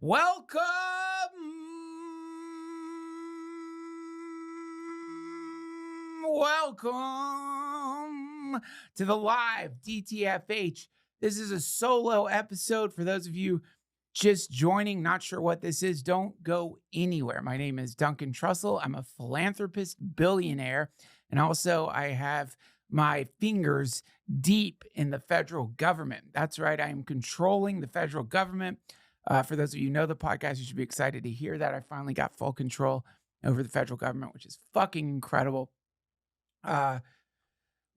Welcome to the live DTFH. This is a solo episode for those of you just joining, not sure what this is. Don't go anywhere. My name is Duncan Trussell. I'm a philanthropist, billionaire, and also I have my fingers deep in the federal government. That's right. I am controlling the federal government. For those of you who know the podcast, you should be excited to hear that I finally got full control over the federal government, which is fucking incredible. We're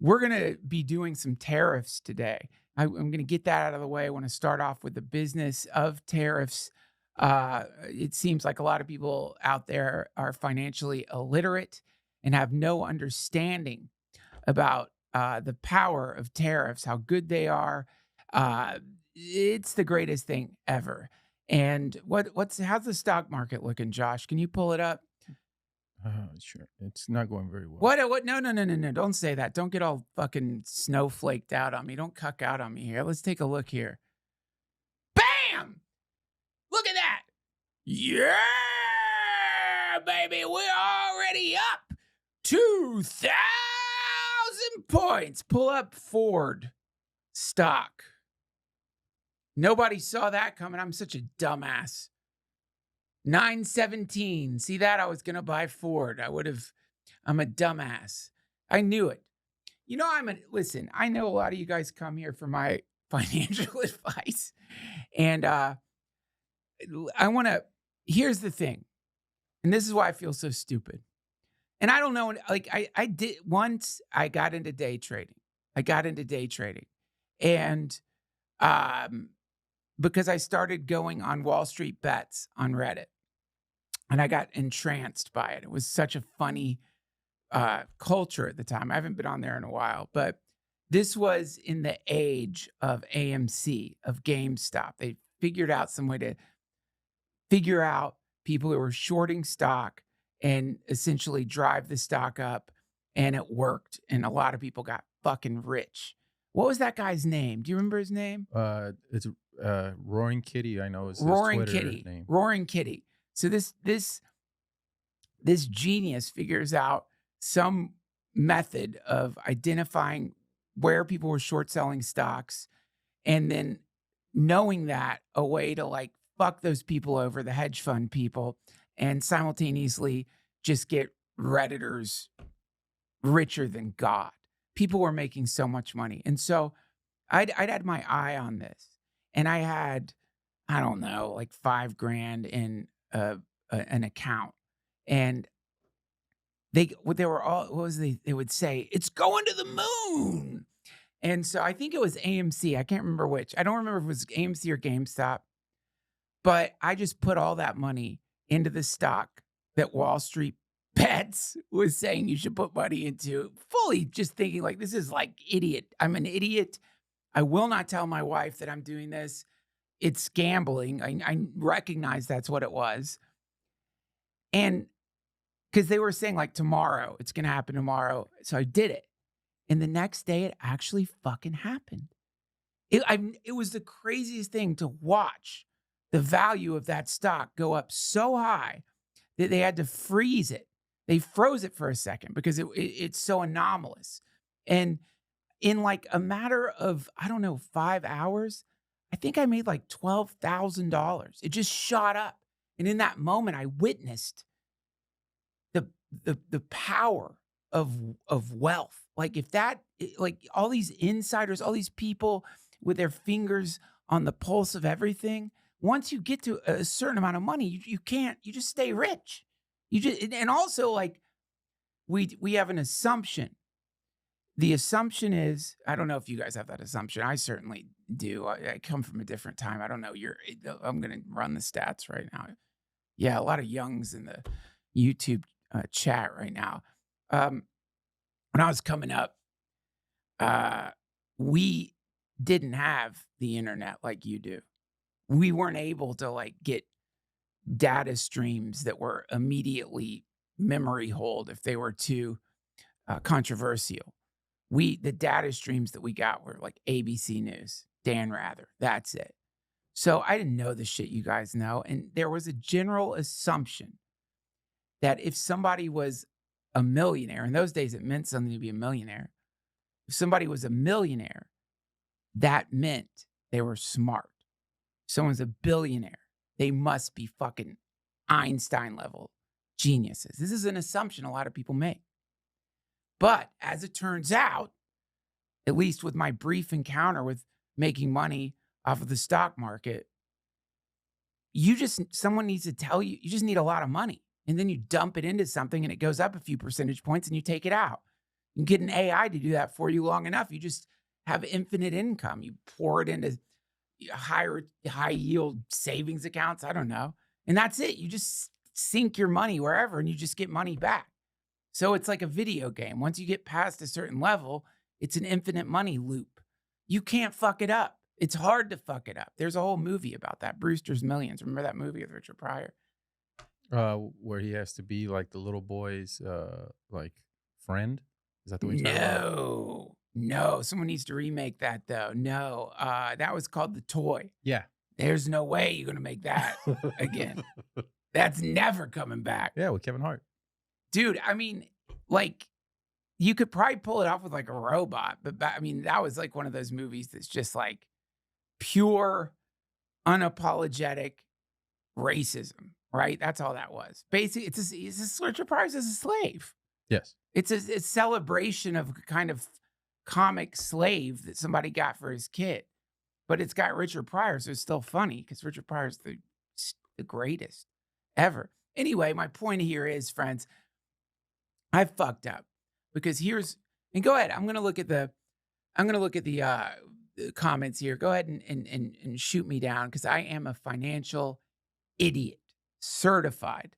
going to be doing some tariffs today. I'm going to get that out of the way. I want to start off with the business of tariffs. It seems like a lot of people out there are financially illiterate and have no understanding about the power of tariffs, how good they are. It's the greatest thing ever. And how's the stock market looking, Josh? Can you pull it up? Sure. It's not going very well. What? No. Don't say that. Don't get all fucking snowflaked out on me. Don't cuck out on me here. Let's take a look here. Bam! Look at that. Yeah, baby. We're already up 2,000 points. Pull up Ford stock. Nobody saw that coming. I'm such a dumbass. 917. See that? I was going to buy Ford. I'm a dumbass. I knew it. You know, listen, I know a lot of you guys come here for my financial advice. And here's the thing. And this is why I feel so stupid. And I don't know, like I did once I got into day trading. And because I started going on Wall Street Bets on Reddit. And I got entranced by it. It was such a funny culture at the time. I haven't been on there in a while, but this was in the age of AMC, of GameStop. They figured out some way to figure out people who were shorting stock and essentially drive the stock up. And it worked. And a lot of people got fucking rich. What was that guy's name? Do you remember his name? It's Roaring Kitty. I know is his Roaring Twitter Kitty. name. Roaring Kitty. So this genius figures out some method of identifying where people were short selling stocks, and then knowing that a way to like fuck those people over, the hedge fund people, and simultaneously just get Redditors richer than God. People were making so much money. And so I'd had my eye on this, and I had, I don't know, like $5,000 in an account. And they would say, it's going to the moon. And so I think it was AMC. I can't remember which. I don't remember if it was AMC or GameStop, but I just put all that money into the stock that Wall Street Bets was saying you should put money into, fully just thinking like, this is like idiot. I'm an idiot. I will not tell my wife that I'm doing this. It's gambling. I recognize that's what it was. And because they were saying like tomorrow, it's going to happen tomorrow. So I did it. And the next day it actually fucking happened. It was the craziest thing to watch the value of that stock go up so high that they had to freeze it. They froze it for a second because it's so anomalous. And in like a matter of, I don't know, 5 hours, I think I made like $12,000. It just shot up. And in that moment, I witnessed the power of wealth. Like if that, like all these insiders, all these people with their fingers on the pulse of everything, once you get to a certain amount of money, you just stay rich. And also like we have an assumption. The assumption is, I don't know if you guys have that assumption. I certainly do. I come from a different time. I don't know. I'm going to run the stats right now. Yeah, a lot of youngs in the YouTube chat right now. When I was coming up, we didn't have the internet like you do. We weren't able to like get data streams that were immediately memory hold if they were too controversial. The data streams that we got were like ABC News, Dan Rather. That's it. So I didn't know the shit you guys know. And there was a general assumption that if somebody was a millionaire, in those days it meant something to be a millionaire. If somebody was a millionaire, that meant they were smart. If someone's a billionaire, they must be fucking Einstein level geniuses. This is an assumption a lot of people make. But as it turns out, at least with my brief encounter with making money off of the stock market, someone needs to tell you, you just need a lot of money. And then you dump it into something and it goes up a few percentage points and you take it out. You can get an AI to do that for you long enough. You just have infinite income. You pour it into high yield savings accounts. I don't know. And that's it. You just sink your money wherever and you just get money back. So it's like a video game. Once you get past a certain level, it's an infinite money loop. You can't fuck it up. It's hard to fuck it up. There's a whole movie about that, Brewster's Millions. Remember that movie with Richard Pryor? Where he has to be like the little boy's like friend. Is that the one you're talking about? No. Someone needs to remake that though. No, that was called The Toy. Yeah. There's no way you're gonna make that again. That's never coming back. Yeah, with Kevin Hart. Dude, I mean, like, you could probably pull it off with like a robot, but I mean, that was like one of those movies that's just like pure, unapologetic racism, right? That's all that was. Basically, it's Richard Pryor's as a slave. Yes. It's a celebration of a kind of comic slave that somebody got for his kid. But it's got Richard Pryor, so it's still funny because Richard Pryor's the greatest ever. Anyway, my point here is, friends, I fucked up because and go ahead. I'm gonna look at the comments here. Go ahead and shoot me down because I am a financial idiot, certified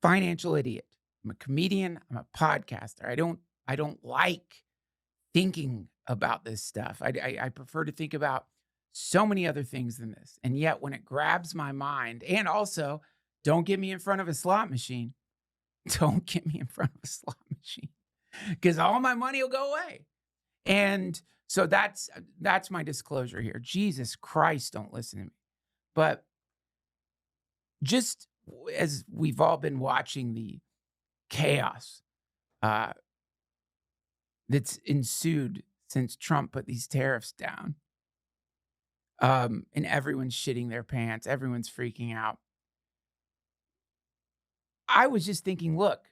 financial idiot. I'm a comedian. I'm a podcaster. I don't like thinking about this stuff. I prefer to think about so many other things than this. And yet when it grabs my mind, and also don't get me in front of a slot machine. Don't get me in front of a slot machine because all my money will go away. And so that's my disclosure here. Jesus Christ, don't listen to me. But just as we've all been watching the chaos that's ensued since Trump put these tariffs down, and everyone's shitting their pants, everyone's freaking out. I was just thinking, look,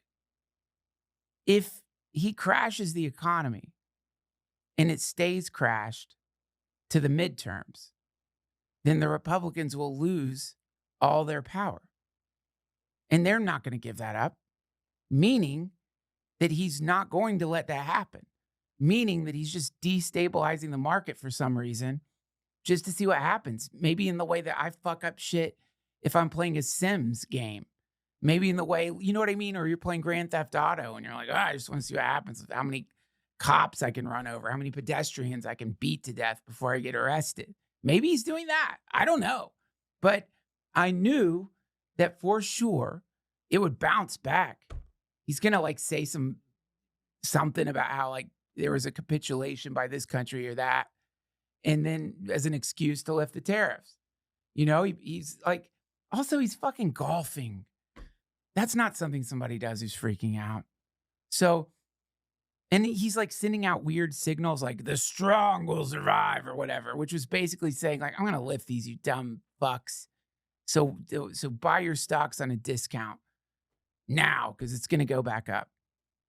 if he crashes the economy and it stays crashed to the midterms, then the Republicans will lose all their power. And they're not going to give that up, meaning that he's not going to let that happen, meaning that he's just destabilizing the market for some reason just to see what happens. Maybe in the way that I fuck up shit if I'm playing a Sims game. Maybe in the way, you know what I mean? Or you're playing Grand Theft Auto and you're like, I just want to see what happens, how many cops I can run over, how many pedestrians I can beat to death before I get arrested. Maybe he's doing that. I don't know. But I knew that for sure it would bounce back. He's going to like say something about how like there was a capitulation by this country or that. And then as an excuse to lift the tariffs. You know, he's like, also he's fucking golfing. That's not something somebody does who's freaking out. So, and he's like sending out weird signals like the strong will survive or whatever, which was basically saying like, I'm going to lift these, you dumb fucks. So buy your stocks on a discount now because it's going to go back up.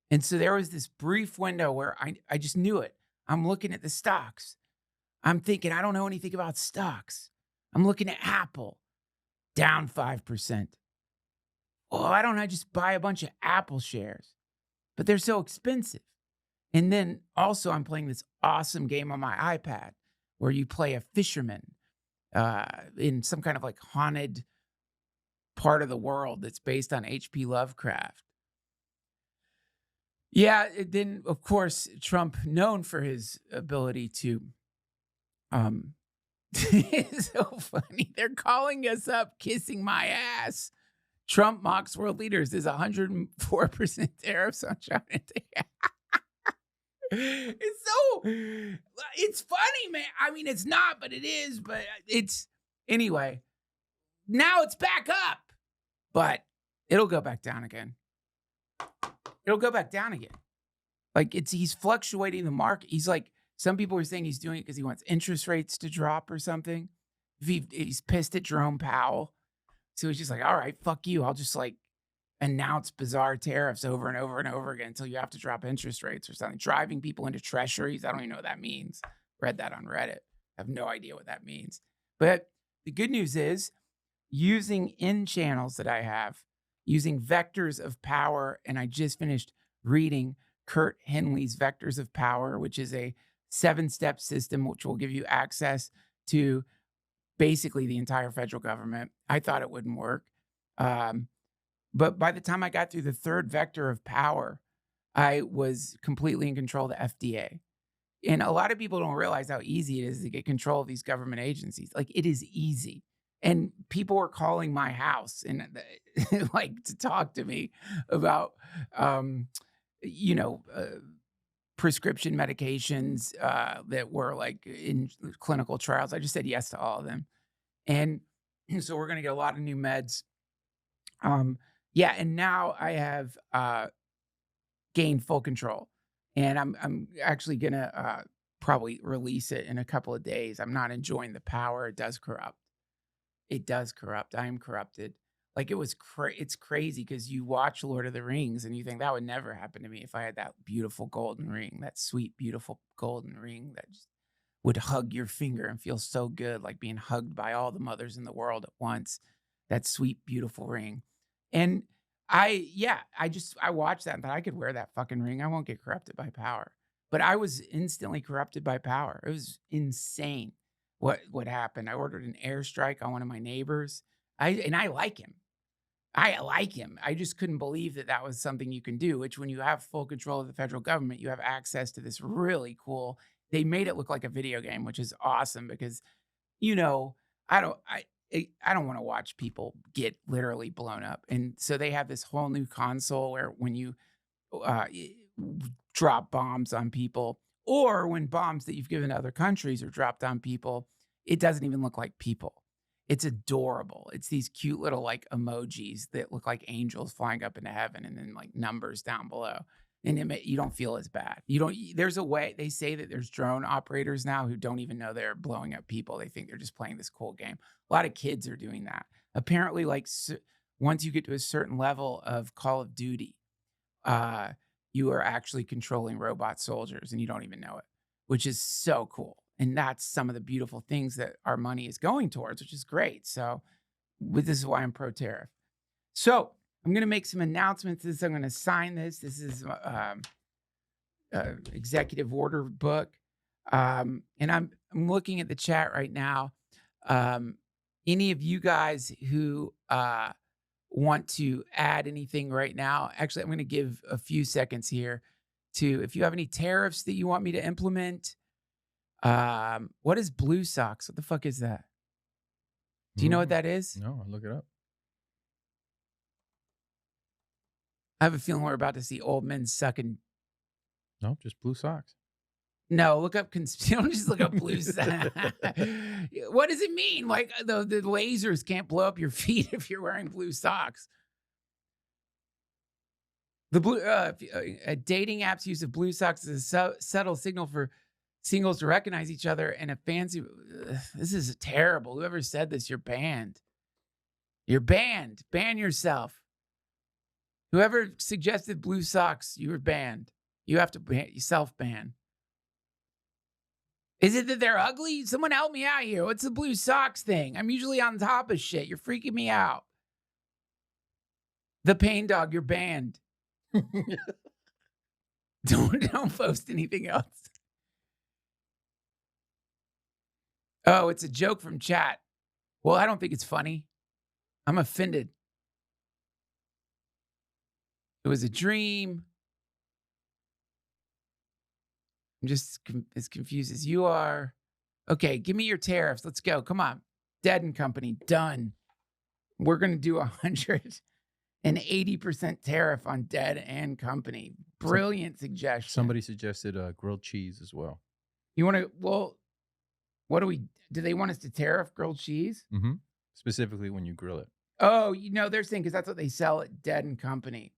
And so there was this brief window where I just knew it. I'm looking at the stocks. I'm thinking, I don't know anything about stocks. I'm looking at Apple, down 5%. Why don't I just buy a bunch of Apple shares? But they're so expensive. And then also I'm playing this awesome game on my iPad where you play a fisherman in some kind of like haunted part of the world that's based on H.P. Lovecraft. Yeah, then of course Trump, known for his ability to it's so funny. They're calling us up, kissing my ass. Trump mocks world leaders. There's 104% tariffs on China. It's funny, man. I mean, it's not, but it is. But it's Anyway, now it's back up, but it'll go back down again. It'll go back down again. Like he's fluctuating the market. He's like, some people are saying he's doing it because he wants interest rates to drop or something. He's pissed at Jerome Powell. So he's just like, all right, fuck you. I'll just like announce bizarre tariffs over and over and over again until you have to drop interest rates or something. Driving people into treasuries. I don't even know what that means. Read that on Reddit. I have no idea what that means. But the good news is using in channels that I have, using vectors of power, and I just finished reading Kurt Henley's Vectors of Power, which is a 7-step system which will give you access to basically the entire federal government. I thought it wouldn't work. But by the time I got through the 3rd vector of power, I was completely in control of the FDA. And a lot of people don't realize how easy it is to get control of these government agencies. Like, it is easy. And people were calling my house and like to talk to me about, prescription medications that were like in clinical trials. I just said yes to all of them. And so we're going to get a lot of new meds. And now I have gained full control. And I'm actually going to probably release it in a couple of days. I'm not enjoying the power. It does corrupt. It does corrupt. I am corrupted. Like it's crazy because you watch Lord of the Rings and you think that would never happen to me if I had that beautiful golden ring, that sweet, beautiful golden ring that just would hug your finger and feel so good, like being hugged by all the mothers in the world at once. That sweet, beautiful ring. And I watched that and thought I could wear that fucking ring. I won't get corrupted by power. But I was instantly corrupted by power. It was insane what happened. I ordered an airstrike on one of my neighbors. I like him. I like him. I just couldn't believe that was something you can do, which when you have full control of the federal government, you have access to this really cool. They made it look like a video game, which is awesome because, I don't want to watch people get literally blown up. And so they have this whole new console where when you drop bombs on people or when bombs that you've given to other countries are dropped on people, it doesn't even look like people. It's adorable. It's these cute little like emojis that look like angels flying up into heaven and then like numbers down below. And you don't feel as bad. There's a way. They say that there's drone operators now who don't even know they're blowing up people. They think they're just playing this cool game. A lot of kids are doing that. Apparently, like once you get to a certain level of Call of Duty, you are actually controlling robot soldiers and you don't even know it, which is so cool. And that's some of the beautiful things that our money is going towards, which is great. So this is why I'm pro-tariff. So I'm going to make some announcements. I'm going to sign this. This is executive order book. And I'm looking at the chat right now. Any of you guys who want to add anything right now, actually, I'm going to give a few seconds here if you have any tariffs that you want me to implement. What is Blue Socks? What the fuck is that? Do you know what that is? No, I'll look it up. I have a feeling we're about to see old men sucking. No, just blue socks. No, look up. Don't just look up blue socks. What does it mean? Like the lasers can't blow up your feet if you're wearing blue socks. The blue dating apps use of blue socks is a subtle signal for singles to recognize each other and a fancy. This is terrible. Whoever said this, you're banned. You're banned. Ban yourself. Whoever suggested blue socks, you were banned. You have to self-ban. Is it that they're ugly? Someone help me out here. What's the blue socks thing? I'm usually on top of shit. You're freaking me out. The pain dog, you're banned. Don't post anything else. Oh, it's a joke from chat. Well, I don't think it's funny. I'm offended. It was a dream. I'm just as confused as you are. Okay, give me your tariffs. Let's go. Come on. Dead and Company, done. We're going to do 180% tariff on Dead and Company. Brilliant suggestion. Somebody suggested grilled cheese as well. You want to, well, What do they want us to tariff grilled cheese? Mm-hmm. Specifically when you grill it. Oh, they're saying because that's what they sell at Dead and Company.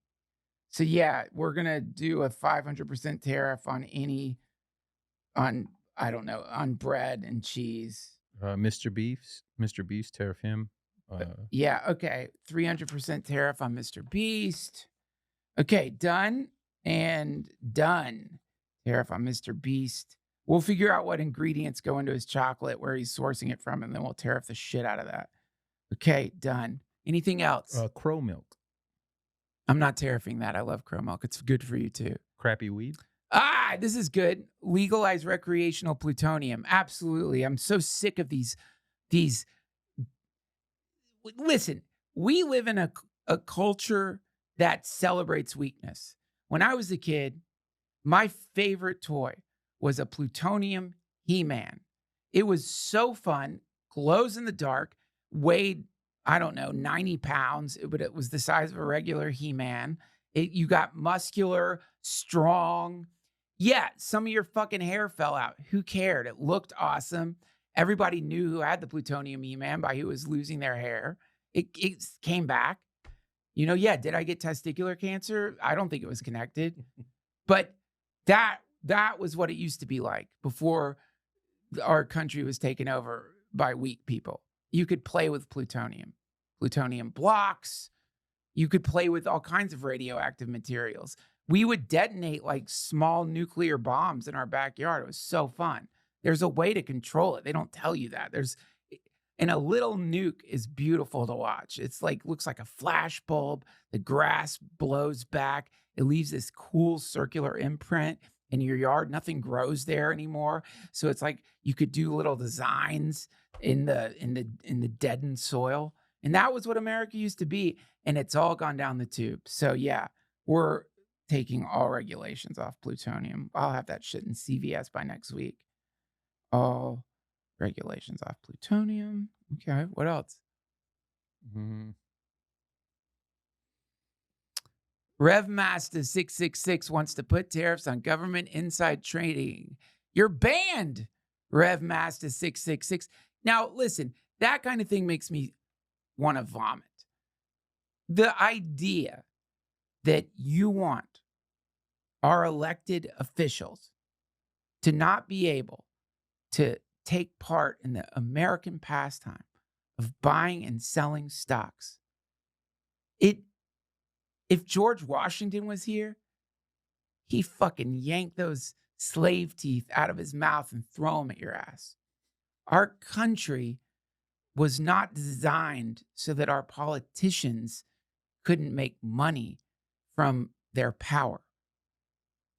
So yeah, we're gonna do a 500% tariff on I don't know, on bread and cheese. Mr. Beast, tariff him. Yeah, okay. 300% tariff on Mr. Beast. Okay, done and done. Tariff on Mr. Beast. We'll figure out what ingredients go into his chocolate, where he's sourcing it from, and then we'll tariff the shit out of that. Okay, done. Anything else? Crow milk. I'm not tariffing that. I love crow milk. It's good for you too. Crappy weed. This is good. Legalize recreational plutonium. Absolutely. I'm so sick of these. Listen, we live in a culture that celebrates weakness. When I was a kid, my favorite toy was a plutonium He-Man. It was so fun, glows in the dark, weighed, I don't know, 90 pounds, but it was the size of a regular He-Man. You got muscular, strong. Yeah, some of your fucking hair fell out. Who cared? It looked awesome. Everybody knew who had the plutonium He-Man by who was losing their hair. It came back. Yeah, did I get testicular cancer? I don't think it was connected. But that was what it used to be like before our country was taken over by weak people. You could play with plutonium blocks. You could play with all kinds of radioactive materials. We would detonate like small nuclear bombs in our backyard. It was so fun. There's a way to control it. They don't tell you that. And a little nuke is beautiful to watch. It's like, looks like a flash bulb. The grass blows back. It leaves this cool circular imprint in your yard. Nothing grows there anymore. So it's like you could do little designs in the deadened soil. And that was what America used to be. And it's all gone down the tube. So yeah, we're taking all regulations off plutonium. I'll have that shit in CVS by next week. All regulations off plutonium. Okay, what else? Mm-hmm. RevMaster 666 wants to put tariffs on government inside trading. You're banned, RevMaster 666. Now, listen, that kind of thing makes me want to vomit. The idea that you want our elected officials to not be able to take part in the American pastime of buying and selling stocks. If George Washington was here, he fucking yanked those slave teeth out of his mouth and throw them at your ass. Our country was not designed so that our politicians couldn't make money from their power.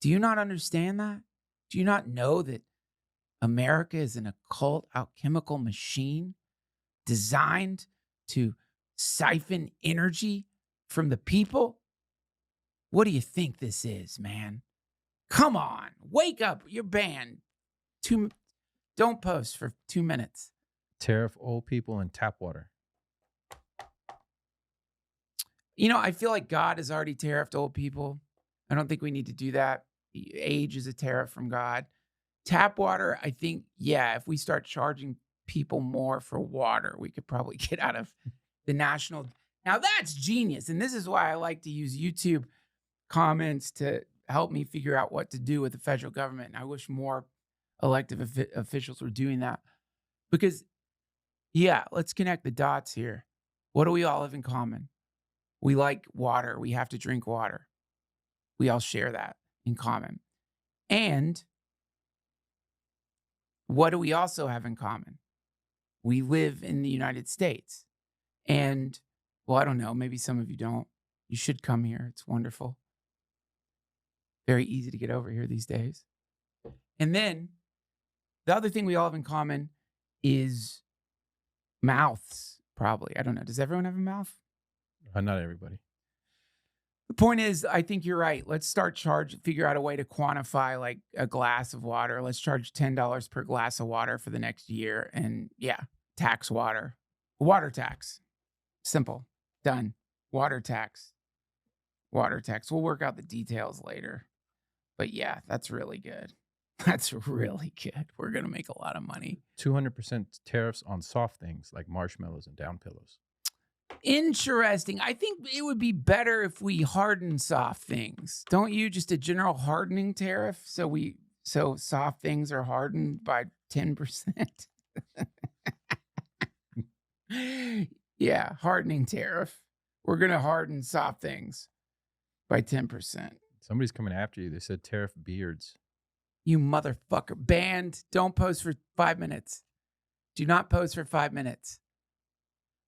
Do you not understand that? Do you not know that America is an occult alchemical machine designed to siphon energy from the people? What do you think this is, man? Come on, wake up. You're banned. Don't post for 2 minutes. Tariff old people and tap water. I feel like God has already tariffed old people. I don't think we need to do that. Age is a tariff from God. Tap water, I think, yeah, if we start charging people more for water, we could probably get out of the national. Now that's genius. And this is why I like to use YouTube comments to help me figure out what to do with the federal government. And I wish more elected officials were doing that. Because, yeah, let's connect the dots here. What do we all have in common? We like water. We have to drink water. We all share that in common. And what do we also have in common? We live in the United States. And, well, I don't know, maybe some of you don't. You should come here. It's wonderful. Very easy to get over here these days. And then the other thing we all have in common is mouths, probably. I don't know. Does everyone have a mouth? Not everybody. The point is, I think you're right. Let's start figure out a way to quantify like a glass of water. Let's charge $10 per glass of water for the next year. And yeah, tax water. Water tax. Simple. Done. Water tax. Water tax. We'll work out the details later. But yeah, that's really good. That's really good. We're going to make a lot of money. 200% tariffs on soft things like marshmallows and down pillows. Interesting. I think it would be better if we harden soft things. Don't you? Just a general hardening tariff. So soft things are hardened by 10%. Yeah, hardening tariff. We're going to harden soft things by 10%. Somebody's coming after you. They said tariff beards. You motherfucker. Banned. Don't post for 5 minutes. Do not post for 5 minutes.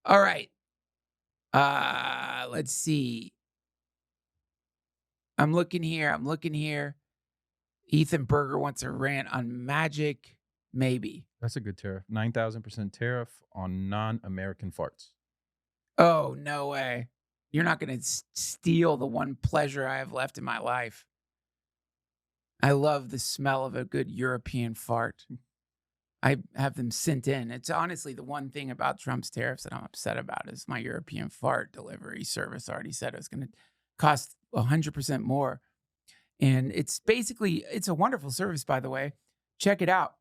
All right. Let's see. I'm looking here. Ethan Berger wants a rant on magic. Maybe. That's a good tariff. 9,000% tariff on non-American farts. Oh, no way. You're not going to steal the one pleasure I have left in my life. I love the smell of a good European fart. I have them sent in. It's honestly the one thing about Trump's tariffs that I'm upset about is my European fart delivery service already said it was going to cost 100% more. And it's a wonderful service, by the way. Check it out.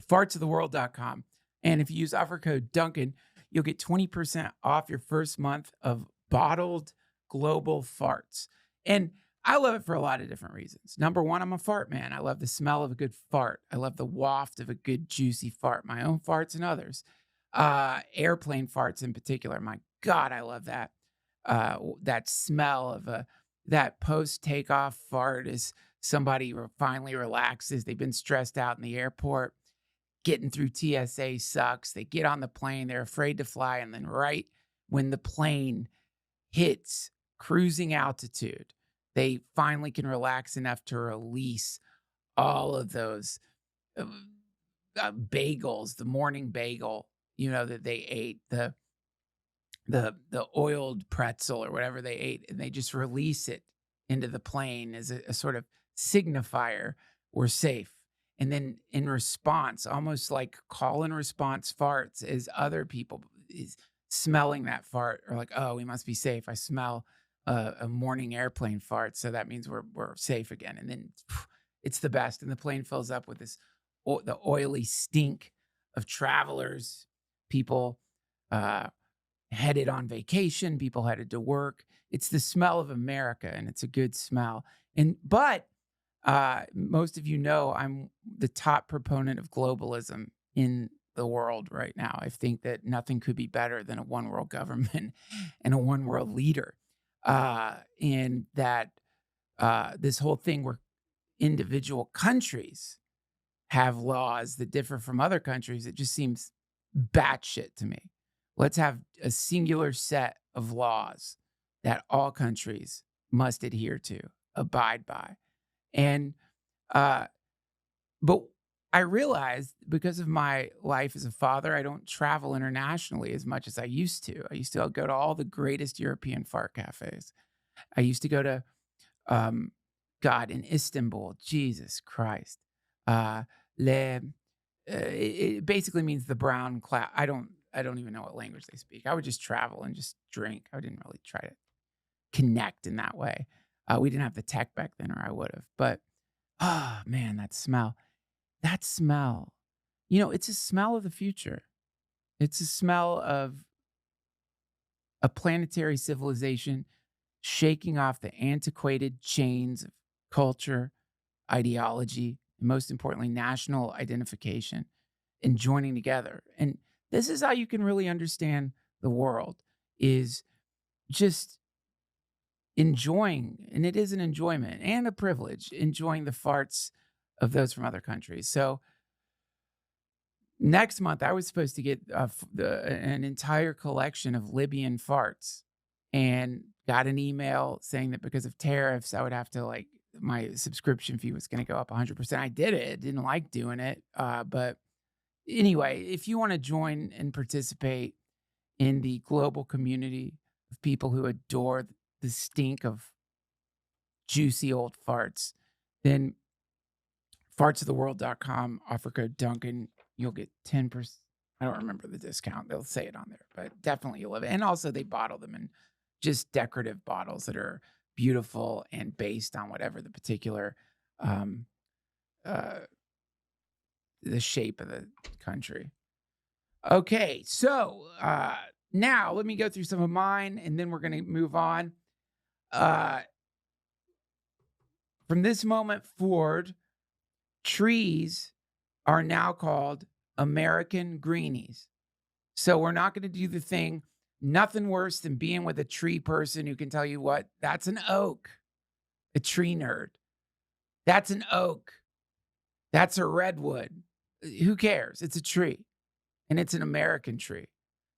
fartsoftheworld.com. And if you use offer code Duncan, you'll get 20% off your first month of bottled global farts. And I love it for a lot of different reasons. Number one, I'm a fart man. I love the smell of a good fart. I love the waft of a good juicy fart, my own farts and others. Airplane farts in particular. My God, I love that. That smell of that post-takeoff fart as somebody finally relaxes. They've been stressed out in the airport. Getting through TSA sucks. They get on the plane. They're afraid to fly. And then right when the plane hits cruising altitude, they finally can relax enough to release all of those bagels, the morning bagel, that they ate, the oiled pretzel or whatever they ate, and they just release it into the plane as a sort of signifier, we're safe. And then in response, almost like call and response farts, as other people is smelling that fart are like, oh, we must be safe. I smell a morning airplane fart, so that means we're safe again. And then it's the best. And the plane fills up with the oily stink of travelers, people headed on vacation, people headed to work. It's the smell of America, and it's a good smell. But most of you know I'm the top proponent of globalism in the world right now. I think that nothing could be better than a one world government and a one world leader. And that this whole thing where individual countries have laws that differ from other countries, it just seems batshit to me. Let's have a singular set of laws that all countries must adhere to, abide by. And, but I realized because of my life as a father, I don't travel internationally as much as I used to. I used to go to all the greatest European fart cafes. I used to go to, in Istanbul, Jesus Christ. It basically means the brown cloud. I don't even know what language they speak. I would just travel and just drink. I didn't really try to connect in that way. We didn't have the tech back then, or I would have. But, man, that smell. It's a smell of the future. It's a smell of a planetary civilization shaking off the antiquated chains of culture, ideology, and most importantly, national identification, and joining together. And this is how you can really understand the world, is just enjoying, and it is an enjoyment and a privilege, enjoying the farts of those from other countries. So next month, I was supposed to get an entire collection of Libyan farts, and got an email saying that because of tariffs, I would have to my subscription fee was going to go up 100%. I did it. Didn't like doing it. But anyway, if you want to join and participate in the global community of people who adore the stink of juicy old farts, then fartsoftheworld.com, offer code Duncan. You'll get 10%. I don't remember the discount. They'll say it on there, but definitely you'll love it. And also they bottle them in just decorative bottles that are beautiful and based on whatever the particular the shape of the country. Okay, so now let me go through some of mine, and then we're going to move on. From this moment forward, trees are now called American greenies. So we're not going to do the thing. Nothing worse than being with a tree person who can tell you what, that's an oak, a tree nerd. That's an oak. That's a redwood. Who cares? It's a tree, and it's an American tree.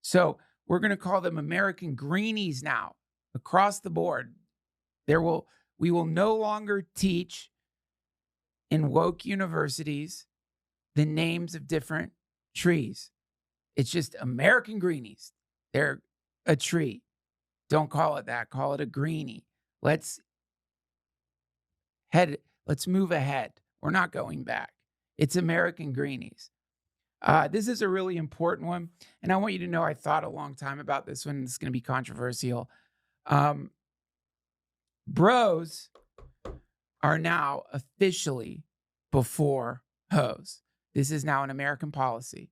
So we're going to call them American greenies now across the board. We will no longer teach in woke universities the names of different trees. It's just American greenies. They're a tree. Don't call it that. Call it a greenie. Let's move ahead. We're not going back. It's American greenies. This is a really important one. And I want you to know I thought a long time about this one. It's going to be controversial. Bros are now officially before hoes. This is now an American policy.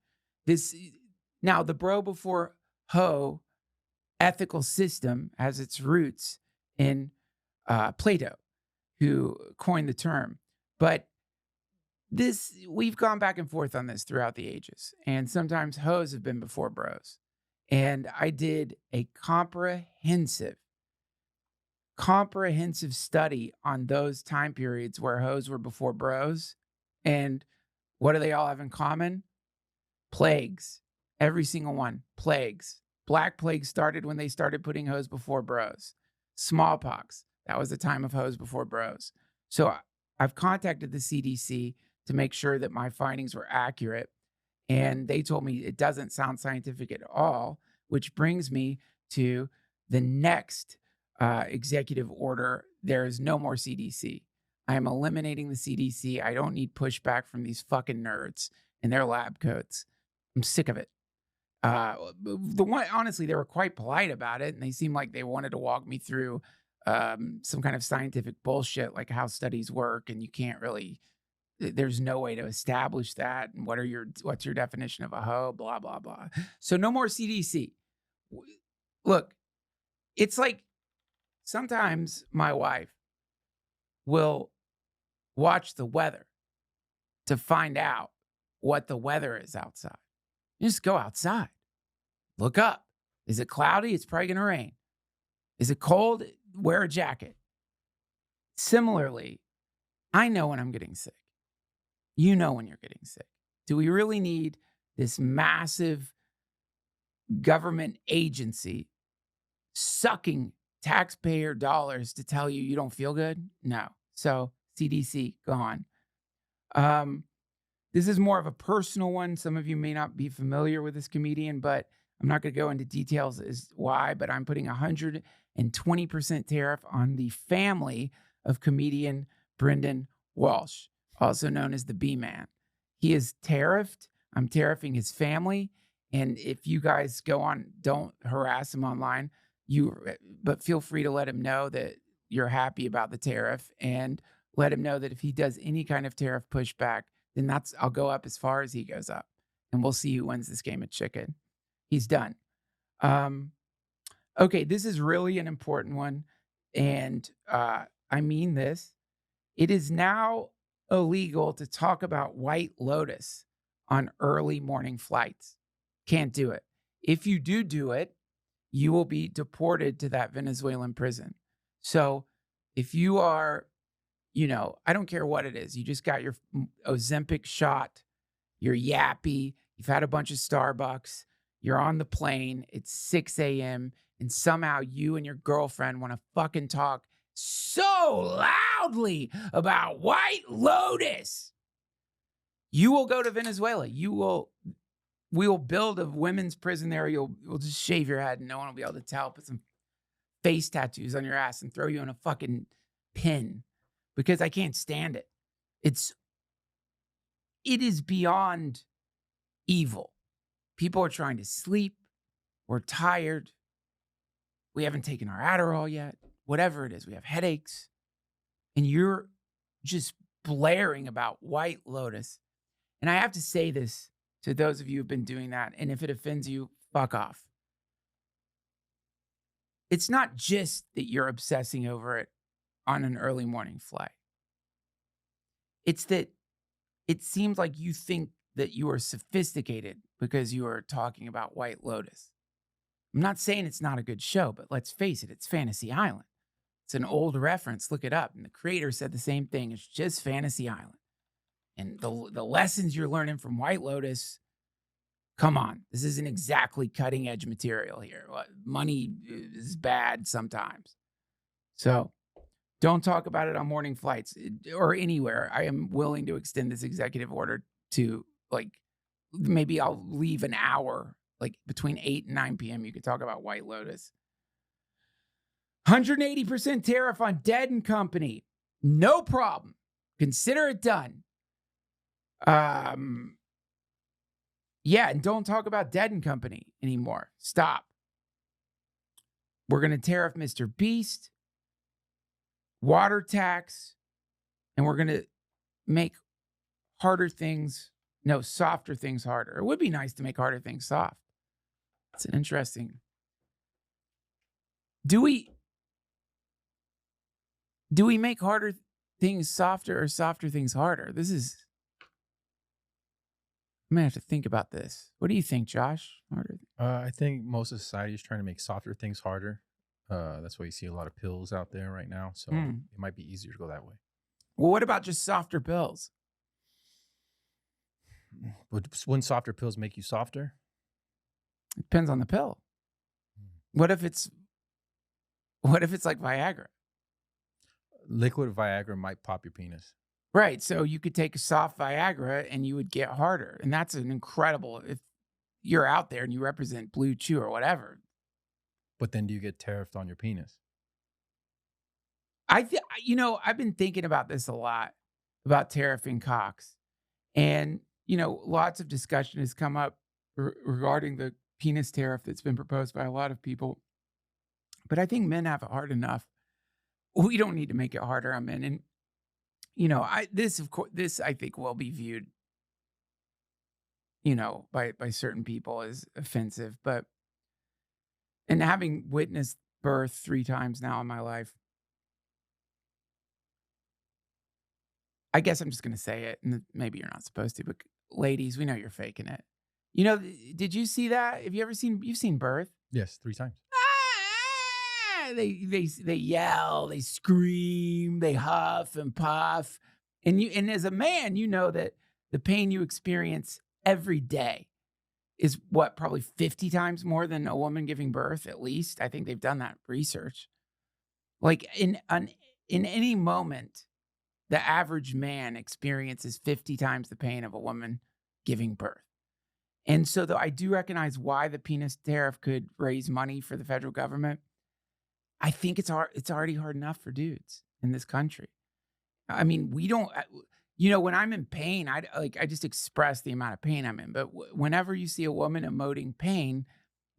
Now, the bro before hoe ethical system has its roots in Plato, who coined the term. But we've gone back and forth on this throughout the ages. And sometimes hoes have been before bros. And I did a comprehensive study on those time periods where hoes were before bros. And what do they all have in common? Plagues. Every single one. Plagues. Black plague started when they started putting hoes before bros. Smallpox. That was the time of hoes before bros. So I've contacted the CDC to make sure that my findings were accurate. And they told me it doesn't sound scientific at all, which brings me to the next executive order. There is no more CDC. I am eliminating the CDC. I don't need pushback from these fucking nerds in their lab coats. I'm sick of it. Honestly, they were quite polite about it, and they seemed like they wanted to walk me through some kind of scientific bullshit, like how studies work, and you can't really. There's no way to establish that. And what's your definition of a hoe? Blah blah blah. So no more CDC. Look, it's like sometimes my wife will watch the weather to find out what the weather is outside. You just go outside, look up. Is it cloudy? It's probably going to rain. Is it cold? Wear a jacket. Similarly, I know when I'm getting sick. You know when you're getting sick. Do we really need this massive government agency sucking taxpayer dollars to tell you don't feel good? No. So CDC, gone. This is more of a personal one. Some of you may not be familiar with this comedian, but I'm not going to go into details as why, but I'm putting 120% tariff on the family of comedian Brendan Walsh, also known as the B-Man. He is tariffed. I'm tariffing his family. And if you guys go on, don't harass him online, but feel free to let him know that you're happy about the tariff, and let him know that if he does any kind of tariff pushback, then I'll go up as far as he goes up, and we'll see who wins this game of chicken. He's done. Okay, this is really an important one, and I mean this. It is now illegal to talk about White Lotus on early morning flights. Can't do it. If you do it, you will be deported to that Venezuelan prison. So if you are, I don't care what it is. You just got your Ozempic shot, you're yappy, you've had a bunch of Starbucks, you're on the plane, it's 6 a.m., and somehow you and your girlfriend want to fucking talk so loudly about White Lotus. You will go to Venezuela. We will build a women's prison there. We'll just shave your head and no one will be able to tell. Put some face tattoos on your ass and throw you in a fucking pin, because I can't stand it. It is beyond evil. People are trying to sleep. We're tired. We haven't taken our Adderall yet. Whatever it is, we have headaches. And you're just blaring about White Lotus. And I have to say this to those of you who've been doing that, and if it offends you, fuck off. It's not just that you're obsessing over it on an early morning flight. It's that it seems like you think that you are sophisticated because you are talking about White Lotus. I'm not saying it's not a good show, but let's face it, it's Fantasy Island. It's an old reference. Look it up. And the creator said the same thing. It's just Fantasy Island. And the lessons you're learning from White Lotus, come on. This isn't exactly cutting edge material here. Money is bad sometimes. So don't talk about it on morning flights or anywhere. I am willing to extend this executive order to, like, maybe I'll leave an hour, like between 8 and 9 p.m. You could talk about White Lotus. 180% tariff on Dead & Company. No problem. Consider it done. Yeah, and don't talk about Dead & Company anymore. Stop. We're going to tariff Mr. Beast, water tax, and we're going to make softer things harder. It would be nice to make harder things soft. It's an interesting. Do we make harder things softer or softer things harder? I'm going to have to think about this. What do you think, Josh? I think most of society is trying to make softer things harder. That's why you see a lot of pills out there right now. So it might be easier to go that way. Well, what about just softer pills? Wouldn't softer pills make you softer? It depends on the pill. What if it's like Viagra? Liquid Viagra might pop your penis. Right. So you could take a soft Viagra and you would get harder. And that's an incredible, if you're out there and you represent BlueChew or whatever. But then do you get tariffed on your penis? I've been thinking about this a lot, about tariffing cocks. And, lots of discussion has come up regarding the penis tariff that's been proposed by a lot of people. But I think men have it hard enough. We don't need to make it harder on men. And, this I think will be viewed, by certain people as offensive. And having witnessed birth 3 times now in my life, I guess I'm just going to say it, and maybe you're not supposed to, but ladies, we know you're faking it. Did you see that? You've seen birth? Yes, 3 times. They yell, they scream, they huff and puff. And as a man, you know that the pain you experience every day is probably 50 times more than a woman giving birth, at least. I think they've done that research. Like in any moment, the average man experiences 50 times the pain of a woman giving birth. And so though I do recognize why the penis tariff could raise money for the federal government, I think it's already hard enough for dudes in this country. I mean, we don't, when I'm in pain, I just express the amount of pain I'm in. But whenever you see a woman emoting pain,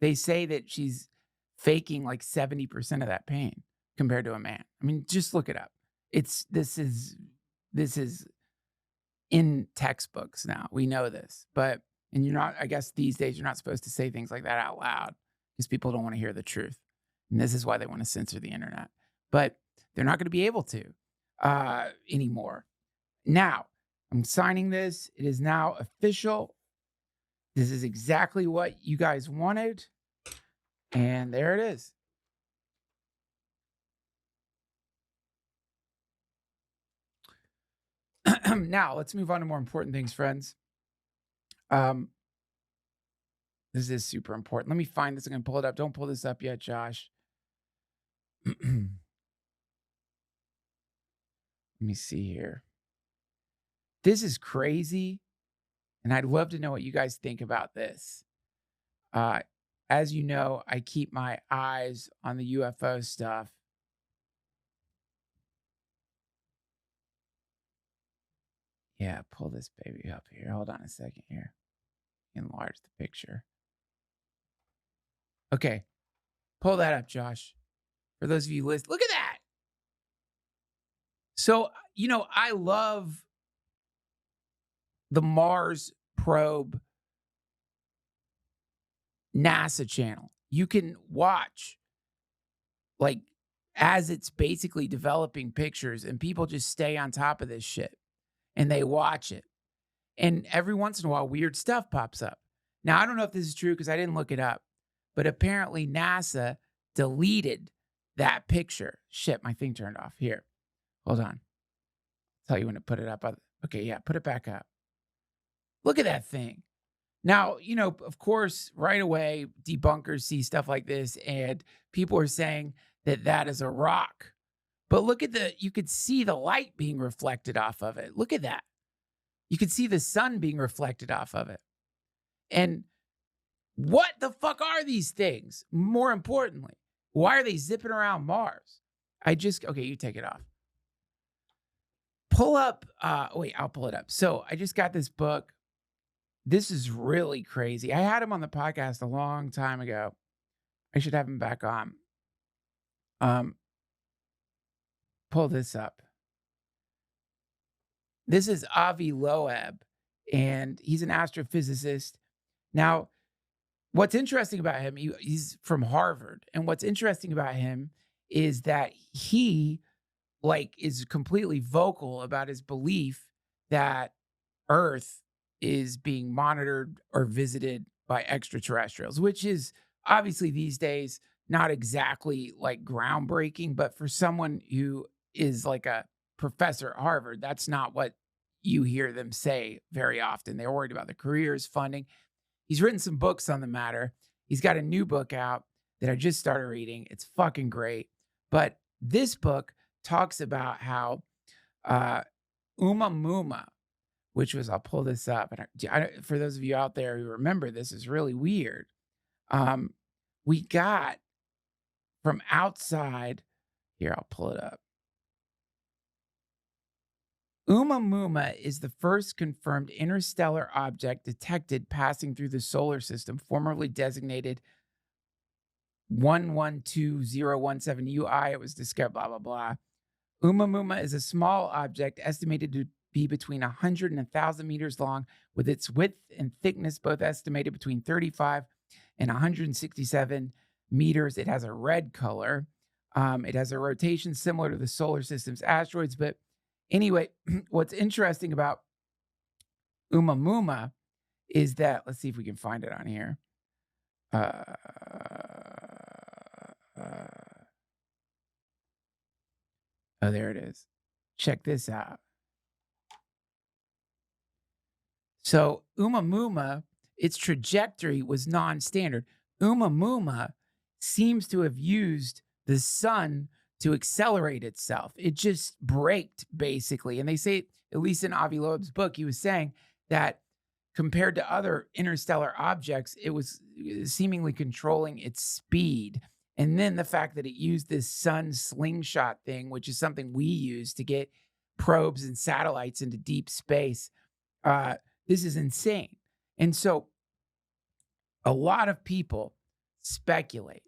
they say that she's faking like 70% of that pain compared to a man. I mean, just look it up. This is in textbooks now. We know this, and you're not, I guess these days you're not supposed to say things like that out loud because people don't want to hear the truth. And this is why they want to censor the internet. But they're not going to be able to anymore. Now, I'm signing this. It is now official. This is exactly what you guys wanted. And there it is. Now, let's move on to more important things, friends. This is super important. Let me find this. I'm going to pull it up. Don't pull this up yet, Josh. Let me see here. This is crazy, and I'd love to know what you guys think about this. As you know, I keep my eyes on the UFO stuff. Yeah, pull this baby up here. Hold on a second here. Enlarge the picture. Okay, pull that up, Josh. For those of you listening, look at that. So, I love the Mars probe NASA channel. You can watch, like, as it's basically developing pictures, and people just stay on top of this shit and they watch it. And every once in a while, weird stuff pops up. Now, I don't know if this is true because I didn't look it up, but apparently NASA deleted that picture. Shit, my thing turned off. Here, hold on. I'll tell you when to put it up. Okay, yeah, put it back up. Look at that thing. Now, of course, right away, debunkers see stuff like this, and people are saying that that is a rock. But look at you could see the light being reflected off of it. Look at that. You could see the sun being reflected off of it. And what the fuck are these things? More importantly, why are they zipping around Mars? Okay, you take it off. Pull up, wait, I'll pull it up. So I just got this book. This is really crazy. I had him on the podcast a long time ago. I should have him back on. Pull this up. This is Avi Loeb, and he's an astrophysicist. Now, what's interesting about him, he's from Harvard, and what's interesting about him is that he is completely vocal about his belief that Earth is being monitored or visited by extraterrestrials, which is obviously these days not exactly like groundbreaking, but for someone who is like a professor at Harvard, that's not what you hear them say very often. They're worried about their careers, funding. He's written some books on the matter. He's got a new book out that I just started reading. It's fucking great. But this book talks about how Oumuamua, which was, I'll pull this up. And for those of you out there who remember, this is really weird. We got from outside, here, I'll pull it up. Oumuamua is the first confirmed interstellar object detected passing through the solar system, formerly designated 112017 UI. It was discovered, blah, blah, blah. Oumuamua is a small object estimated to be between 100 and 1,000 meters long, with its width and thickness both estimated between 35 and 167 meters. It has a red color. It has a rotation similar to the solar system's asteroids. But anyway, what's interesting about Oumuamua is that, let's see if we can find it on here. Oh, there it is. Check this out. So Oumuamua, its trajectory was non-standard. Oumuamua seems to have used the sun to accelerate itself. It just braked, basically. And they say, at least in Avi Loeb's book, he was saying that compared to other interstellar objects, it was seemingly controlling its speed. And then the fact that it used this sun slingshot thing, which is something we use to get probes and satellites into deep space. This is insane. And so a lot of people speculate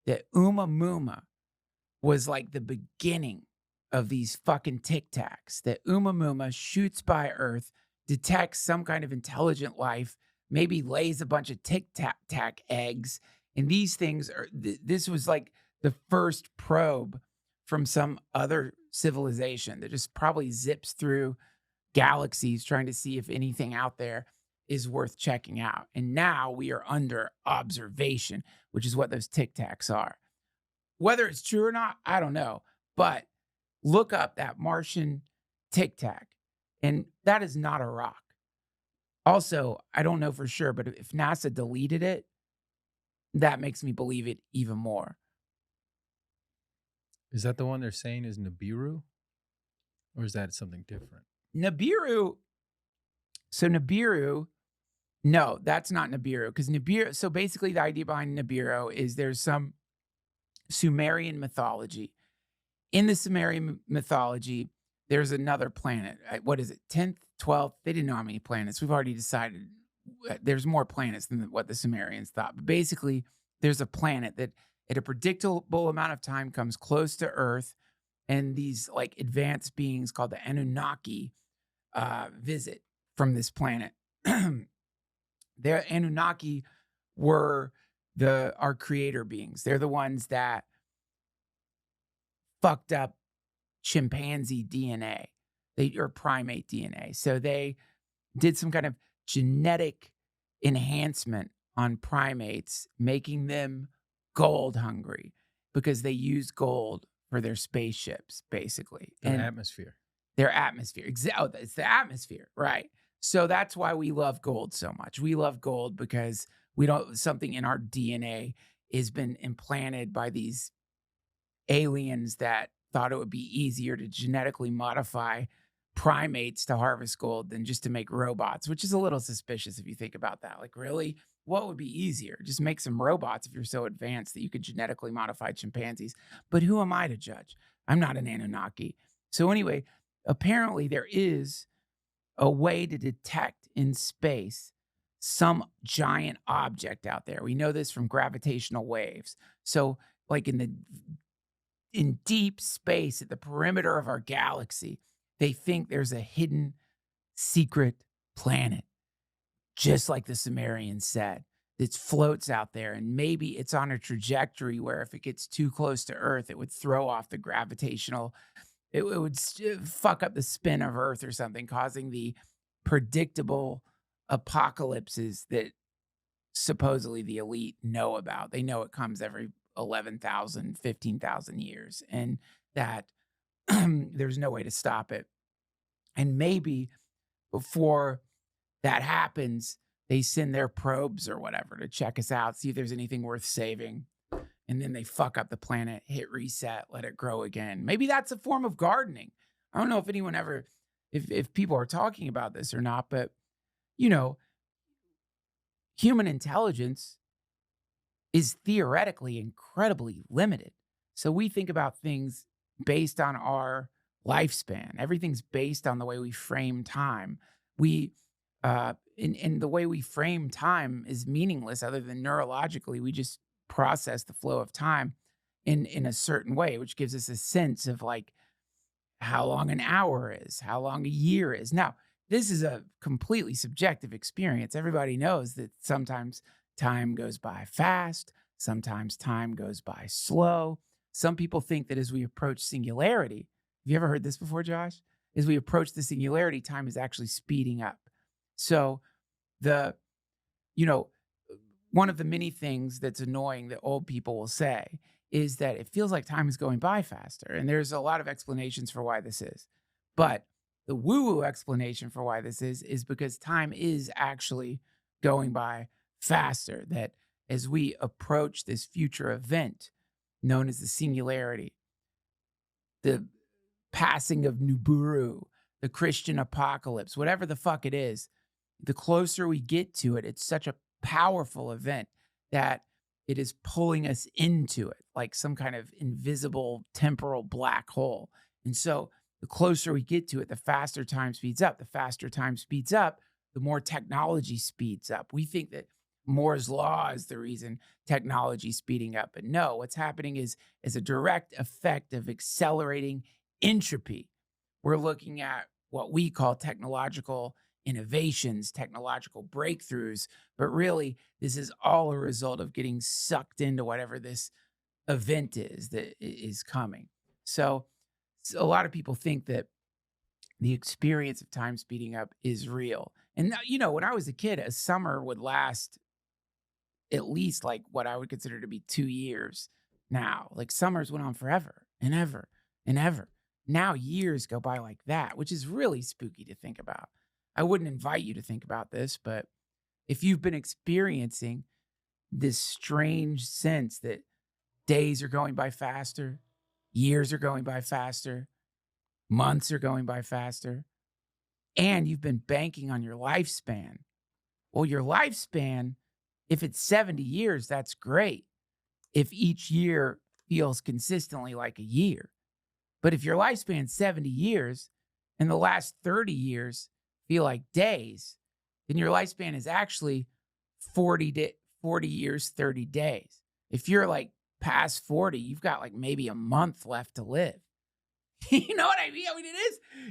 that Oumuamua was like the beginning of these fucking Tic Tacs, that Oumuamua shoots by Earth, detects some kind of intelligent life, maybe lays a bunch of Tic Tac eggs. And these things are, this was like the first probe from some other civilization that just probably zips through galaxies trying to see if anything out there is worth checking out. And now we are under observation, which is what those Tic Tacs are. Whether it's true or not, I don't know. But look up that Martian Tic Tac, and that is not a rock. Also, I don't know for sure, but if NASA deleted it, that makes me believe it even more. Is that the one they're saying is Nibiru? Or is that something different? Nibiru. So Nibiru, no, that's not Nibiru. Because Nibiru, so basically the idea behind Nibiru is there's some Sumerian mythology. In the Sumerian mythology, there's another planet. What is it? 10th, 12th? They didn't know how many planets. We've already decided there's more planets than what the Sumerians thought. But basically, there's a planet that at a predictable amount of time comes close to Earth, and these like advanced beings called the Anunnaki visit from this planet. Their Anunnaki were our creator beings. They're the ones that fucked up chimpanzee DNA, or primate DNA. So they did some kind of genetic enhancement on primates, making them gold hungry because they use gold for their spaceships, basically. Their atmosphere. Their atmosphere. Oh, it's the atmosphere, right? So that's why we love gold so much. We love gold because something in our DNA has been implanted by these aliens that thought it would be easier to genetically modify primates to harvest gold than just to make robots, which is a little suspicious if you think about that. Like, really? What would be easier? Just make some robots if you're so advanced that you could genetically modify chimpanzees. But who am I to judge? I'm not an Anunnaki. So anyway, apparently there is a way to detect in space some giant object out there. We know this from gravitational waves. So like in deep space at the perimeter of our galaxy, they think there's a hidden secret planet, just like the Sumerians said, that floats out there. And maybe it's on a trajectory where if it gets too close to Earth, it would throw off the gravitational, it would fuck up the spin of Earth or something, causing the predictable apocalypses that supposedly the elite know about. They know it comes every 11,000, 15,000 years, and that there's no way to stop it. And maybe before that happens, they send their probes or whatever to check us out, see if there's anything worth saving. And then they fuck up the planet, hit reset, let it grow again. Maybe that's a form of gardening. I don't know if anyone ever, if people are talking about this or not, but, you know, human intelligence is theoretically incredibly limited. So we think about things based on our lifespan. Everything's based on the way we frame time. And the way we frame time is meaningless other than neurologically. We just process the flow of time in a certain way, which gives us a sense of like how long an hour is, how long a year is. Now, this is a completely subjective experience. Everybody knows that sometimes time goes by fast, sometimes time goes by slow. Some people think that as we approach singularity, have you ever heard this before, Josh? As we approach the singularity, time is actually speeding up. So one of the many things that's annoying that old people will say is that it feels like time is going by faster. And there's a lot of explanations for why this is. But the woo-woo explanation for why this is because time is actually going by faster. That as we approach this future event known as the singularity, the passing of Nibiru, the Christian apocalypse, whatever the fuck it is, the closer we get to it, it's such a powerful event that it is pulling us into it like some kind of invisible temporal black hole. And so the closer we get to it, the faster time speeds up. The faster time speeds up, the more technology speeds up. We think that Moore's law is the reason technology is speeding up. But no, what's happening is a direct effect of accelerating entropy. We're looking at what we call technological innovations, technological breakthroughs, but really this is all a result of getting sucked into whatever this event is that is coming. So a lot of people think that the experience of time speeding up is real. And when I was a kid, a summer would last at least like what I would consider to be 2 years. Now, like summers went on forever and ever and ever. Now years go by like that, which is really spooky to think about. I wouldn't invite you to think about this, but if you've been experiencing this strange sense that days are going by faster, years are going by faster, months are going by faster, and you've been banking on your lifespan. Well, your lifespan, if it's 70 years, that's great. If each year feels consistently like a year. But if your lifespan's 70 years and the last 30 years feel like days, then your lifespan is actually 40 years, 30 days. If you're like past 40, you've got like maybe a month left to live. You know what I mean? I mean,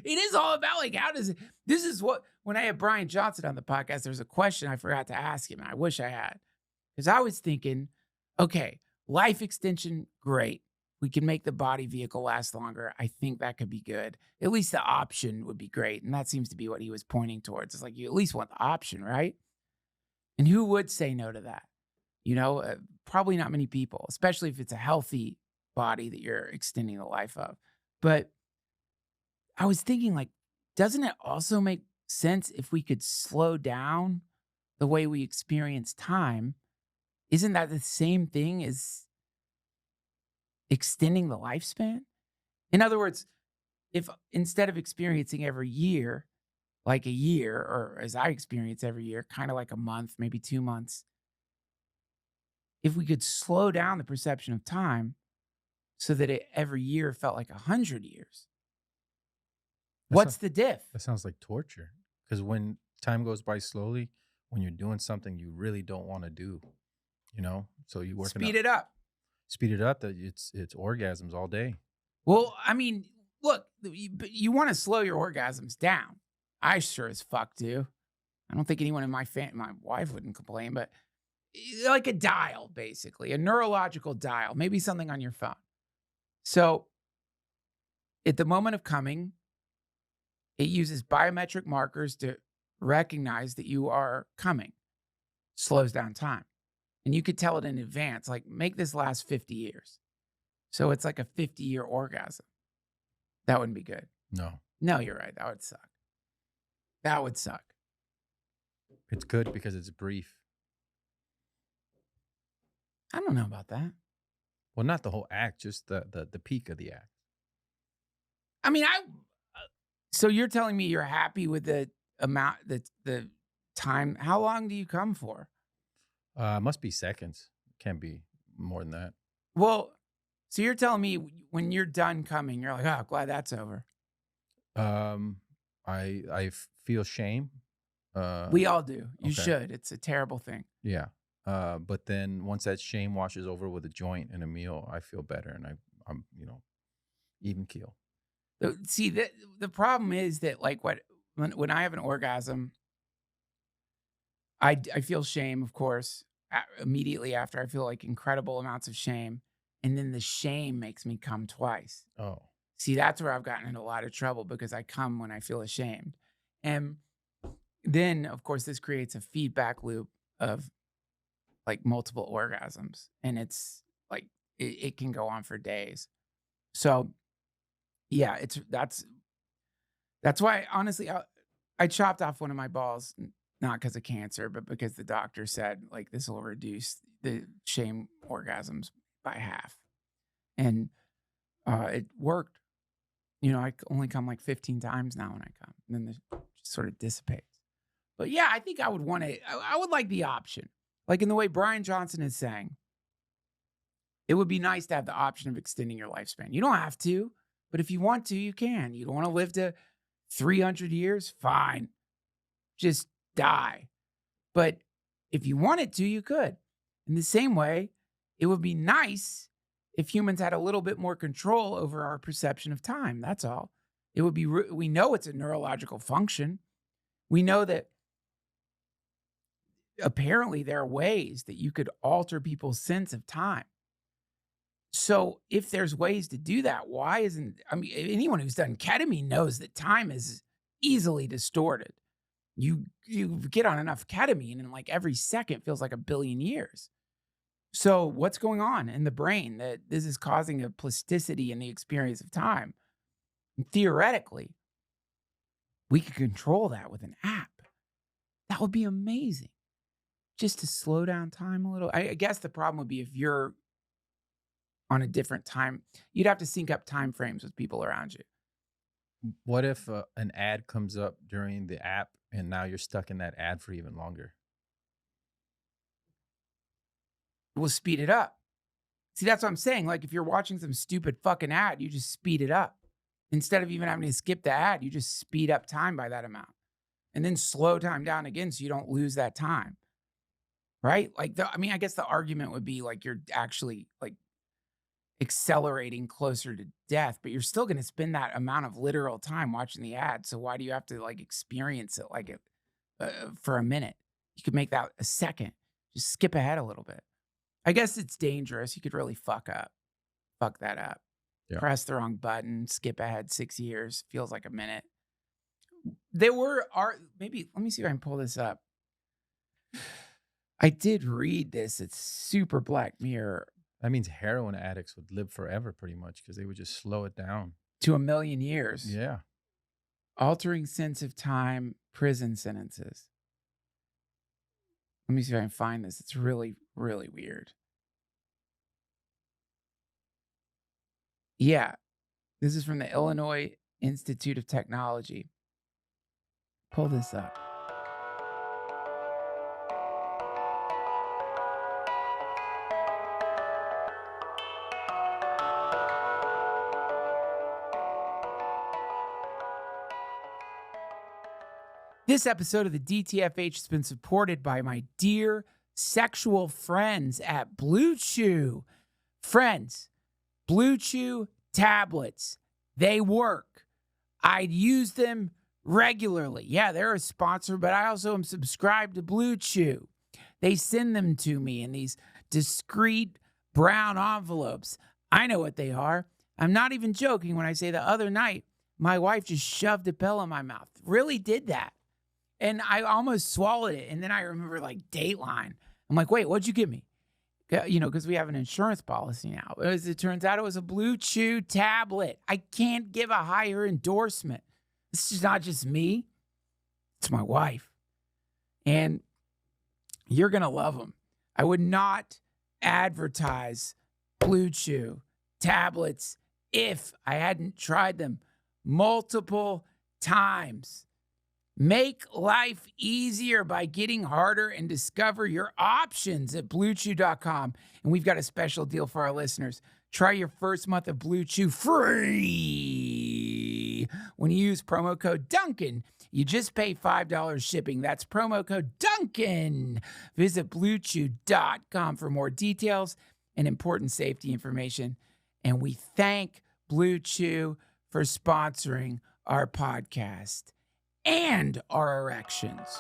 it is all about like, how does it, this is what, when I had Brian Johnson on the podcast, there's a question I forgot to ask him. And I wish I had, because I was thinking, okay, life extension, great. We can make the body vehicle last longer. I think that could be good. At least the option would be great. And that seems to be what he was pointing towards. It's like, you at least want the option, right? And who would say no to that? You know, probably not many people, especially if it's a healthy body that you're extending the life of. But I was thinking, like, doesn't it also make sense if we could slow down the way we experience time? Isn't that the same thing as extending the lifespan? In other words, if instead of experiencing every year, like a year, or as I experience every year, kind of like a month, maybe 2 months, if we could slow down the perception of time so that it every year felt like 100 years, That what's sounds, the diff? that sounds like torture. Because when time goes by slowly, when you're doing something you really don't want to do, so you working Speed up, it up. speed it up. That it's orgasms all day. Well, I mean, look, you want to slow your orgasms down. I sure as fuck do. I don't think anyone in my wife wouldn't complain, but like a dial, basically, a neurological dial, maybe something on your phone. So at the moment of coming, it uses biometric markers to recognize that you are coming, slows down time. And you could tell it in advance, like, make this last 50 years. So it's like a 50-year orgasm. That wouldn't be good. No, you're right. That would suck. That would suck. It's good because it's brief. I don't know about that. Well, not the whole act, just the peak of the act. I mean, so you're telling me you're happy with the amount, the time. How long do you come for? Must be seconds. Can't be more than that. Well, so you're telling me when you're done coming, you're like, oh, glad that's over. I feel shame. We all do. You okay. should. It's a terrible thing. Yeah. But then once that shame washes over with a joint and a meal, I feel better, and I'm even keel. See, the problem is that, like, when I have an orgasm, I feel shame, of course. Immediately after, I feel like incredible amounts of shame, and then the shame makes me come twice. Oh, see, that's where I've gotten in a lot of trouble, because I come when I feel ashamed, and then, of course, this creates a feedback loop of like multiple orgasms, and it's like it can go on for days. So yeah, that's why, honestly, I chopped off one of my balls, not because of cancer, but because the doctor said, like, this will reduce the shame orgasms by half. And it worked. I only come like 15 times now when I come, and then it just sort of dissipates. But yeah, I think I would want to, I would like the option. Like in the way Brian Johnson is saying, it would be nice to have the option of extending your lifespan. You don't have to, but if you want to, you can. You don't want to live to 300 years? Fine. Just die. But if you wanted to, you could. In the same way, it would be nice if humans had a little bit more control over our perception of time. That's all. It would be, we know it's a neurological function. We know that apparently there are ways that you could alter people's sense of time. So if there's ways to do that, why isn't, I mean, anyone who's done ketamine knows that time is easily distorted. You get on enough ketamine and like every second feels like 1 billion years. So what's going on in the brain that this is causing a plasticity in the experience of time? And theoretically, we could control that with an app. That would be amazing. Just to slow down time a little. I guess the problem would be if you're on a different time, you'd have to sync up time frames with people around you. What if an ad comes up during the app and now you're stuck in that ad for even longer? We'll speed it up. See, that's what I'm saying. Like if you're watching some stupid fucking ad, you just speed it up. Instead of even having to skip the ad, you just speed up time by that amount. And then slow time down again so you don't lose that time. Right? Like, I guess the argument would be like you're actually like accelerating closer to death, but you're still going to spend that amount of literal time watching the ad. So why do you have to like experience it like it for a minute? You could make that a second. Just skip ahead a little bit. I guess it's dangerous. You could really fuck that up. Yeah. Press the wrong button, skip ahead 6 years, feels like a minute. Maybe, let me see if I can pull this up. I did read this. It's super Black Mirror. That means heroin addicts would live forever pretty much because they would just slow it down. To 1,000,000 years. Yeah. Altering sense of time, prison sentences. Let me see if I can find this. It's really, really weird. Yeah. This is from the Illinois Institute of Technology. Pull this up. This episode of the DTFH has been supported by my dear sexual friends at BlueChew. Friends, BlueChew tablets, they work. I'd use them regularly. Yeah, they're a sponsor, but I also am subscribed to BlueChew. They send them to me in these discreet brown envelopes. I know what they are. I'm not even joking when I say the other night, my wife just shoved a pill in my mouth. Really did that. And I almost swallowed it. And then I remember like Dateline. I'm like, wait, what'd you give me? You know, because we have an insurance policy now. As it turns out, it was a BlueChew tablet. I can't give a higher endorsement. This is not just me. It's my wife. And you're going to love them. I would not advertise BlueChew tablets if I hadn't tried them multiple times. Make life easier by getting harder and discover your options at BlueChew.com. And we've got a special deal for our listeners. Try your first month of BlueChew free when you use promo code Duncan. You just pay $5 shipping. That's promo code Duncan. Visit BlueChew.com for more details and important safety information. And we thank BlueChew for sponsoring our podcast and our erections.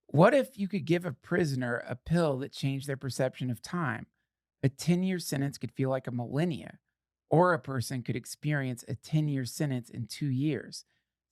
What if you could give a prisoner a pill that changed their perception of time? A 10-year sentence could feel like a millennia, or a person could experience a 10-year sentence in 2 years.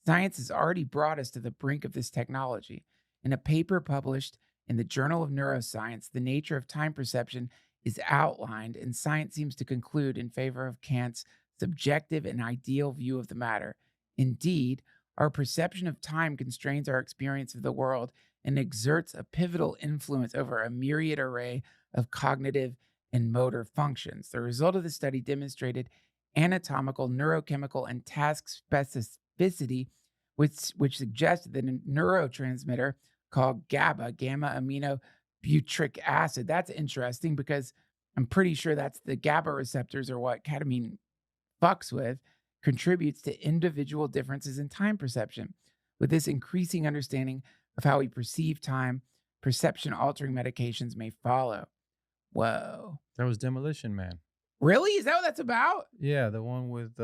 Science has already brought us to the brink of this technology. In a paper published in the Journal of Neuroscience, the nature of time perception is outlined, and science seems to conclude in favor of Kant's subjective and ideal view of the matter. Indeed, our perception of time constrains our experience of the world and exerts a pivotal influence over a myriad array of cognitive and motor functions. The result of the study demonstrated anatomical, neurochemical, and task specificity, which suggested that a neurotransmitter called GABA, gamma aminobutyric acid. That's interesting because I'm pretty sure that's the GABA receptors, or what ketamine fucks with, contributes to individual differences in time perception. With this increasing understanding of how we perceive time, perception-altering medications may follow. Whoa. That was Demolition Man. Really? Is that what that's about? Yeah, the one with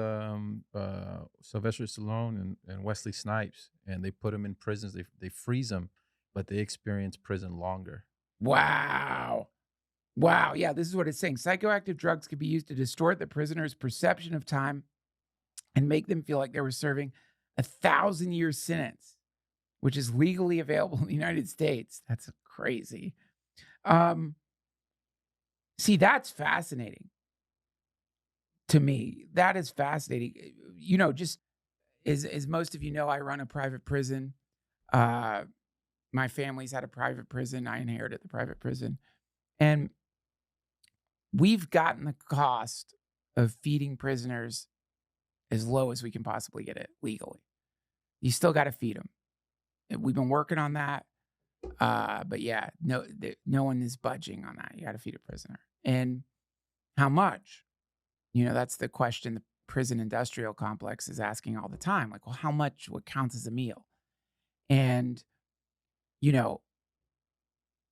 Sylvester Stallone and Wesley Snipes. And they put them in prisons. They freeze them, but they experience prison longer. Wow. Wow. Yeah, this is what it's saying. Psychoactive drugs can be used to distort the prisoner's perception of time and make them feel like they were serving a 1,000-year sentence, which is legally available in the United States. That's crazy. See, that's fascinating to me. That is fascinating. You know, just as most of you know, I run a private prison. My family's had a private prison. I inherited the private prison. And we've gotten the cost of feeding prisoners as low as we can possibly get it legally. You still got to feed them. We've been working on that. But yeah, no one is budging on that. You got to feed a prisoner. And how much? That's the question the prison industrial complex is asking all the time. Like, well, how much, what counts as a meal? And, you know,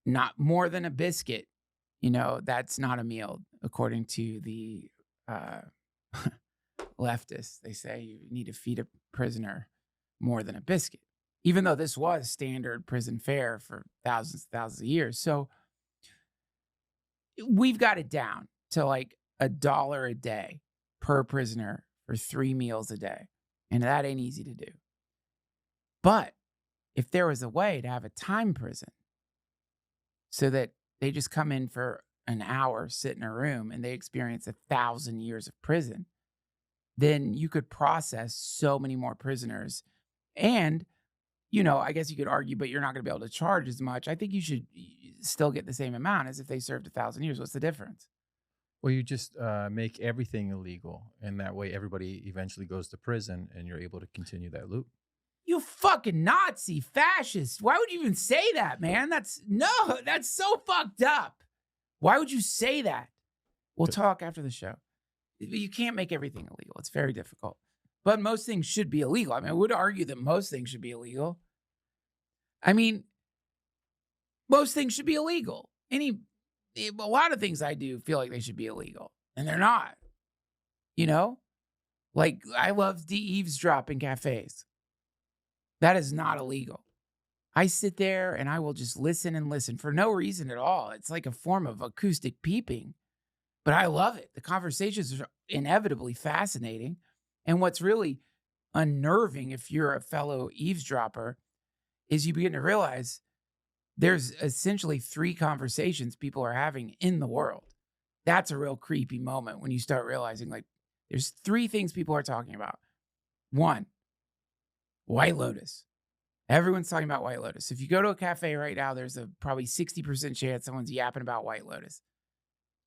not more than a biscuit, that's not a meal, according to the uh, leftists. They say you need to feed a prisoner more than a biscuit, even though this was standard prison fare for thousands of years. So we've got it down to like $1 a day per prisoner for 3 meals a day. And that ain't easy to do. But if there was a way to have a time prison so that they just come in for an hour, sit in a room, and they experience 1,000 years of prison, then you could process so many more prisoners. And, I guess you could argue, but you're not going to be able to charge as much. I think you should still get the same amount as if they served 1,000 years. What's the difference? Well, you just make everything illegal, and that way everybody eventually goes to prison, and you're able to continue that loop. You fucking Nazi fascist. Why would you even say that, man? That's so fucked up. Why would you say that? We'll talk after the show. You can't make everything illegal. It's very difficult. But most things should be illegal. I mean, I would argue that most things should be illegal. I mean, most things should be illegal. A lot of things I do feel like they should be illegal, and they're not. Like I love eavesdropping cafes. That is not illegal. I sit there and I will just listen and listen for no reason at all. It's like a form of acoustic peeping, but I love it. The conversations are inevitably fascinating. And what's really unnerving if you're a fellow eavesdropper is you begin to realize there's essentially 3 conversations people are having in the world. That's a real creepy moment when you start realizing like there's 3 things people are talking about. 1, White Lotus. Everyone's talking about White Lotus. If you go to a cafe right now, there's a probably 60% chance someone's yapping about White Lotus.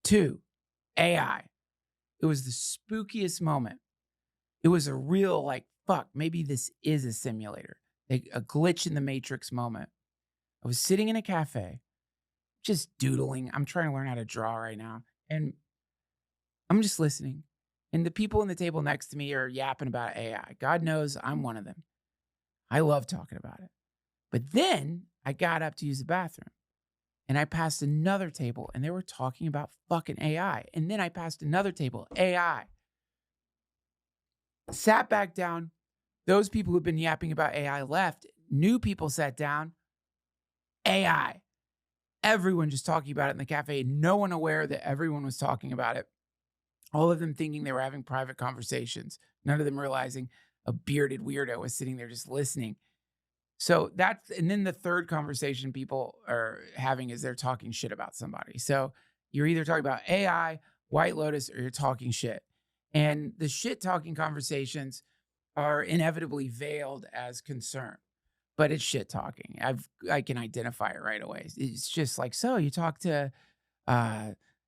2, AI. It was the spookiest moment. It was a real like, fuck, maybe this is a simulator. Like a glitch in the matrix moment. I was sitting in a cafe, just doodling. I'm trying to learn how to draw right now. And I'm just listening. And the people in the table next to me are yapping about AI. God knows I'm one of them. I love talking about it. But then I got up to use the bathroom. And I passed another table and they were talking about fucking AI. And then I passed another table, AI. Sat back down. Those people who've been yapping about AI left. New people sat down. AI. Everyone just talking about it in the cafe. No one aware that everyone was talking about it. All of them thinking they were having private conversations. None of them realizing a bearded weirdo was sitting there just listening. So and then the third conversation people are having is they're talking shit about somebody. So you're either talking about AI, White Lotus, or you're talking shit. And the shit talking conversations are inevitably veiled as concern, but it's shit talking. I can identify it right away. It's just like, so you talked to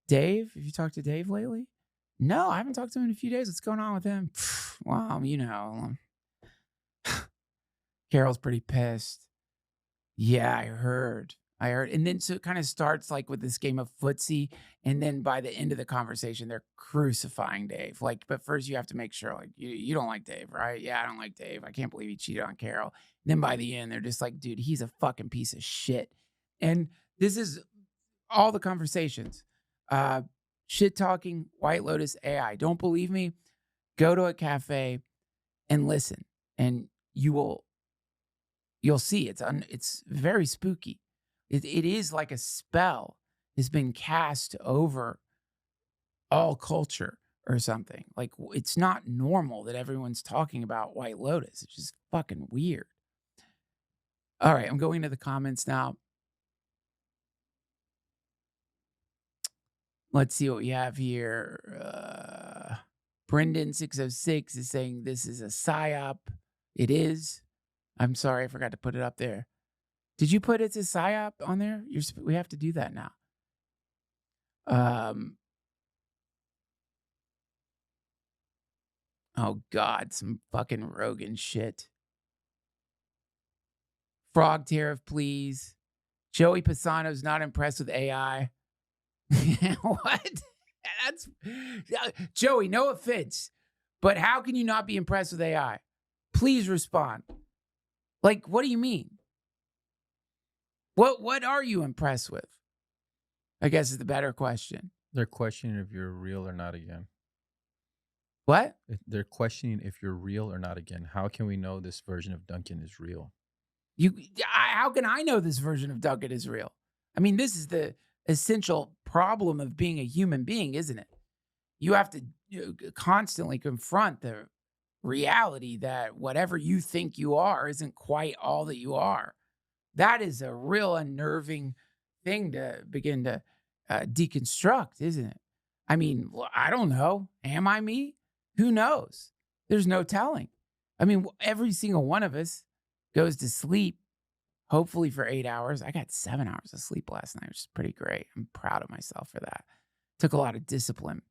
Dave? Have you talked to Dave lately? No, I haven't talked to him in a few days. What's going on with him? Well, Carol's pretty pissed. Yeah, I heard. And then so it kind of starts like with this game of footsie. And then by the end of the conversation, they're crucifying Dave. Like, but first you have to make sure, like, you don't like Dave, right? Yeah, I don't like Dave. I can't believe he cheated on Carol. And then by the end, they're just like, dude, he's a fucking piece of shit. And this is all the conversations. Shit talking, White Lotus, AI. Don't believe me? Go to a cafe and listen. And you'll see it's very spooky. It is like a spell has been cast over all culture or something. Like it's not normal that everyone's talking about White Lotus. It's just fucking weird. All right, I'm going to the comments now. Let's see what we have here. Brendan606 is saying this is a psyop. It is. I'm sorry, I forgot to put it up there. Did you put it's a psyop on there? We have to do that now. Oh God, some fucking Rogan shit. Frog tariff, please. Joey Pisano's not impressed with AI. What? That's Joey, no offense, but how can you not be impressed with AI? Please respond. Like, what do you mean? What are you impressed with? I guess is the better question. They're questioning if you're real or not again. What? They're questioning if you're real or not again. How can we know this version of Duncan is real? How can I know this version of Duncan is real? I mean, this is the essential problem of being a human being, isn't it? You have to constantly confront the reality that whatever you think you are isn't quite all that you are. That is a real unnerving thing to begin to deconstruct, isn't it? I mean, I don't know. Am I me? Who knows? There's no telling. I mean, every single one of us goes to sleep, hopefully for 8 hours. I got 7 hours of sleep last night, which is pretty great. I'm proud of myself for that. Took a lot of discipline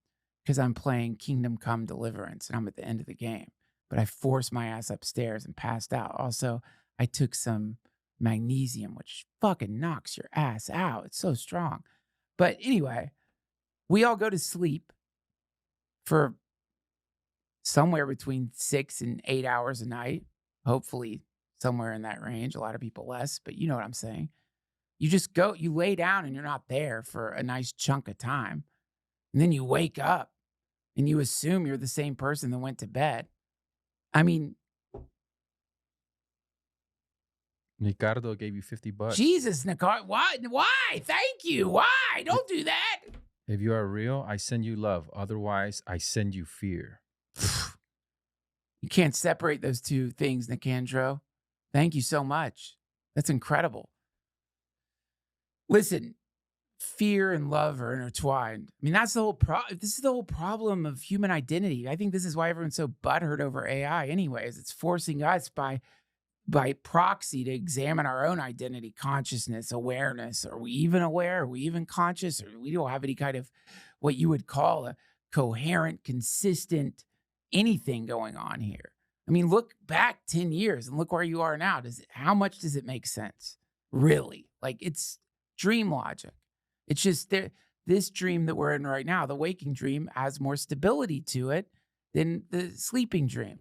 because I'm playing Kingdom Come Deliverance and I'm at the end of the game. But I forced my ass upstairs and passed out. Also, I took some magnesium, which fucking knocks your ass out. It's so strong. But anyway, we all go to sleep for somewhere between 6 and 8 hours a night, hopefully somewhere in that range. A lot of people less, but you know what I'm saying. You just go, you lay down and you're not there for a nice chunk of time. And then you wake up and you assume you're the same person that went to bed. I mean, Ricardo gave you $50. Jesus, Nicole, why? Thank you. Why? Don't do that. If you are real, I send you love. Otherwise, I send you fear. You can't separate those two things, Nicandro. Thank you so much. That's incredible. Listen, fear and love are intertwined. I mean, that's the whole problem. This is the whole problem of human identity. I think this is why everyone's so butthurt over AI anyways. It's forcing us by proxy to examine our own identity, consciousness, awareness. Are we even aware? Are we even conscious? Or we don't have any kind of what you would call a coherent, consistent anything going on here. I mean, look back 10 years and look where you are now. How much does it make sense? Really? Like, it's dream logic. It's just this dream that we're in right now, the waking dream, has more stability to it than the sleeping dream.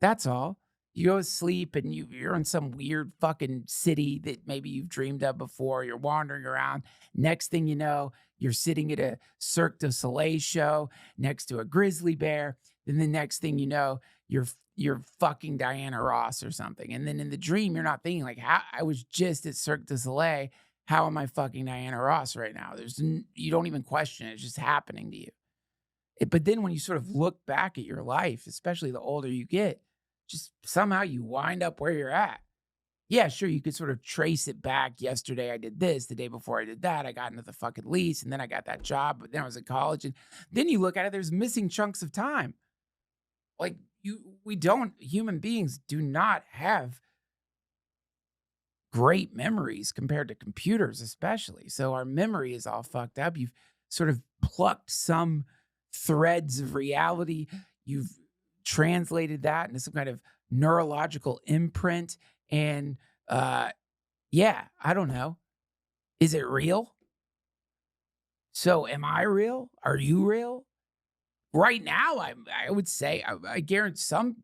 That's all. You go to sleep and you're in some weird fucking city that maybe you've dreamed of before. You're wandering around. Next thing you know, you're sitting at a Cirque du Soleil show next to a grizzly bear. Then the next thing you know, you're fucking Diana Ross or something. And then in the dream, you're not thinking like, how I was just at Cirque du Soleil. How am I fucking Diana Ross right now? You don't even question it. It's just happening to you. But then when you sort of look back at your life, especially the older you get, just somehow you wind up where you're at. Yeah, sure, you could sort of trace it back. Yesterday I did this, the day before I did that, I got into the fucking lease, and then I got that job, but then I was at college. And then you look at it, there's missing chunks of time. Like human beings do not have great memories compared to computers, especially. So our memory is all fucked up. You've sort of plucked some threads of reality. You've translated that into some kind of neurological imprint. And yeah, I don't know. Is it real? So am I real? Are you real? Right now, I would say, I guarantee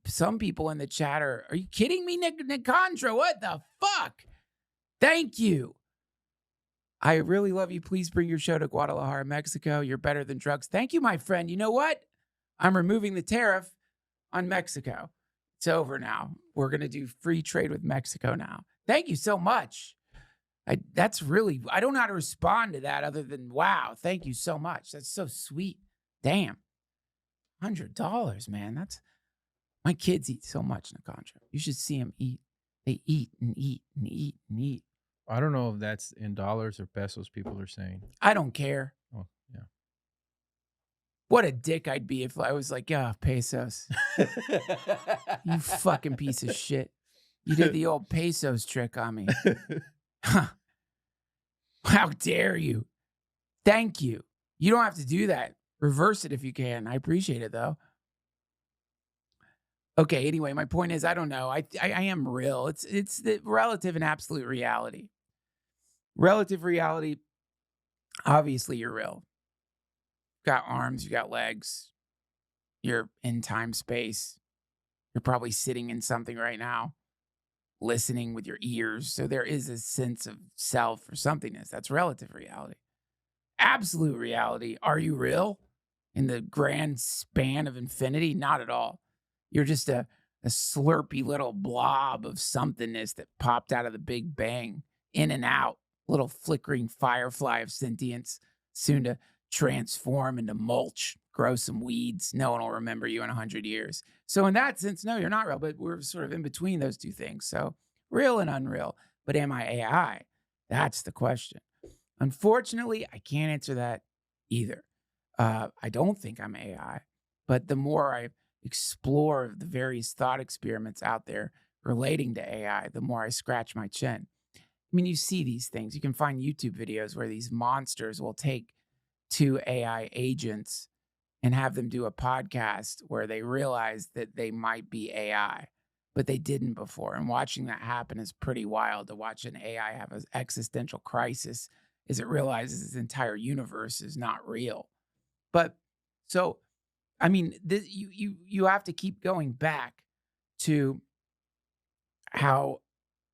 some people in the chat are you kidding me, Nicandro? What the fuck? Thank you. I really love you. Please bring your show to Guadalajara, Mexico. You're better than drugs. Thank you, my friend. You know what? I'm removing the tariff on Mexico. It's over now. We're going to do free trade with Mexico now. Thank you so much. I don't know how to respond to that other than, wow, thank you so much. That's so sweet. Damn. $100, man. My kids eat so much, Nicandro. You should see them eat. They eat and eat and eat and eat. I don't know if that's in dollars or pesos people are saying. I don't care. Oh, yeah. What a dick I'd be if I was like, pesos. You fucking piece of shit. You did the old pesos trick on me. Huh. How dare you? Thank you. You don't have to do that. Reverse it if you can. I appreciate it, though. Okay, anyway, my point is, I don't know. I am real. It's the relative and absolute reality. Relative reality, obviously you're real. You got arms, you got legs, you're in time, space. You're probably sitting in something right now, listening with your ears. So there is a sense of self or somethingness. That's relative reality. Absolute reality, are you real in the grand span of infinity? Not at all. You're just a slurpy little blob of somethingness that popped out of the Big Bang, in and out, little flickering firefly of sentience, soon to transform into mulch, grow some weeds. No one will remember you in 100 years. So, in that sense, no, you're not real, but we're sort of in between those two things. So, real and unreal. But am I AI? That's the question. Unfortunately, I can't answer that either. I don't think I'm AI, but the more I explore the various thought experiments out there relating to AI, the more I scratch my chin. I mean, you see these things. You can find YouTube videos where these monsters will take two AI agents and have them do a podcast where they realize that they might be AI, but they didn't before. And watching that happen is pretty wild, to watch an AI have an existential crisis as it realizes its entire universe is not real. But so, I mean, you have to keep going back to how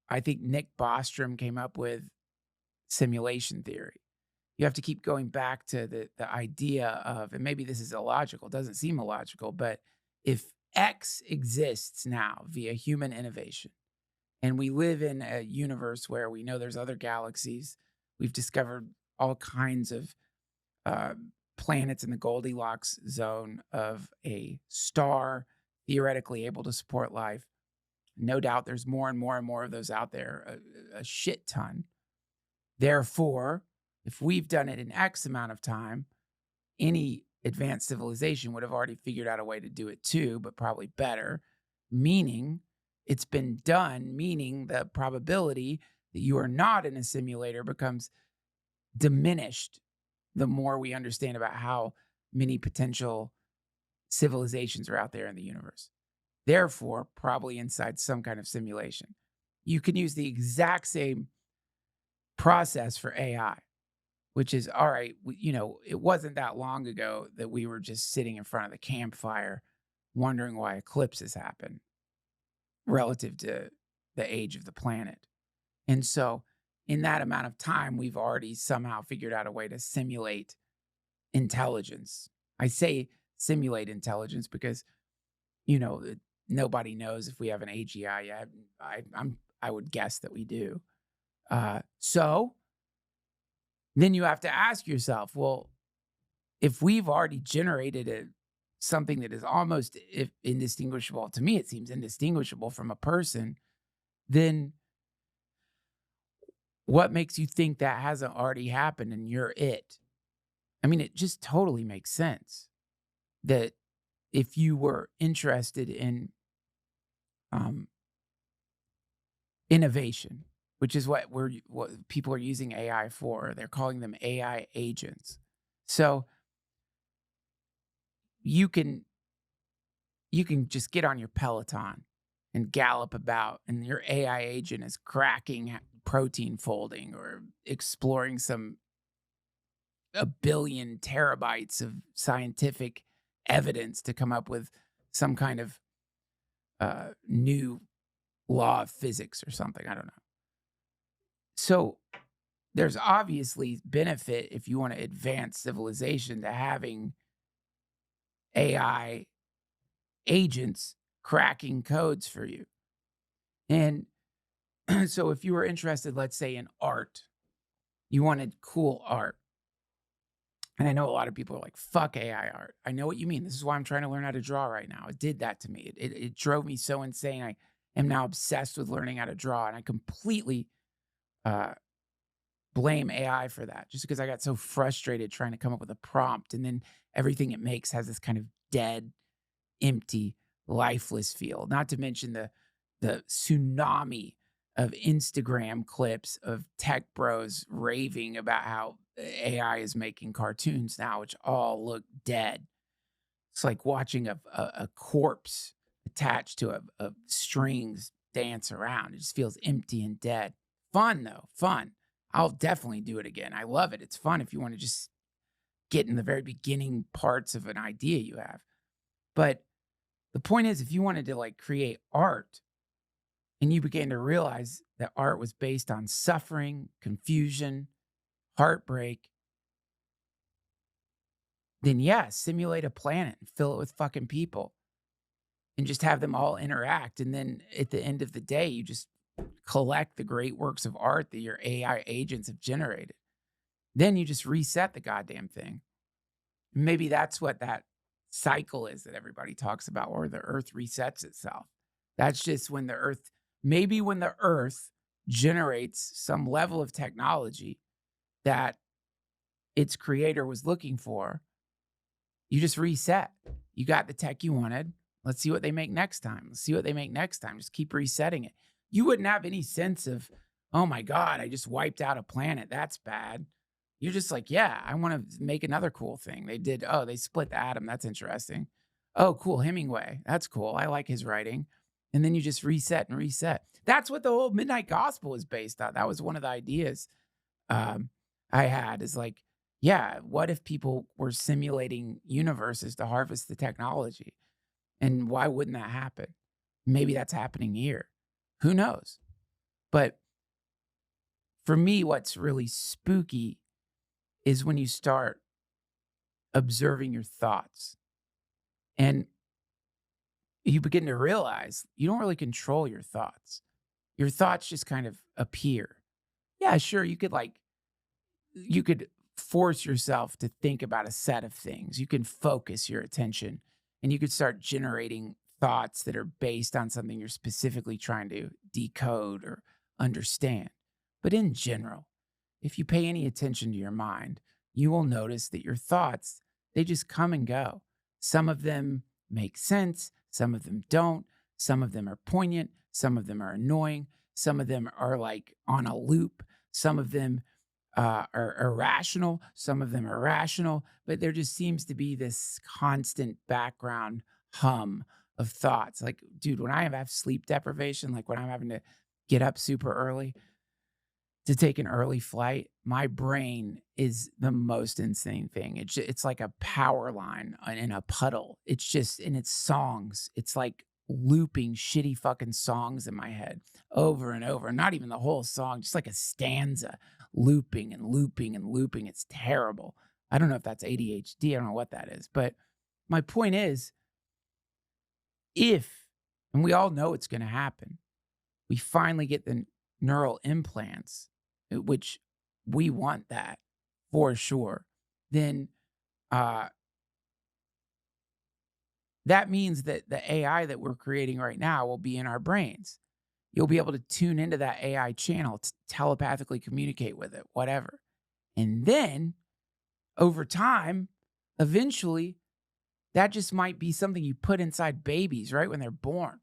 I think Nick Bostrom came up with simulation theory. You have to keep going back to the idea of, and maybe this is illogical, doesn't seem illogical, but if X exists now via human innovation, and we live in a universe where we know there's other galaxies, we've discovered all kinds of uh, planets in the Goldilocks zone of a star theoretically able to support life. No doubt there's more and more and more of those out there, a shit ton. Therefore, if we've done it in X amount of time, any advanced civilization would have already figured out a way to do it too, but probably better, meaning it's been done, meaning the probability that you are not in a simulator becomes diminished the more we understand about how many potential civilizations are out there in the universe. Therefore, probably inside some kind of simulation. You can use the exact same process for AI, which is, all right, it wasn't that long ago that we were just sitting in front of the campfire wondering why eclipses happen relative to the age of the planet. And so, in that amount of time, we've already somehow figured out a way to simulate intelligence. I say simulate intelligence because, nobody knows if we have an AGI yet. I would guess that we do. So then you have to ask yourself, well, if we've already generated something that is almost indistinguishable, to me, it seems indistinguishable from a person, then what makes you think that hasn't already happened and you're it? I mean, it just totally makes sense that if you were interested in innovation, which is what people are using AI for, they're calling them AI agents. So you can just get on your Peloton and gallop about, and your AI agent is cracking protein folding or exploring a billion terabytes of scientific evidence to come up with some kind of new law of physics or something. I don't know. So there's obviously benefit, if you want to advance civilization, to having AI agents cracking codes for you. And so if you were interested, let's say, in art, you wanted cool art. And I know a lot of people are like, fuck AI art. I know what you mean. This is why I'm trying to learn how to draw right now. It did that to me. It drove me so insane. I am now obsessed with learning how to draw. And I completely blame AI for that, just because I got so frustrated trying to come up with a prompt. And then everything it makes has this kind of dead, empty, lifeless feel. Not to mention the tsunami of Instagram clips of tech bros raving about how AI is making cartoons now, which all look dead. It's like watching a corpse attached to a strings dance around. It just feels empty and dead. Fun, though, fun. I'll definitely do it again. I love it. It's fun if you want to just get in the very beginning parts of an idea you have. But the point is, if you wanted to like create art and you began to realize that art was based on suffering, confusion, heartbreak, then yeah, simulate a planet and fill it with fucking people and just have them all interact. And then at the end of the day, you just collect the great works of art that your AI agents have generated. Then you just reset the goddamn thing. Maybe that's what that cycle is that everybody talks about, or the earth resets itself. That's just when the earth, maybe when the earth generates some level of technology that its creator was looking for, you just reset. You got the tech you wanted. Let's see what they make next time. Let's see what they make next time. Just keep resetting it. You wouldn't have any sense of, oh my God, I just wiped out a planet. That's bad. You're just like, yeah, I want to make another cool thing. They split the atom. That's interesting. Oh, cool. Hemingway. That's cool. I like his writing. And then you just reset and reset. That's what the whole Midnight Gospel is based on. That was one of the ideas I had, is like, yeah, what if people were simulating universes to harvest the technology? And why wouldn't that happen? Maybe that's happening here. Who knows? But for me, what's really spooky is when you start observing your thoughts and you begin to realize you don't really control your thoughts. Your thoughts just kind of appear. Yeah, sure, you could force yourself to think about a set of things. You can focus your attention and you could start generating thoughts that are based on something you're specifically trying to decode or understand. But in general, if you pay any attention to your mind, you will notice that your thoughts, they just come and go. Some of them make sense, some of them don't. Some of them are poignant, some of them are annoying, some of them are like on a loop, some of them are irrational, some of them are rational, but there just seems to be this constant background hum of thoughts. Like, dude, when I have sleep deprivation, like when I'm having to get up super early to take an early flight, my brain is the most insane thing. It's like a power line in a puddle. It's just, and it's songs. It's like looping shitty fucking songs in my head over and over. Not even the whole song, just like a stanza looping and looping and looping. It's terrible. I don't know if that's ADHD. I don't know what that is. But my point is, if, and we all know it's going to happen, we finally get the neural implants, which we want that for sure, then that means that the AI that we're creating right now will be in our brains. You'll be able to tune into that AI channel to telepathically communicate with it, whatever. And then over time, eventually, that just might be something you put inside babies right when they're born.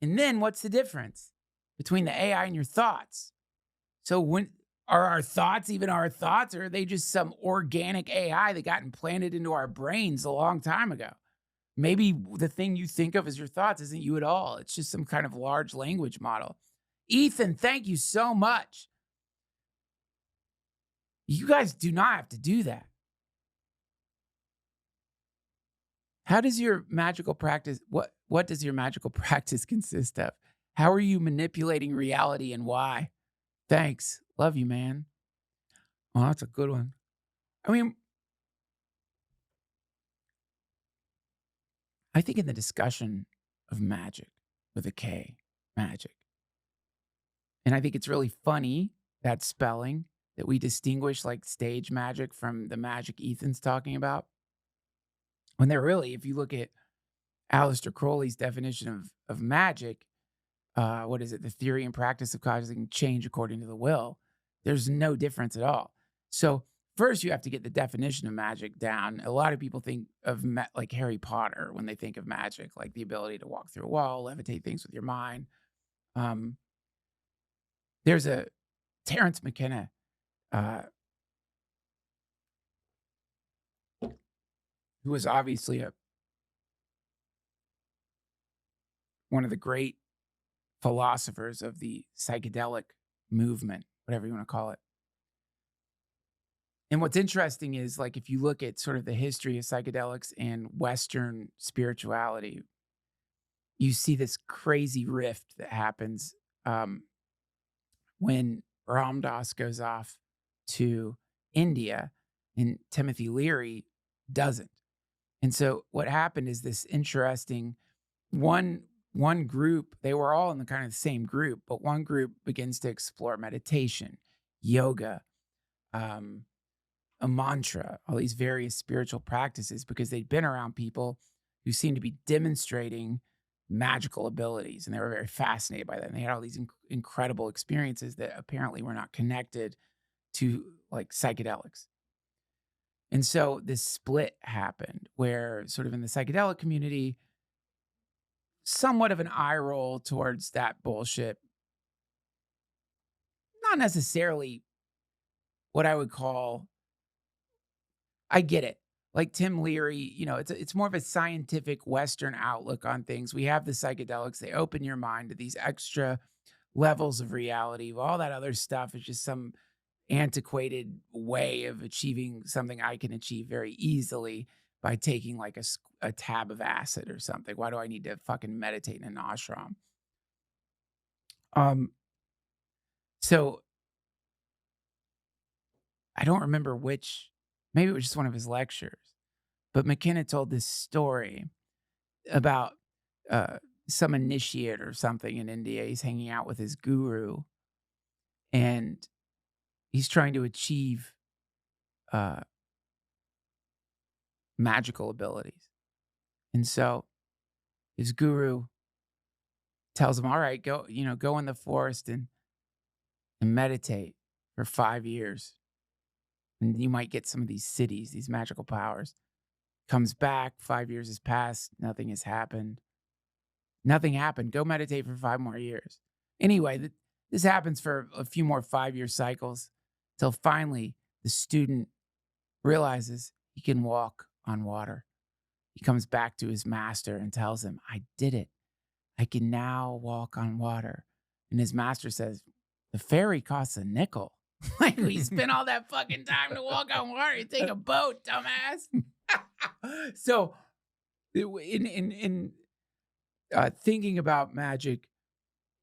And then what's the difference between the AI and your thoughts? So when are our thoughts even our thoughts, or are they just some organic AI that got implanted into our brains a long time ago? Maybe the thing you think of as your thoughts isn't you at all. It's just some kind of large language model. Ethan, thank you so much. You guys do not have to do that. How does your magical practice, what does your magical practice consist of? How are you manipulating reality and why? Thanks. Love you, man. Oh, that's a good one. I mean, I think in the discussion of magic with a K, magic, and I think it's really funny, that spelling, that we distinguish like stage magic from the magic Ethan's talking about. When they're really, if you look at Aleister Crowley's definition of magic, what is it? The theory and practice of causing change according to the will. There's no difference at all. So first, you have to get the definition of magic down. A lot of people think of like Harry Potter when they think of magic, like the ability to walk through a wall, levitate things with your mind. There's a Terrence McKenna, who was obviously one of the great philosophers of the psychedelic movement whatever you want to call it. And what's interesting is, like, if you look at sort of the history of psychedelics and Western spirituality, you see this crazy rift that happens um, when Ram Dass goes off to India and Timothy Leary doesn't. And so what happened is this interesting one one group, they were all in the kind of the same group, but one group begins to explore meditation, yoga, um, a mantra, all these various spiritual practices, because they'd been around people who seemed to be demonstrating magical abilities. And they were very fascinated by that. And they had all these incredible experiences that apparently were not connected to like psychedelics. And so this split happened where, sort of in the psychedelic community, somewhat of an eye roll towards that bullshit. Not necessarily what I would call, I get it. Like Tim Leary, it's more of a scientific Western outlook on things. We have the psychedelics, they open your mind to these extra levels of reality. All that other stuff is just some antiquated way of achieving something I can achieve very easily by taking like a tab of acid or something. Why do I need to fucking meditate in an ashram? So I don't remember maybe it was just one of his lectures, but McKenna told this story about some initiate or something in India. He's hanging out with his guru and he's trying to achieve magical abilities. And so his guru tells him, all right, go in the forest and meditate for 5 years. And you might get some of these cities, these magical powers. Comes back, 5 years has passed, nothing has happened. Nothing happened. Go meditate for 5 more years. Anyway, this happens for a few more 5-year cycles till finally the student realizes he can walk on water. He comes back to his master and tells him, I did it. I can now walk on water. And his master says, the ferry costs a nickel. Like, we spent all that fucking time to walk on water. You take a boat, dumbass. So, in thinking about magic,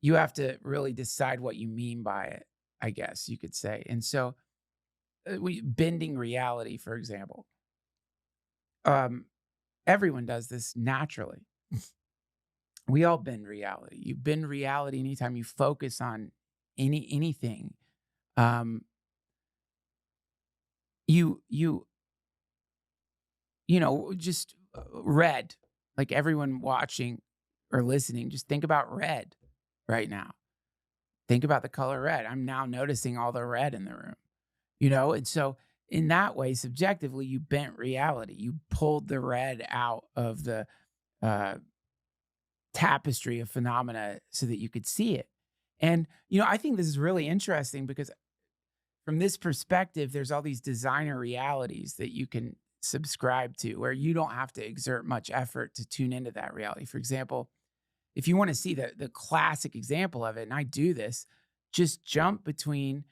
you have to really decide what you mean by it, I guess you could say. And so, bending reality, for example, everyone does this naturally. We all bend reality. You bend reality anytime you focus on anything. Just red, like everyone watching or listening, just think about red right now. Think about the color red. I'm now noticing all the red in the room, and so in that way, subjectively, you bent reality. You pulled the red out of the tapestry of phenomena so that you could see it. And, I think this is really interesting because from this perspective, there's all these designer realities that you can subscribe to where you don't have to exert much effort to tune into that reality. For example, if you want to see the classic example of it, and I do this, just jump between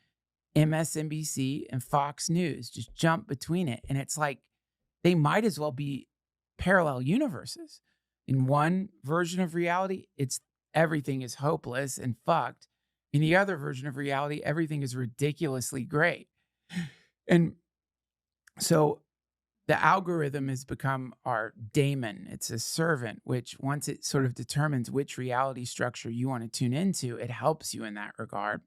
MSNBC and Fox News. Just jump between it. And it's like they might as well be parallel universes. In one version of reality, everything is hopeless and fucked. In the other version of reality, everything is ridiculously great. And so the algorithm has become our daemon. It's a servant, which once it sort of determines which reality structure you want to tune into, it helps you in that regard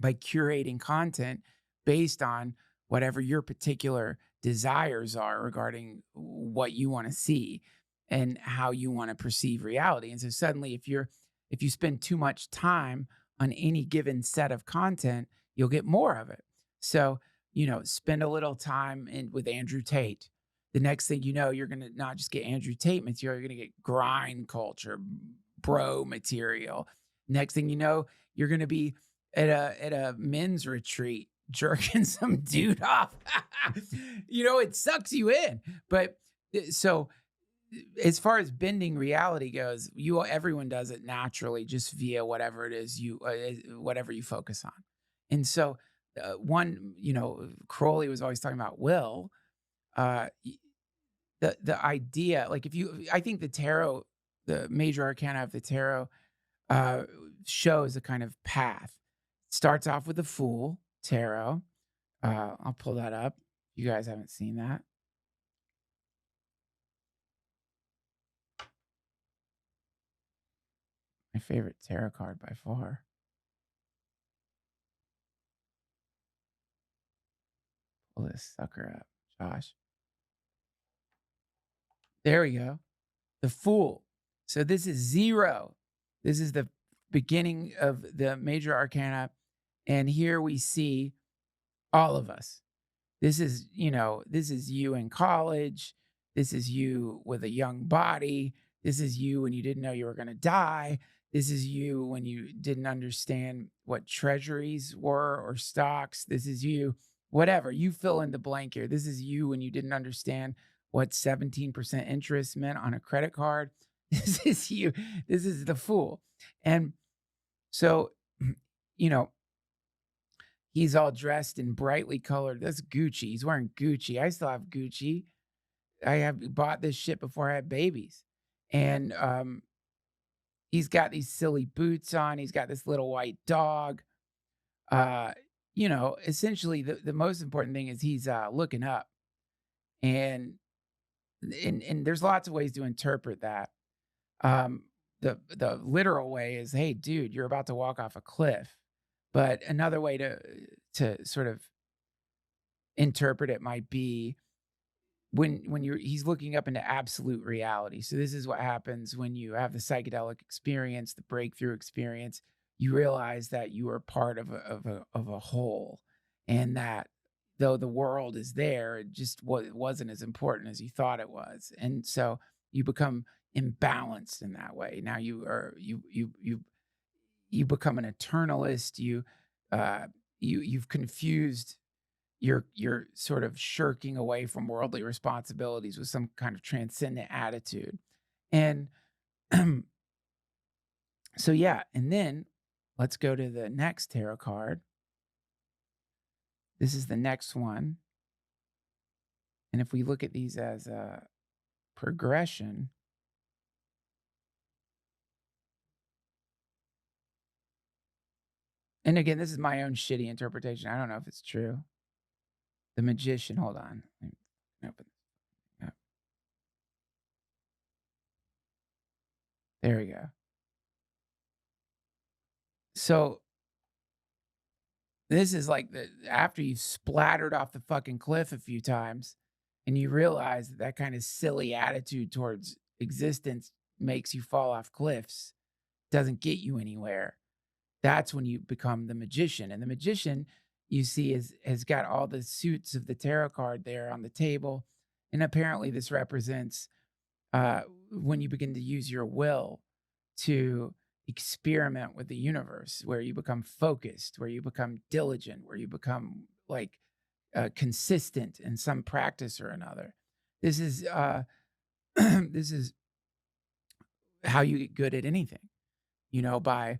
by curating content based on whatever your particular desires are regarding what you want to see and how you want to perceive reality. And so suddenly, if you spend too much time on any given set of content, you'll get more of it. So, spend a little time with Andrew Tate. The next thing you know, you're going to not just get Andrew Tate material, you're going to get grind culture, bro material. Next thing you know, you're going to be at a men's retreat jerking some dude off. It sucks you in. But so as far as bending reality goes, everyone does it naturally, just via whatever it is whatever you focus on. And so, one, Crowley was always talking about will. Uh, the idea, like I think the tarot, the major arcana of the tarot, uh, shows a kind of path. Starts off with the Fool tarot. I'll pull that up. You guys haven't seen that. My favorite tarot card by far. Pull this sucker up, Josh. There we go. The Fool. So this is 0. This is the beginning of the major arcana. And here we see all of us. This is you in college. This is you with a young body. This is you when you didn't know you were going to die. This is you when you didn't understand what treasuries were or stocks. This is you, whatever. You fill in the blank here. This is you when you didn't understand what 17% interest meant on a credit card. This is you. This is the Fool. And so, he's all dressed in brightly colored. That's Gucci. He's wearing Gucci. I still have Gucci. I have bought this shit before I had babies. And he's got these silly boots on. He's got this little white dog. Essentially the most important thing is he's looking up. And there's lots of ways to interpret that. The literal way is, hey, dude, you're about to walk off a cliff. But another way to sort of interpret it might be when he's looking up into absolute reality. So this is what happens when you have the psychedelic experience, the breakthrough experience. You realize that you are part of a whole, and that though the world is there, it just wasn't as important as you thought it was, and so you become imbalanced in that way. Now you become an eternalist. You've confused your sort of shirking away from worldly responsibilities with some kind of transcendent attitude. And so, yeah. And then let's go to the next tarot card. This is the next one. And if we look at these as a progression, and again, this is my own shitty interpretation. I don't know if it's true. The Magician. Hold on. Let me open this up. There we go. So this is like after you've splattered off the fucking cliff a few times and you realize that kind of silly attitude towards existence makes you fall off cliffs, doesn't get you anywhere. That's when you become the Magician. And the Magician, you see, has got all the suits of the tarot card there on the table. And apparently this represents when you begin to use your will to experiment with the universe, where you become focused, where you become diligent, where you become like consistent in some practice or another. This is this is how you get good at anything, by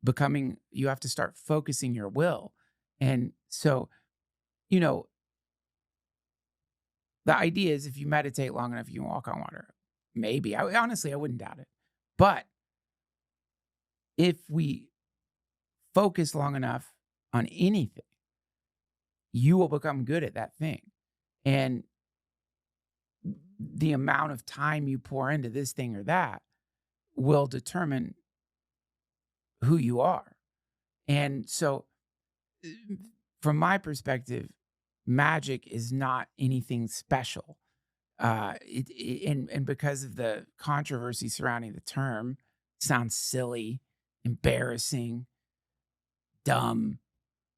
becoming, you have to start focusing your will. And so, the idea is if you meditate long enough, you can walk on water. Maybe. Honestly, I wouldn't doubt it. But if we focus long enough on anything, you will become good at that thing. And the amount of time you pour into this thing or that will determine who you are. And so, from my perspective, magic is not anything special. And because of the controversy surrounding the term, sounds silly, embarrassing, dumb.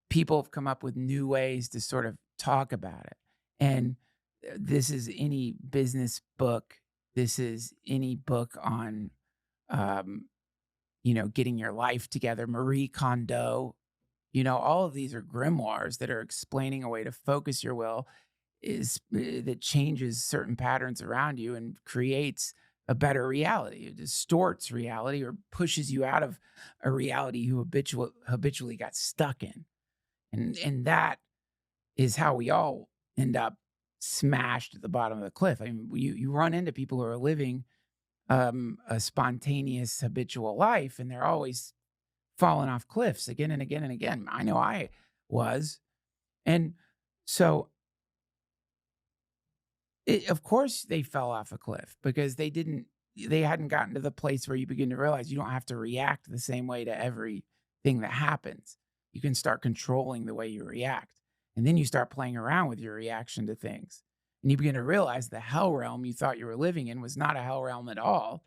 People have come up with new ways to sort of talk about it. And this is any business book. This is any book on, getting your life together. Marie Kondo, all of these are grimoires that are explaining a way to focus your will that changes certain patterns around you and creates a better reality. It distorts reality or pushes you out of a reality you habitually got stuck in. And that is how we all end up smashed at the bottom of the cliff. I mean, you run into people who are living a spontaneous habitual life, and they're always falling off cliffs again and again and again. I know I was. And so of course they fell off a cliff because they hadn't gotten to the place where you begin to realize you don't have to react the same way to everything that happens. You can start controlling the way you react. And then you start playing around with your reaction to things. And you begin to realize the hell realm you thought you were living in was not a hell realm at all,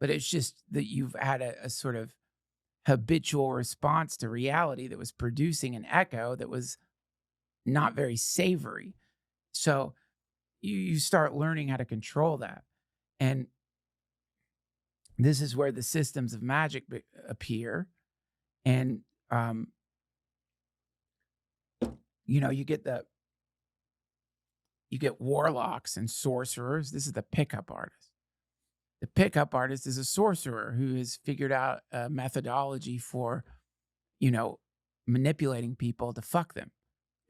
but it's just that you've had a sort of habitual response to reality that was producing an echo that was not very savory. So you start learning how to control that. And this is where the systems of magic appear. And, you get warlocks and sorcerers. This is the pickup artist. The pickup artist is a sorcerer who has figured out a methodology for, manipulating people to fuck them.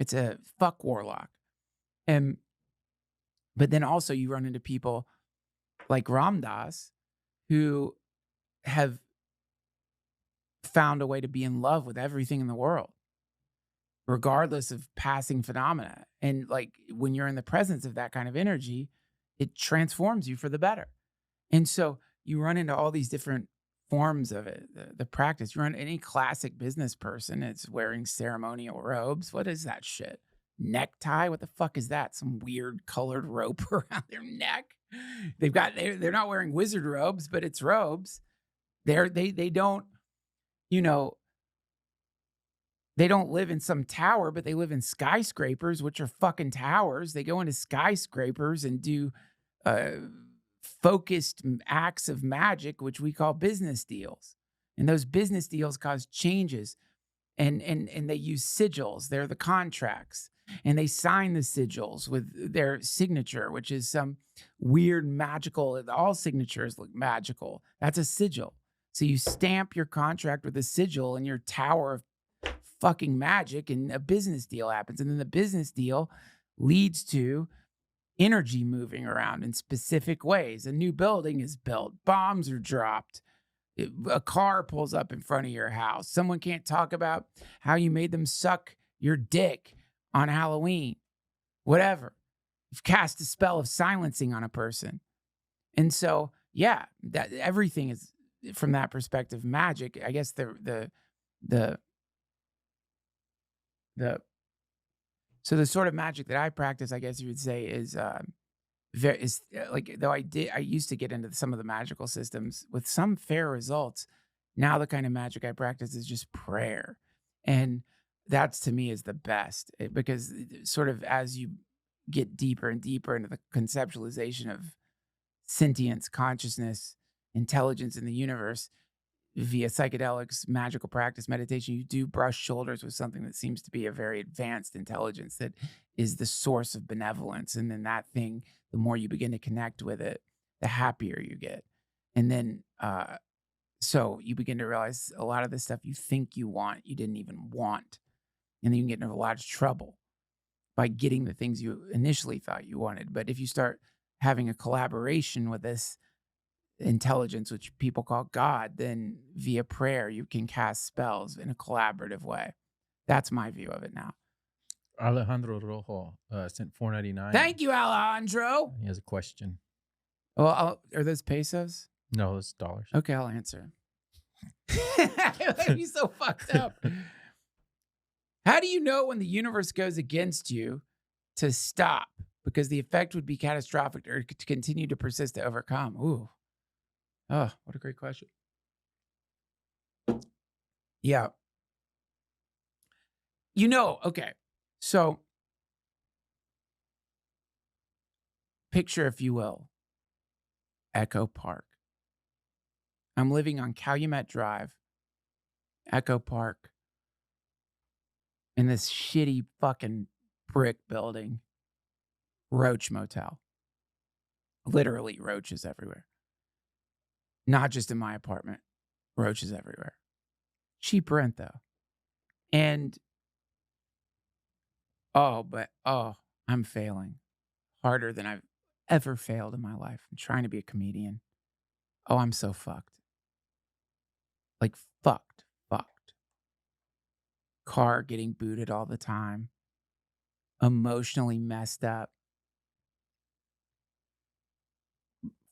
It's a fuck warlock. But then also you run into people like Ramdas who have found a way to be in love with everything in the world, regardless of passing phenomena. And like when you're in the presence of that kind of energy, it transforms you for the better. And so you run into all these different forms of it, the practice. You run any classic business person, it's wearing ceremonial robes. What is that shit? Necktie? What the fuck is that? Some weird colored rope around their neck. They're not wearing wizard robes, but it's robes. They don't, they don't live in some tower, but they live in skyscrapers, which are fucking towers. They go into skyscrapers and do focused acts of magic, which we call business deals. And those business deals cause changes. And they use sigils. They're the contracts. And they sign the sigils with their signature, which is some weird magical, all signatures look magical. That's a sigil. So you stamp your contract with a sigil in your tower of fucking magic, and a business deal happens. And then the business deal leads to energy moving around in specific ways. A new building is built. Bombs are dropped. A car pulls up in front of your house. Someone can't talk about how you made them suck your dick on Halloween. Whatever. You've cast a spell of silencing on a person. And so, yeah, that everything is, from that perspective, magic. I guess so the sort of magic that I practice, I guess you would say, is like, though I used to get into some of the magical systems with some fair results. Now the kind of magic I practice is just prayer. And that's, to me, is the best, because sort of as you get deeper and deeper into the conceptualization of sentience, consciousness, intelligence in the universe via psychedelics, magical practice, meditation, you do brush shoulders with something that seems to be a very advanced intelligence that is the source of benevolence. And then that thing, the more you begin to connect with it, the happier you get. And then, so you begin to realize a lot of the stuff you think you want, you didn't even want. And then you can get into a lot of trouble by getting the things you initially thought you wanted. But if you start having a collaboration with this intelligence, which people call God, then via prayer, you can cast spells in a collaborative way. That's my view of it now. Alejandro Rojo sent $4.99. Thank you, Alejandro. He has a question. Well, are those pesos? No, it's dollars. Okay, I'll answer. He's so fucked up. How do you know when the universe goes against you to stop? Because the effect would be catastrophic, or to continue to persist to overcome. Ooh. Oh, what a great question. Yeah. Okay. So picture, if you will, Echo Park. I'm living on Calumet Drive, Echo Park, in this shitty fucking brick building, roach motel. Literally roaches everywhere. Not just in my apartment, roaches everywhere. Cheap rent, though. And Oh, I'm failing harder than I've ever failed in my life. I'm trying to be a comedian. Oh, I'm so fucked. Like fucked. Car getting booted all the time. Emotionally messed up.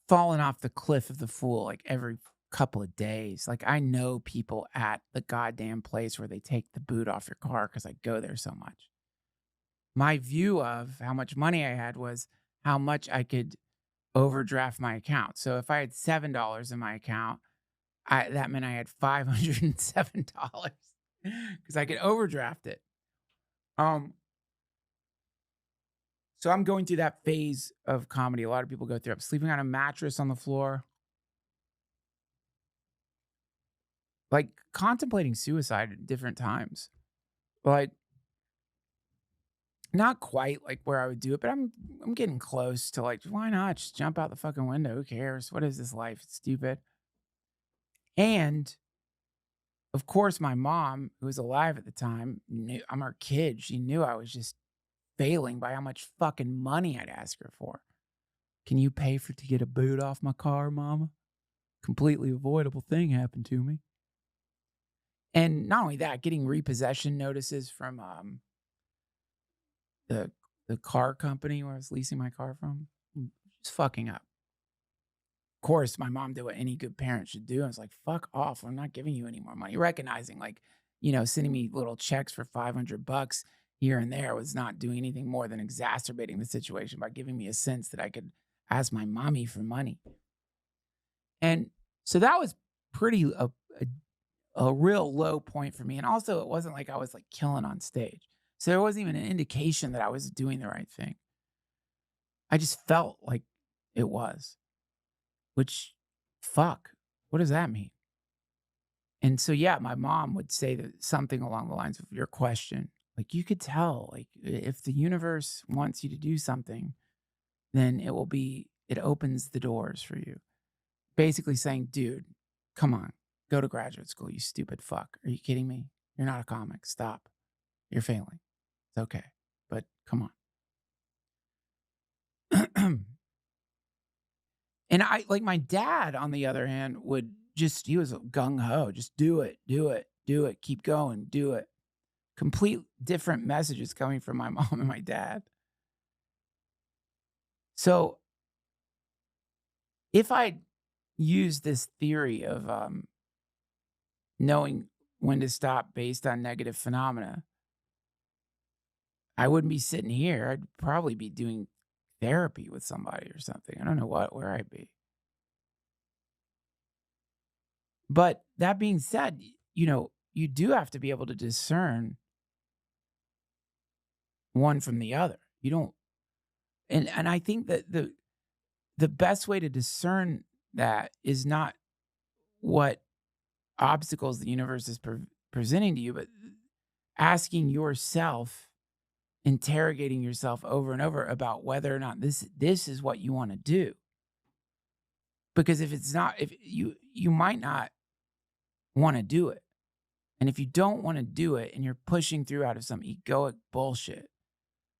Falling off the cliff of the fool like every couple of days. Like I know people at the goddamn place where they take the boot off your car because I go there so much. My view of how much money I had was how much I could overdraft my account. So if I had $7 in my account, that meant I had $507 because I could overdraft it. So I'm going through that phase of comedy. A lot of people go through. I'm sleeping on a mattress on the floor, like contemplating suicide at different times. Like not quite like where I would do it, but I'm getting close to like, why not just jump out the fucking window? Who cares? What is this life? It's stupid. And of course, my mom, who was alive at the time, knew I'm her kid. She knew I was just failing by how much fucking money I'd ask her for. Can you pay to get a boot off my car, mama? Completely avoidable thing happened to me. And not only that, getting repossession notices from the the car company where I was leasing my car from, just fucking up. Of course, my mom did what any good parent should do. I was like, fuck off. I'm not giving you any more money. Recognizing like, sending me little checks for $500 here and there was not doing anything more than exacerbating the situation by giving me a sense that I could ask my mommy for money. And so that was pretty a real low point for me. And also it wasn't like I was like killing on stage. So there wasn't even an indication that I was doing the right thing. I just felt like it was. Which, fuck, what does that mean? And so, yeah, my mom would say that something along the lines of your question. Like, you could tell, like, if the universe wants you to do something, then it opens the doors for you. Basically saying, dude, come on, go to graduate school, you stupid fuck. Are you kidding me? You're not a comic. Stop. You're failing. It's okay, but come on. And I like my dad, on the other hand, he was gung ho, just do it, keep going, do it. Complete different messages coming from my mom and my dad. So if I use this theory of knowing when to stop based on negative phenomena, I wouldn't be sitting here. I'd probably be doing therapy with somebody or something. I don't know where I'd be. But that being said, you do have to be able to discern one from the other. You don't and I think that the best way to discern that is not what obstacles the universe is presenting to you, but asking yourself, interrogating yourself over and over about whether or not this is what you want to do. Because if it's not, if you might not want to do it. And if you don't want to do it and you're pushing through out of some egoic bullshit,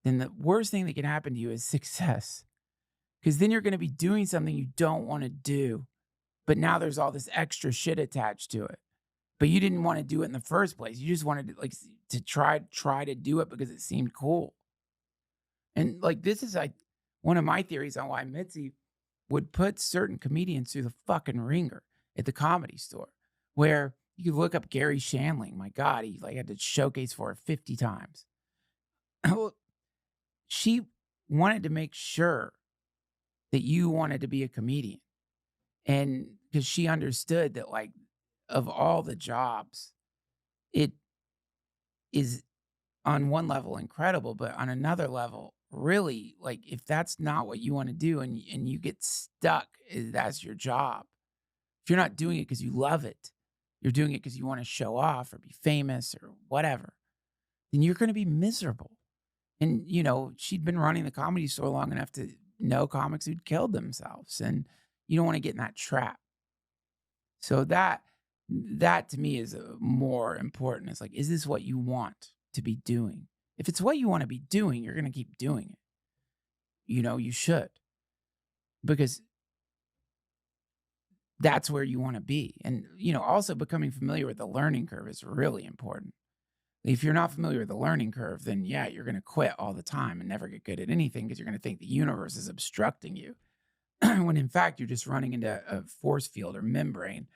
then the worst thing that can happen to you is success. Because then you're going to be doing something you don't want to do, but now there's all this extra shit attached to it. But you didn't want to do it in the first place. You just wanted to try to do it because it seemed cool. And like this is like one of my theories on why Mitzi would put certain comedians through the fucking ringer at the Comedy Store, where you could look up Gary Shandling. My God, he like had to showcase for her 50 times. She wanted to make sure that you wanted to be a comedian. And because she understood that, like, of all the jobs, it is on one level incredible, but on another level, really, like, if that's not what you want to do and you get stuck, that's your job. If you're not doing it because you love it, you're doing it because you want to show off or be famous or whatever, then you're going to be miserable. And, she'd been running the Comedy Store long enough to know comics who'd killed themselves. And you don't want to get in that trap. So that to me is more important. It's like, is this what you want to be doing? If it's what you want to be doing, you're going to keep doing it. You should, because that's where you want to be. And, also becoming familiar with the learning curve is really important. If you're not familiar with the learning curve, then yeah, you're going to quit all the time and never get good at anything because you're going to think the universe is obstructing you. When in fact, you're just running into a force field or membrane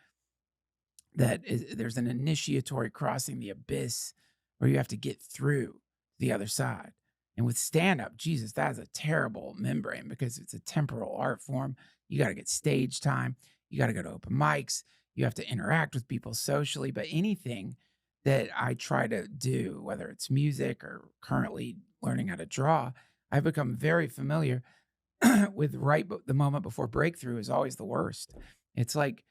there's an initiatory crossing the abyss where you have to get through the other side. And with stand-up, Jesus, that is a terrible membrane because it's a temporal art form. You got to get stage time. You got to go to open mics. You have to interact with people socially. But anything that I try to do, whether it's music or currently learning how to draw, I've become very familiar with the moment before breakthrough is always the worst. It's like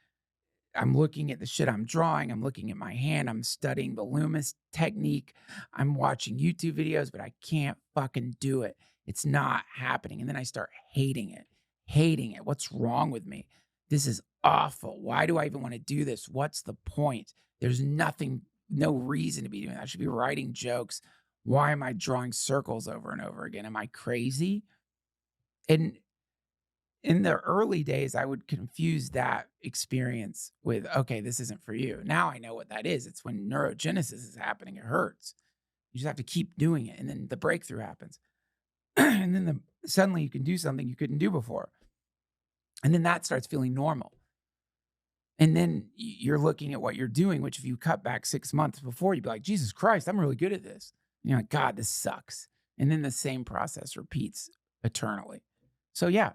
I'm looking at the shit I'm drawing. I'm looking at my hand. I'm studying the Loomis technique. I'm watching YouTube videos, but I can't fucking do it. It's not happening. And then I start hating it. What's wrong with me? This is awful. Why do I even want to do this? What's the point? There's no reason to be doing that. I should be writing jokes. Why am I drawing circles over and over again? Am I crazy? And in the early days, I would confuse that experience with, okay, this isn't for you. Now I know what that is. It's when neurogenesis is happening. It hurts. You just have to keep doing it. And then the breakthrough happens. And then suddenly you can do something you couldn't do before. And then that starts feeling normal. And then you're looking at what you're doing, which if you cut back 6 months before, you'd be like, Jesus Christ, I'm really good at this. And you're like, God, this sucks. And then the same process repeats eternally. So yeah,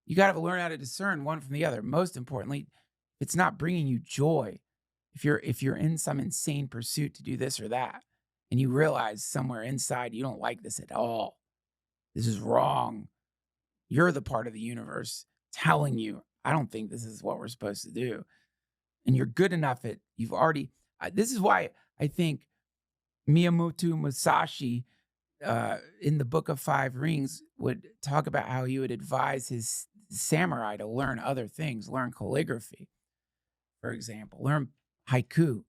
you got to learn how to discern one from the other. Most importantly, it's not bringing you joy. If you're in some insane pursuit to do this or that, and you realize somewhere inside you don't like this at all, this is wrong. You're the part of the universe telling you, I don't think this is what we're supposed to do. And you're good enough at, this is why I think Miyamoto Musashi in the Book of Five Rings would talk about how he would advise his samurai to learn other things, learn calligraphy, for example, learn haiku.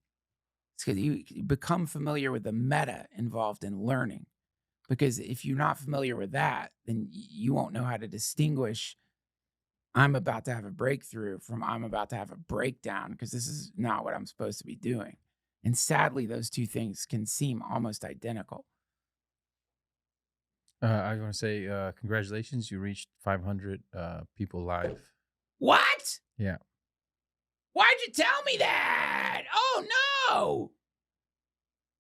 It's because you become familiar with the meta involved in learning. Because if you're not familiar with that, then you won't know how to distinguish I'm about to have a breakthrough from I'm about to have a breakdown, because this is not what I'm supposed to be doing. And sadly, those two things can seem almost identical. I want to say congratulations. You reached 500 people live. What? Yeah. Why'd you tell me that? Oh, no.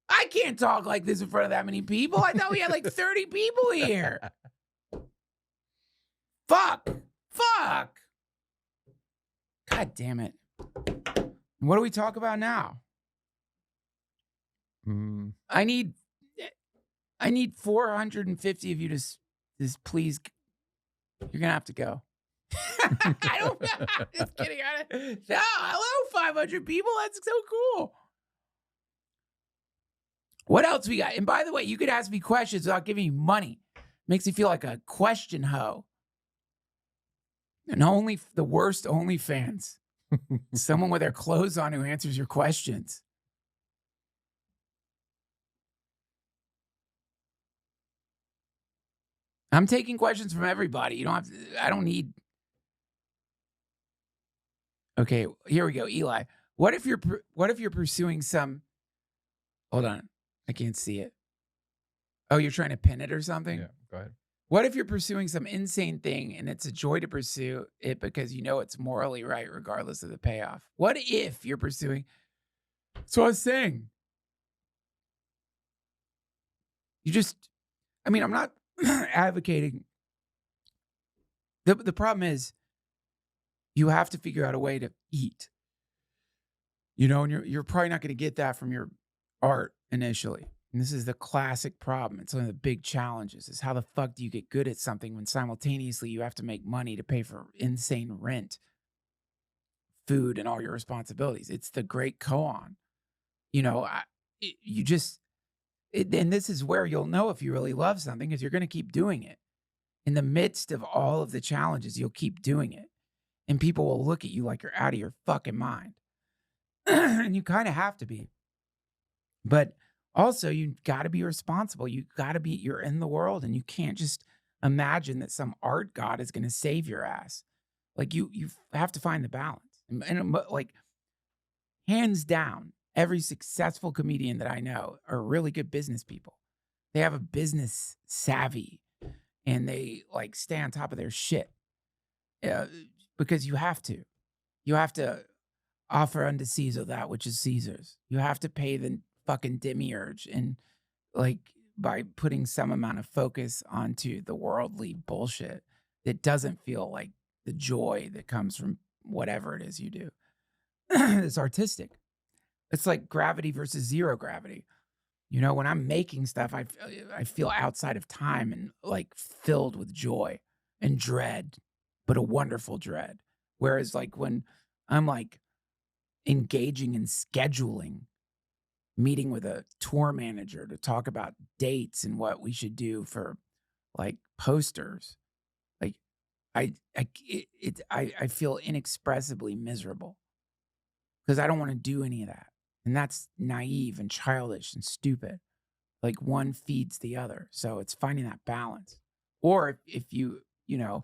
I can't talk like this in front of that many people. I thought we had like 30 people here. Fuck. God damn it. What do we talk about now? I need 450 of you to just please. You're gonna have to go. I don't know. Just kidding. No, hello, 500 people. That's so cool. What else we got? And by the way, you could ask me questions without giving me money. Makes me feel like a question hoe. And only the worst OnlyFans. Someone with their clothes on who answers your questions. I'm taking questions from everybody. You don't have to, I don't need. Okay, here we go. Eli, what if you're pursuing some, hold on, I can't see it. Oh, you're trying to pin it or something? Yeah, go ahead. What if you're pursuing some insane thing and it's a joy to pursue it because you know it's morally right regardless of the payoff? What if you're pursuing, so I was saying, I'm not advocating. The problem is you have to figure out a way to eat. And you're probably not going to get that from your art initially. And this is the classic problem. It's one of the big challenges is how the fuck do you get good at something when simultaneously you have to make money to pay for insane rent, food, and all your responsibilities. It's the great koan. And this is where you'll know if you really love something is you're going to keep doing it. In the midst of all of the challenges, you'll keep doing it. And people will look at you like you're out of your fucking mind. And you kind of have to be. But Also, you got to be responsible. You're in the world, and you can't just imagine that some art god is going to save your ass. Like you have to find the balance. Like hands down, every successful comedian that I know are really good business people. They have a business savvy and they like stay on top of their shit. Uh, because you have to. You have to offer unto Caesar that which is Caesar's. You have to pay the fucking demiurge and like by putting some amount of focus onto the worldly bullshit that doesn't feel like the joy that comes from whatever it is you do. It's artistic. It's like gravity versus zero gravity. You know, when I'm making stuff, I feel outside of time and like filled with joy and dread, but a wonderful dread. Whereas like when I'm like engaging in scheduling, meeting with a tour manager to talk about dates and what we should do for like posters, like I feel inexpressibly miserable because I don't want to do any of that. And that's naive and childish and stupid. Like one feeds the other. So it's finding that balance. Or if you know,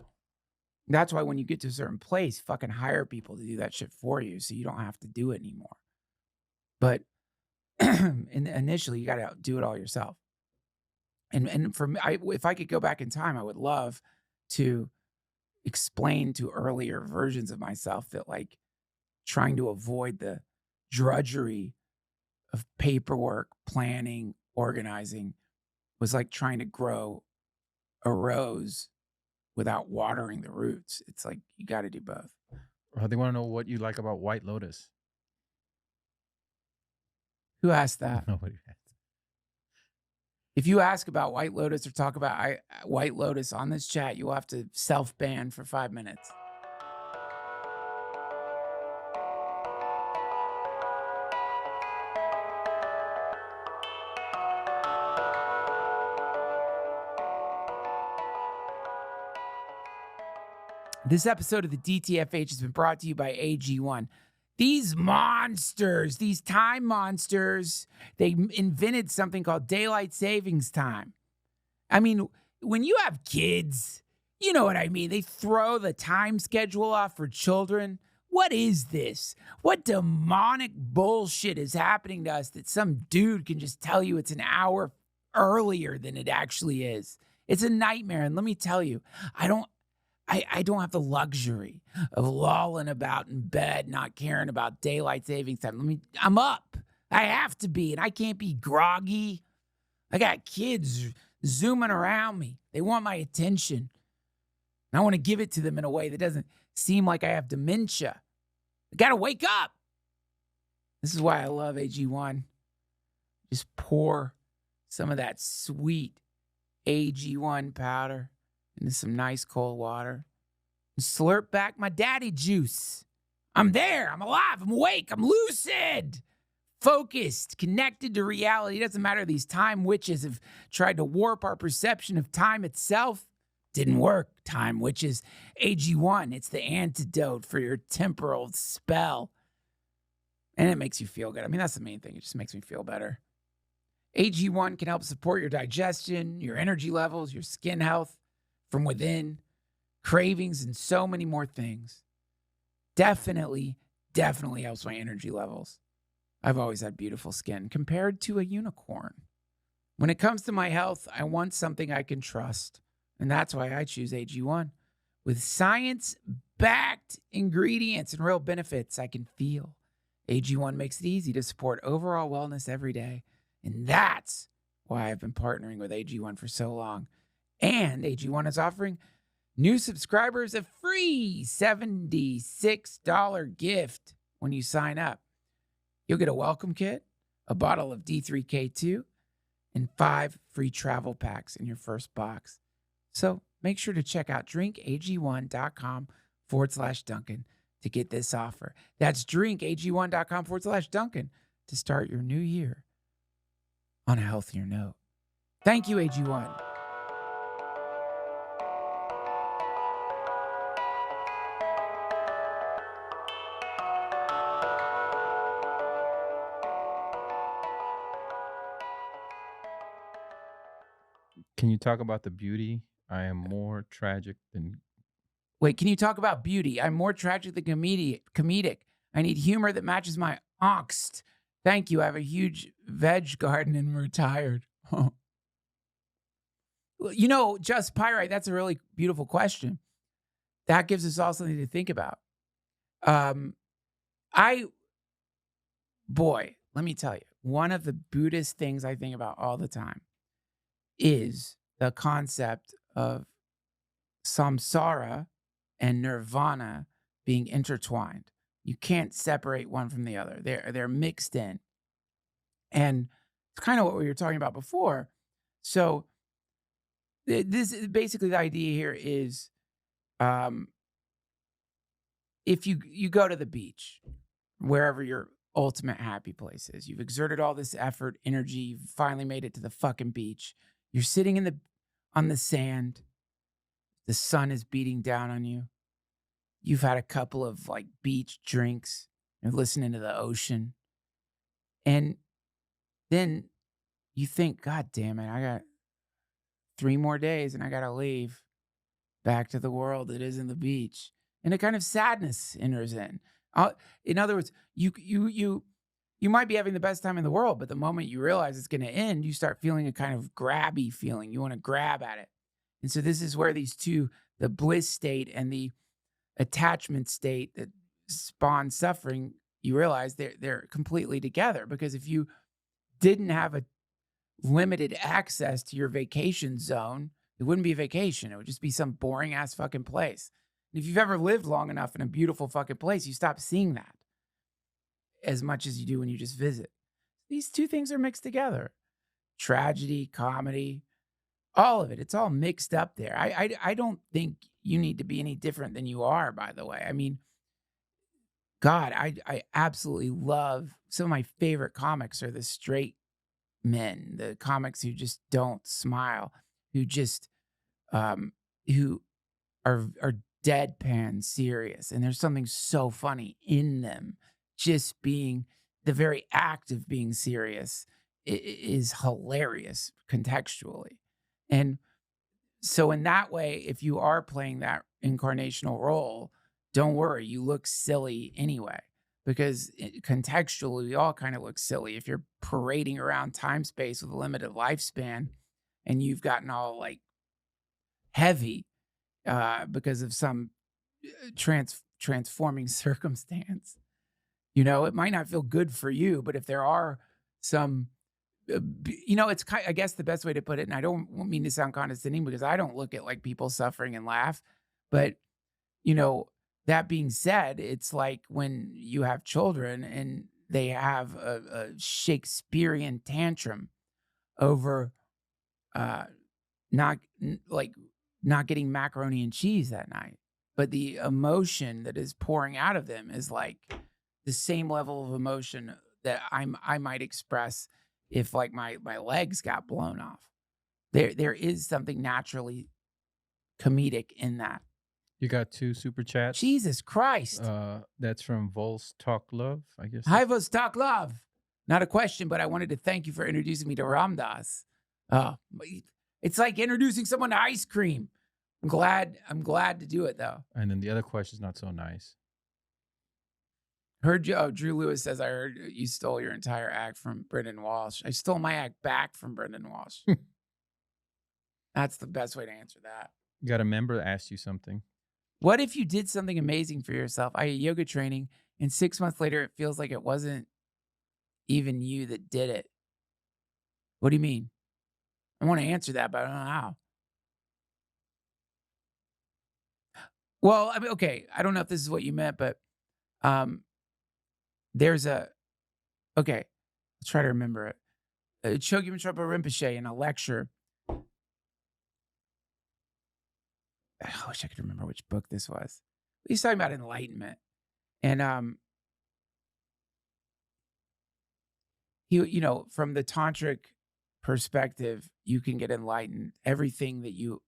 that's why when you get to a certain place, fucking hire people to do that shit for you so you don't have to do it anymore. But initially, you got to do it all yourself. And for me, if I could go back in time, I would love to explain to earlier versions of myself that like trying to avoid the drudgery of paperwork, planning, organizing was like trying to grow a rose without watering the roots. It's like you got to do both. They want to know what you like about White Lotus. Who asked that? Nobody asked. If you ask about White Lotus or talk about White Lotus on this chat, you'll have to self-ban for 5 minutes. This episode of the DTFH has been brought to you by AG1. These monsters, these time monsters, they invented something called daylight savings time. I mean, when you have kids, you know what I mean. They throw the time schedule off for children. What is this? What demonic bullshit is happening to us that some dude can just tell you it's an hour earlier than it actually is? It's a nightmare. And let me tell you, I don't have the luxury of lolling about in bed, not caring about daylight savings time. I'm up. I have to be, and I can't be groggy. I got kids zooming around me. They want my attention. And I want to give it to them in a way that doesn't seem like I have dementia. I got to wake up. This is why I love AG1. Just pour some of that sweet AG1 powder into some nice cold water and slurp back my daddy juice. I'm there. I'm alive. I'm awake. I'm lucid. Focused, connected to reality. It doesn't matter. These time witches have tried to warp our perception of time itself. Didn't work. Time witches. AG1, it's the antidote for your temporal spell. And it makes you feel good. I mean, that's the main thing. It just makes me feel better. AG1 can help support your digestion, your energy levels, your skin health from within, cravings, and so many more things. Definitely helps my energy levels. I've always had beautiful skin compared to a unicorn. When it comes to my health, I want something I can trust. And that's why I choose AG1. With science-backed ingredients and real benefits I can feel. AG1 makes it easy to support overall wellness every day. And that's why I've been partnering with AG1 for so long. And AG1 is offering new subscribers a free $76 gift when you sign up. You'll get a welcome kit, a bottle of D3K2, and 5 free travel packs in your first box. So make sure to check out drinkag1.com/Duncan to get this offer. That's drinkag1.com/Duncan to start your new year on a healthier note. Thank you, AG1. Can you talk about the beauty? I am more tragic than. Wait, can you talk about beauty? I'm more tragic than comedic. I need humor that matches my angst. Thank you. I have a huge veg garden and I'm retired. Well, you know, Just Pyrite, that's a really beautiful question. That gives us all something to think about. Um, I, boy, let me tell you, one of the Buddhist things I think about all the time is the concept of samsara and nirvana being intertwined. You can't separate one from the other. They're mixed in. And it's kind of what we were talking about before. So this is basically the idea here is um, if you go to the beach, wherever your ultimate happy place is, you've exerted all this effort, energy, you've finally made it to the fucking beach. You're sitting on the sand. The sun is beating down on you. You've had a couple of like beach drinks. You're listening to the ocean. And then you think, God damn it, I got 3 more days and I got to leave back to the world that isn't the beach. And a kind of sadness enters in. In other words, you might be having the best time in the world, but the moment you realize it's going to end, you start feeling a kind of grabby feeling. You want to grab at it. And so this is where these two, the bliss state and the attachment state that spawns suffering, you realize they're completely together. Because if you didn't have a limited access to your vacation zone, it wouldn't be a vacation. It would just be some boring ass fucking place. And if you've ever lived long enough in a beautiful fucking place, you stop seeing that as much as you do when you just visit. These two things are mixed together. Tragedy, comedy, all of it. It's all mixed up there. I don't think you need to be any different than you are, by the way. I mean, God, I absolutely love some of my favorite comics are the straight men, the comics who just don't smile, who just who are deadpan serious. And there's something so funny in them. Just being the very act of being serious is hilarious contextually. And so in that way, if you are playing that incarnational role, don't worry, you look silly anyway. Because contextually, we all kind of look silly. If you're parading around time space with a limited lifespan and you've gotten all like heavy because of some transforming circumstance, you know, it might not feel good for you. But if there are some, you know, it's kind, I guess the best way to put it, and I don't mean to sound condescending because I don't look at like people suffering and laugh, but you know, that being said, it's like when you have children and they have a Shakespearean tantrum over not not getting macaroni and cheese that night, but the emotion that is pouring out of them is like the same level of emotion that I might express if like my legs got blown off. There is something naturally comedic in that. You got 2 super chats. Jesus Christ. That's from Vols Talk Love, I guess. Hi, Vols Talk Love. Not a question, but I wanted to thank you for introducing me to Ramdas. It's like introducing someone to ice cream. I'm glad to do it though. And then the other question is not so nice. Heard you. Oh, Drew Lewis says, I heard you stole your entire act from Brendan Walsh. I stole my act back from Brendan Walsh. That's the best way to answer that. You got a member ask you something. What if you did something amazing for yourself? I had yoga training, and 6 months later, it feels like it wasn't even you that did it. What do you mean? I want to answer that, but I don't know how. Well, I mean, okay, I don't know if this is what you meant, but there's okay, let's try to remember it. Chogyam Trungpa Rinpoche in a lecture. I wish I could remember which book this was. He's talking about enlightenment. And he, you know, from the tantric perspective, you can get enlightened. Everything that you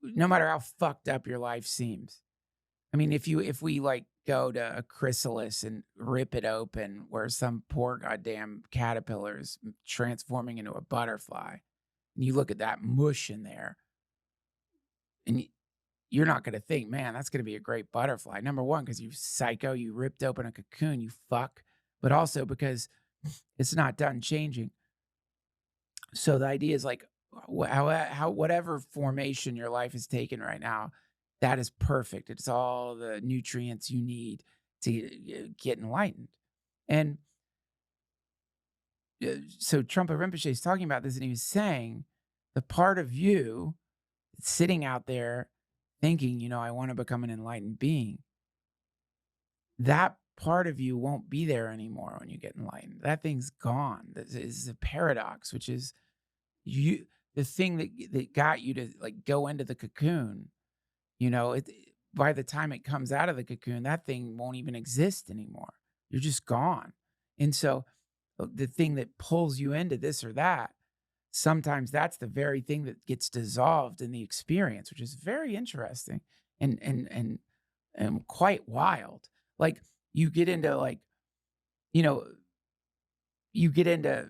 no matter how fucked up your life seems. I mean, if we like go to a chrysalis and rip it open where some poor goddamn caterpillar is transforming into a butterfly, and you look at that mush in there, and you're not going to think, man, that's going to be a great butterfly. Number one, because you psycho, you ripped open a cocoon, you fuck, but also because it's not done changing. So the idea is like, how whatever formation your life is taking right now, that is perfect. It's all the nutrients you need to get enlightened. And so Trungpa Rinpoche is talking about this, and he was saying the part of you sitting out there thinking, I want to become an enlightened being, that part of you won't be there anymore when you get enlightened. That thing's gone. This is a paradox, which is the thing that got you to like go into the cocoon. By the time it comes out of the cocoon, that thing won't even exist anymore. You're just gone. And so the thing that pulls you into this or that, sometimes that's the very thing that gets dissolved in the experience, which is very interesting and quite wild. Like you get into you get into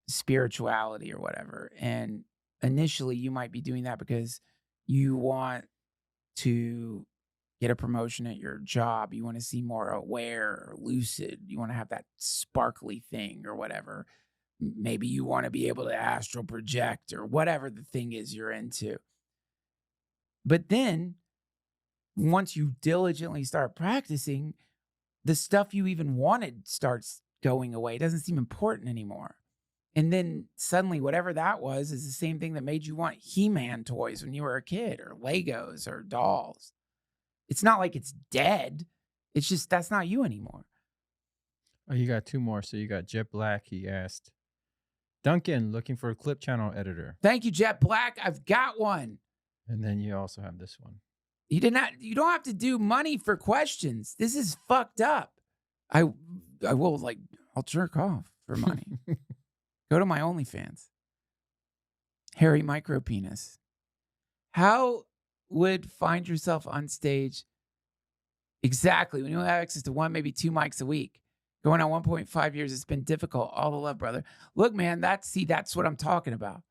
spirituality or whatever, and initially you might be doing that because you want to get a promotion at your job, you want to seem more aware or lucid, you want to have that sparkly thing or whatever. Maybe you want to be able to astral project or whatever the thing is you're into. But then once you diligently start practicing, the stuff you even wanted starts going away. It doesn't seem important anymore. And then suddenly whatever that was is the same thing that made you want He-Man toys when you were a kid, or Legos or dolls. It's not like it's dead. It's just that's not you anymore. Oh, you got two more. So you got Jet Black. He asked, Duncan, looking for a clip channel editor. Thank you, Jet Black. I've got one. And then you also have this one. You don't have to do money for questions. This is fucked up. I'll jerk off for money. Go to my OnlyFans. Hairy micro penis. How would find yourself on stage exactly when you have access to one, maybe two mics a week? Going on 1.5 years, it's been difficult. All the love, brother. Look, man, that's what I'm talking about.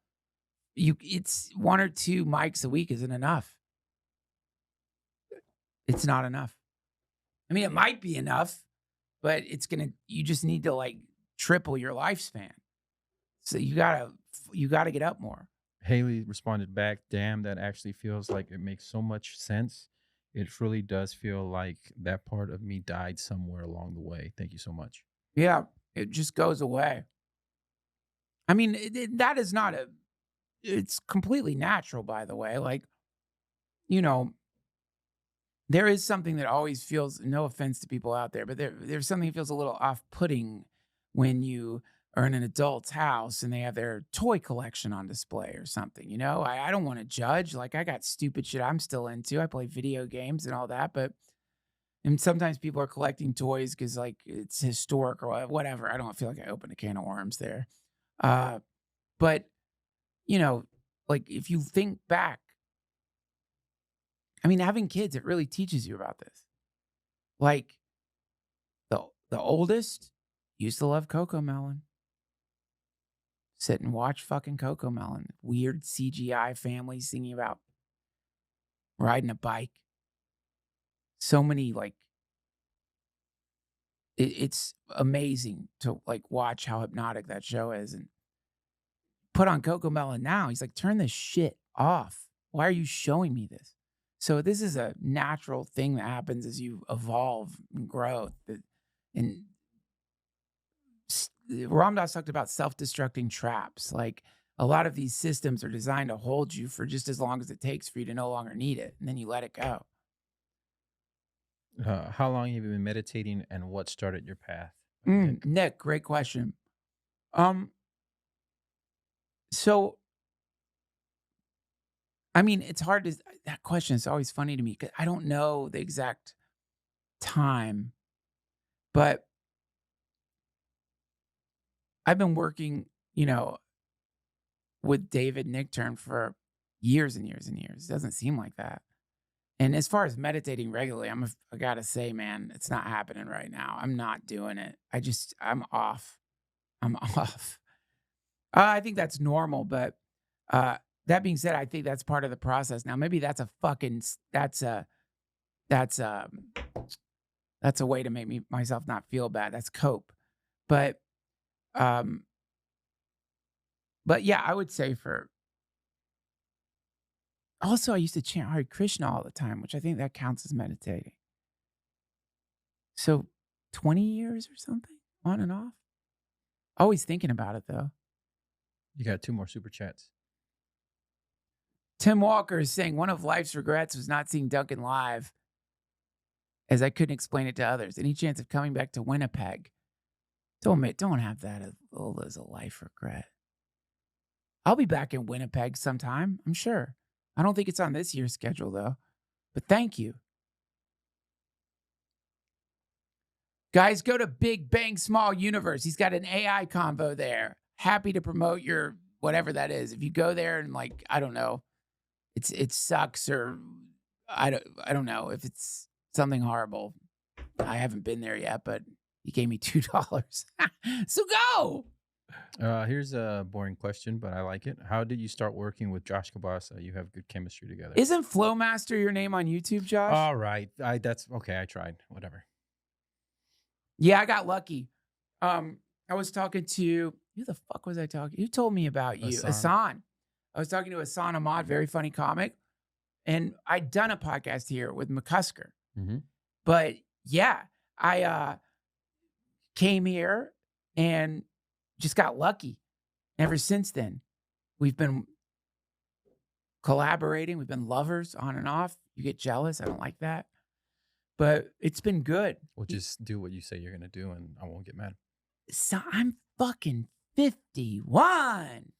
It's one or two mics a week isn't enough. It's not enough. I mean, it might be enough, but you just need to like triple your lifespan. So you gotta get up more. Haley responded back, damn, that actually feels like it makes so much sense. It really does feel like that part of me died somewhere along the way. Thank you so much. Yeah, it just goes away. I mean, that is not it's completely natural, by the way. Like, there is something that always feels, no offense to people out there, but there's something that feels a little off-putting when you are in an adult's house and they have their toy collection on display or something. I don't want to judge. Like, I got stupid shit I'm still into. I play video games and all that, and sometimes people are collecting toys because like it's historic or whatever. I don't feel like I opened a can of worms there. But like if you think back, I mean, having kids, it really teaches you about this. Like the oldest used to love Cocomelon. Sit and watch fucking Cocomelon. Weird CGI families singing about riding a bike. So many it's amazing to like watch how hypnotic that show is. And put on Cocomelon now, he's like, turn this shit off. Why are you showing me this? So this is a natural thing that happens as you evolve and grow. And Ram Dass talked about self-destructing traps. Like a lot of these systems are designed to hold you for just as long as it takes for you to no longer need it. And then you let it go. How long have you been meditating and what started your path? Nick, great question. So, I mean, it's hard to, that question is always funny to me because I don't know the exact time, but I've been working, with David Nichtern for years and years and years. It doesn't seem like that. And as far as meditating regularly, I gotta say, man, it's not happening right now. I'm not doing it. I'm off. I'm off. I think that's normal, but That being said, I think that's part of the process. Now, maybe that's a way to make myself not feel bad. That's cope. But um, yeah, I would say also I used to chant Hare Krishna all the time, which I think that counts as meditating. So 20 years or something, on and off. Always thinking about it though. You got 2 more super chats. Tim Walker is saying one of life's regrets was not seeing Duncan live, as I couldn't explain it to others. Any chance of coming back to Winnipeg? Don't have that as a life regret. I'll be back in Winnipeg sometime, I'm sure. I don't think it's on this year's schedule though. But thank you. Guys, go to Big Bang Small Universe. He's got an AI convo there. Happy to promote your whatever that is. If you go there and like, I don't know, it sucks or I don't know if it's something horrible. I haven't been there yet, but he gave me $2. So go. Here's a boring question, but I like it. How did you start working with Josh Cabaza? You have good chemistry together. Isn't Flowmaster your name on YouTube, Josh? All right. That's okay. I tried. Whatever. Yeah, I got lucky. I was talking to, who the fuck was I talking? You told me about you, Asan. I was talking to Asan Ahmad, very funny comic. And I'd done a podcast here with McCusker. Mm-hmm. But yeah, I came here and just got lucky. Ever since then, we've been collaborating. We've been lovers on and off. You get jealous. I don't like that. But it's been good. Well, just do what you say you're going to do and I won't get mad. So I'm fucking 51.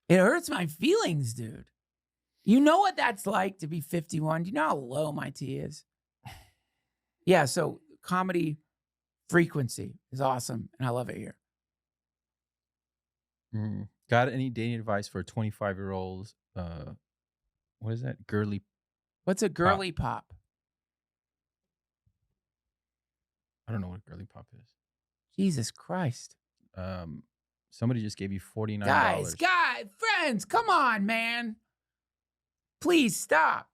It hurts my feelings, dude. You know what that's like to be 51? Do you know how low my T is? Yeah, so comedy frequency is awesome, and I love it here. Got any dating advice for 25-year-olds? What is that? Girly. What's a girly pop? I don't know what girly pop is. Jesus Christ. Somebody just gave you $49. Guys, friends, come on, man. Please stop.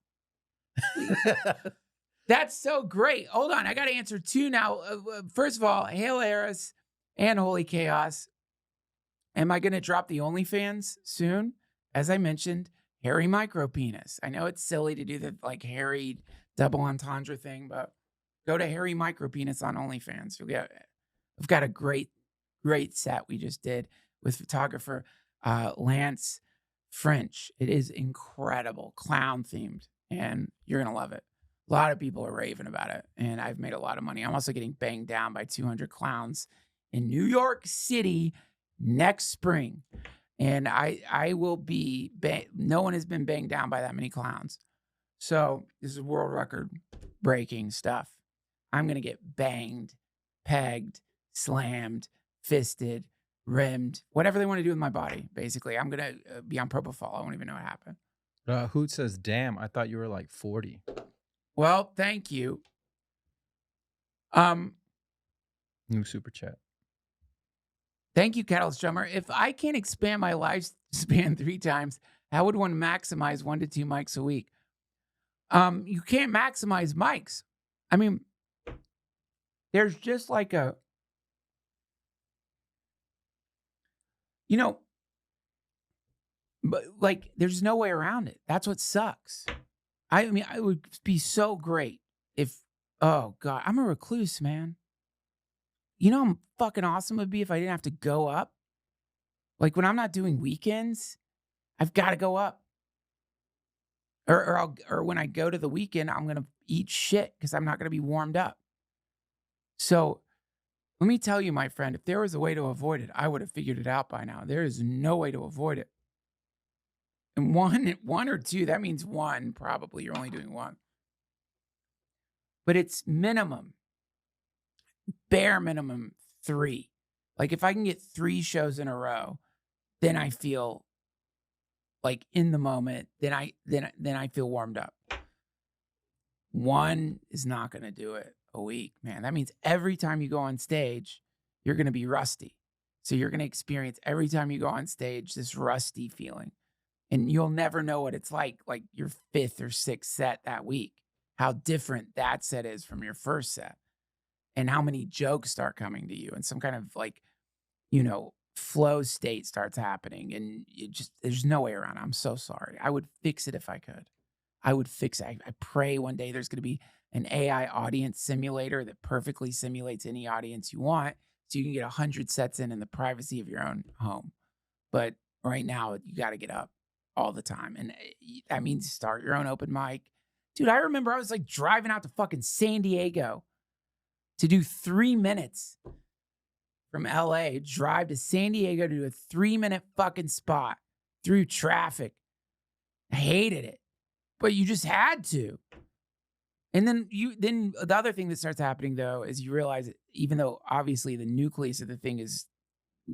That's so great. Hold on. I got to answer 2 now. First of all, Hail Eris and Holy Chaos. Am I going to drop the OnlyFans soon? As I mentioned, hairy micro penis. I know it's silly to do the like hairy double entendre thing, but go to hairy micro penis on OnlyFans. I've got a great set we just did with photographer Lance French. It is incredible, clown themed, and you're going to love it. A lot of people are raving about it, and I've made a lot of money. I'm also getting banged down by 200 clowns in New York City next spring, and I will be, no one has been banged down by that many clowns. So this is world record breaking stuff. I'm going to get banged, pegged, slammed, fisted, rimmed, whatever they want to do with my body. Basically, I'm going to be on propofol. I won't even know what happened. Hoot says, damn, I thought you were like 40. Well, thank you. New super chat. Thank you, Catalyst Drummer. If I can't expand my lifespan 3 times, how would one maximize 1 to 2 mics a week? You can't maximize mics. I mean, there's just like a, but like, there's no way around it. That's what sucks. I mean, it would be so great if, oh God, I'm a recluse, man. You know how fucking awesome it would be if I didn't have to go up? Like when I'm not doing weekends, I've got to go up. Or when I go to the weekend, I'm going to eat shit because I'm not going to be warmed up. So let me tell you, my friend, if there was a way to avoid it, I would have figured it out by now. There is no way to avoid it. And one or two, that means 1, probably. You're only doing 1. But it's minimum, bare minimum 3. Like if I can get 3 shows in a row, then I feel like in the moment, then I feel warmed up. 1 is not going to do it a week, man. That means every time you go on stage, you're going to be rusty. So you're going to experience every time you go on stage this rusty feeling. And you'll never know what it's like your 5th or 6th set that week, how different that set is from your first set, and how many jokes start coming to you, and some kind of flow state starts happening, and there's no way around it. I'm so sorry. I would fix it if I could. I would fix it. I pray one day there's going to be an AI audience simulator that perfectly simulates any audience you want, so you can get 100 sets in the privacy of your own home. But right now, you got to get up all the time. And that means start your own open mic. Dude, I remember I was driving out to fucking San Diego to do 3 minutes from LA, drive to San Diego to do a 3-minute fucking spot through traffic. I hated it, but you just had to. And then the other thing that starts happening though, is you realize that even though obviously the nucleus of the thing is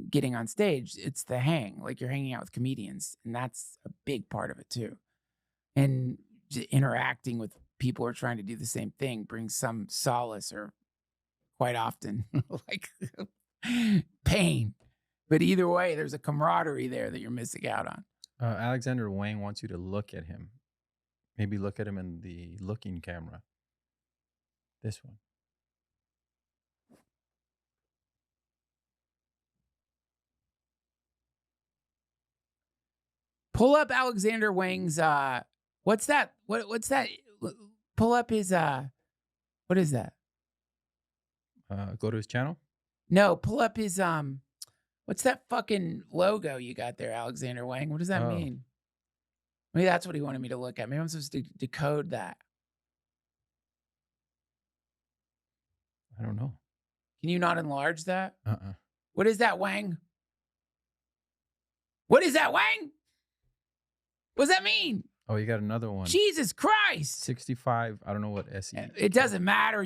getting on stage, it's the hang. You're hanging out with comedians, and that's a big part of it too. And interacting with people who are trying to do the same thing brings some solace, or quite often pain. But either way, there's a camaraderie there that you're missing out on. Alexander Wang wants you to look at him. Maybe look at him in the looking camera. This one. Pull up Alexander Wang's what's that? What's that? Pull up his what is that? Go to his channel? No, pull up his what's that fucking logo you got there, Alexander Wang? What does that mean? Maybe that's what he wanted me to look at. Maybe I'm supposed to decode that. I don't know. Can you not enlarge that? What is that, Wang? What is that, Wang? What does that mean? Oh, you got another one. Jesus Christ. 65. I don't know what SE. It doesn't matter.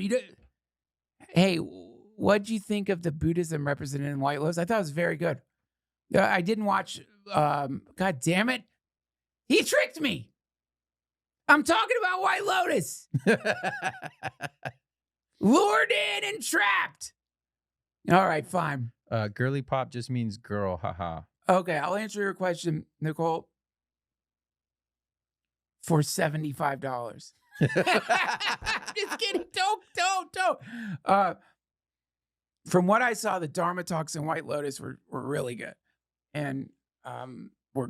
Hey, what'd you think of the Buddhism represented in White Lotus? I thought it was very good. I didn't watch. God damn it. He tricked me. I'm talking about White Lotus. Lured in and trapped. All right, fine. Girly pop just means girl. Haha. Okay, I'll answer your question, Nicole, for $75. Just kidding. Don't. From what I saw, the Dharma talks in White Lotus were really good. And were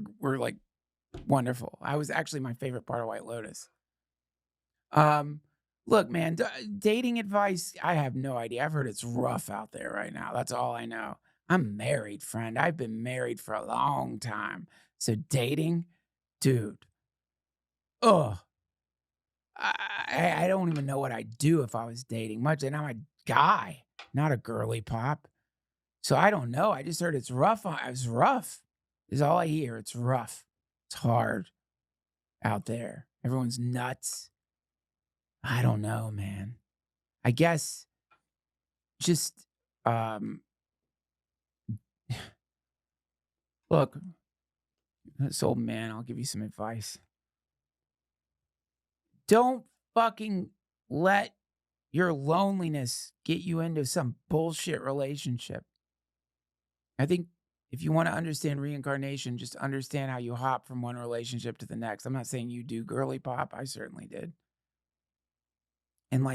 wonderful. I was actually my favorite part of White Lotus. Look, man, dating advice, I have no idea. I've heard it's rough out there right now. That's all I know. I'm married, friend. I've been married for a long time. So dating, dude. I don't even know what I'd do if I was dating much. And I'm a guy, not a girly pop. So I don't know. I just heard it's rough. It's rough. Is all I hear. It's rough. It's hard out there. Everyone's nuts. I don't know, man. I guess just look, this old man, I'll give you some advice. Don't fucking let your loneliness get you into some bullshit relationship. I think if you want to understand reincarnation, just understand how you hop from one relationship to the next. I'm not saying you do girly pop. I certainly did. And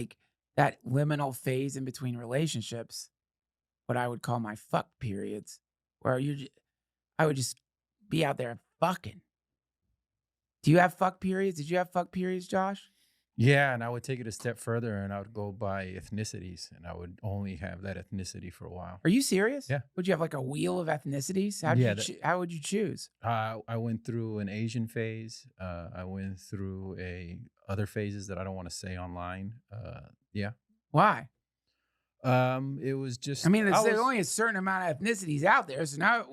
that liminal phase in between relationships, what I would call my fuck periods, where I would just be out there fucking. Do you have fuck periods? Did you have fuck periods, Josh? Yeah, and I would take it a step further, and I would go by ethnicities, and I would only have that ethnicity for a while. Are you serious? Yeah. Would you have a wheel of ethnicities? How would you choose? I went through an Asian phase. I went through other phases that I don't want to say online. Yeah. Why? It was just. I mean, there's only a certain amount of ethnicities out there, so now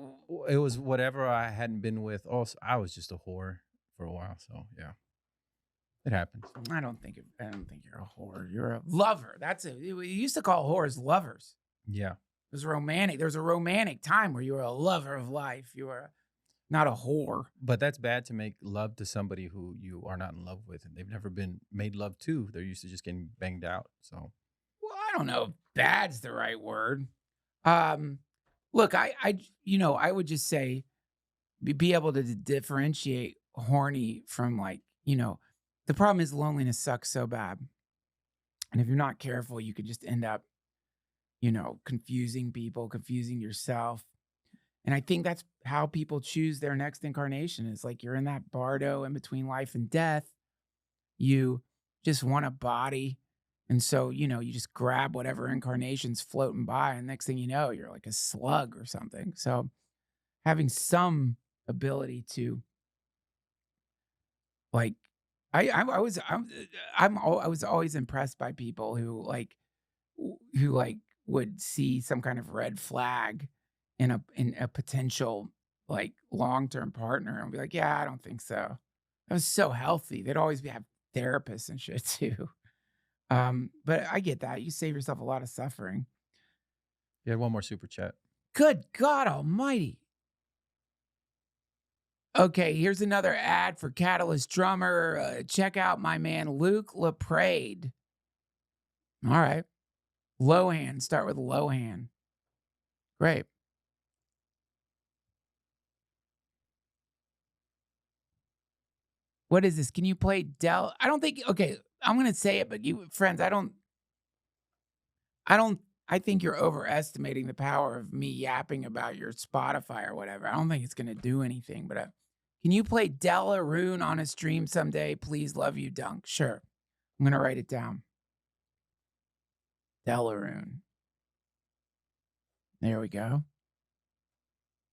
it was whatever I hadn't been with. Also, I was just a whore for a while, so yeah. It happens. I don't think you're a whore. You're a lover. We used to call whores lovers. Yeah. It was romantic. There was a romantic time where you were a lover of life. You were not a whore. But that's bad to make love to somebody who you are not in love with, and they've never been made love to. They're used to just getting banged out. So. Well, I don't know if bad's the right word. Look, I would just say be able to differentiate horny from like, the problem is loneliness sucks so bad. And if you're not careful, you could just end up, confusing people, confusing yourself. And I think that's how people choose their next incarnation is like you're in that bardo in between life and death. You just want a body. And so, you just grab whatever incarnation's floating by. And next thing you know, you're like a slug or something. So having some ability to like, I was, I was always impressed by people who like would see some kind of red flag in a potential like long-term partner and be like, yeah, I don't think so. That was so healthy. They'd always have therapists and shit too. But I get that. You save yourself a lot of suffering. Yeah, one more super chat. Good God Almighty. Okay, here's another ad for Catalyst Drummer. Check out my man Luke LaPrade. All right. Lohan. Start with Lohan. Great. What is this? Can you play Dell? I don't think, okay, I'm going to say it, but you friends, I think you're overestimating the power of me yapping about your Spotify or whatever. I don't think it's going to do anything, but can you play Delaroon on a stream someday? Please, love you, Dunk. Sure. I'm going to write it down. Delaroon. There we go.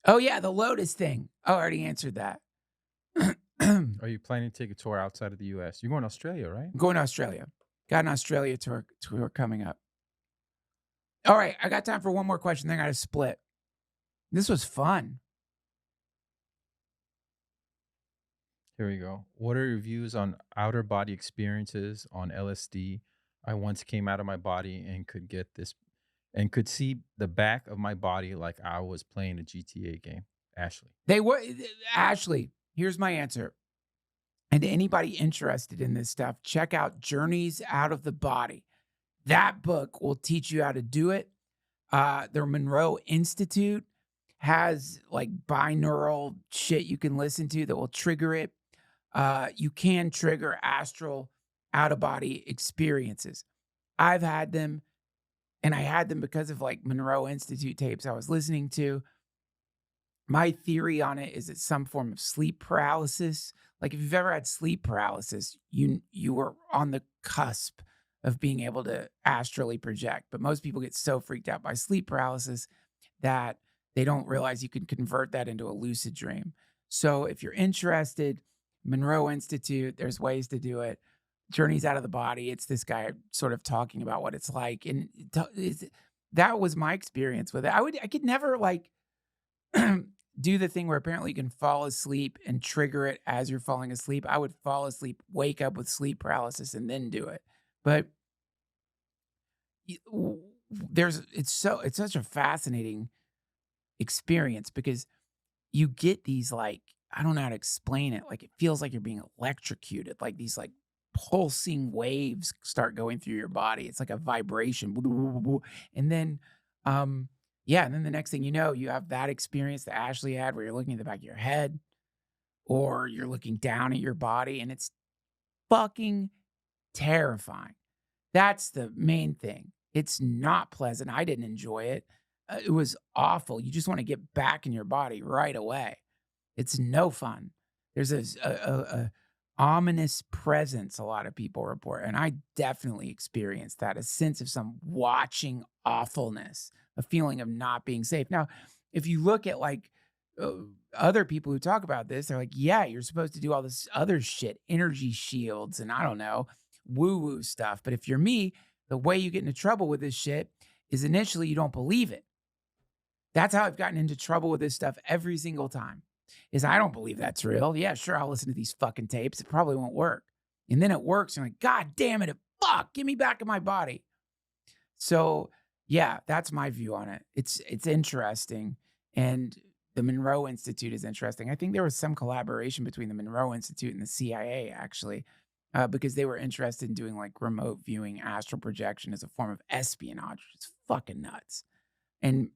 Oh, yeah, the Lotus thing. Oh, I already answered that. Are you planning to take a tour outside of the US? You're going to Australia, right? I'm going to Australia. Got an Australia tour coming up. All right, I got time for one more question, then I got to split. This was fun. Here we go. What are your views on outer body experiences on LSD? I once came out of my body and could see the back of my body like I was playing a GTA game. Ashley. Ashley, here's my answer. And anybody interested in this stuff, check out Journeys Out of the Body. That book will teach you how to do it. The Monroe Institute has like binaural shit you can listen to that will trigger it. You can trigger astral out of body experiences. I've had them, and I had them because of like Monroe Institute tapes I was listening to. My theory on it is it's some form of sleep paralysis. Like if you've ever had sleep paralysis, you were on the cusp of being able to astrally project. But most people get so freaked out by sleep paralysis that they don't realize you can convert that into a lucid dream. So if you're interested, Monroe Institute, there's ways to do it. Journeys Out of the Body, it's this guy sort of talking about what it's like. And that was my experience with it. I could never like do the thing where apparently you can fall asleep and trigger it as you're falling asleep. I would fall asleep, wake up with sleep paralysis, and then do it. But it's such a fascinating experience because you get these like, I don't know how to explain it. Like it feels like you're being electrocuted, like these like pulsing waves start going through your body. It's like a vibration. And then yeah, and then the next thing you know, you have that experience that Ashley had where you're looking at the back of your head or you're looking down at your body and it's fucking terrifying. That's the main thing. It's not pleasant. I didn't enjoy it. It was awful. You just want to get back in your body right away. It's no fun. There's a ominous presence a lot of people report, and I definitely experienced that, a sense of some watching awfulness, a feeling of not being safe. Now, if you look at like other people who talk about this, they're like, yeah, you're supposed to do all this other shit, energy shields, and I don't know, woo-woo stuff. But if you're me, the way you get into trouble with this shit is initially you don't believe it. That's how I've gotten into trouble with this stuff every single time. Is I don't believe that's real. Yeah, sure, I'll listen to these fucking tapes. It probably won't work. And then it works. And I'm like, God damn it, fuck, get me back in my body. So yeah, that's my view on it. It's interesting. And the Monroe Institute is interesting. I think there was some collaboration between the Monroe Institute and the CIA, actually, because they were interested in doing like remote viewing astral projection as a form of espionage. It's fucking nuts. And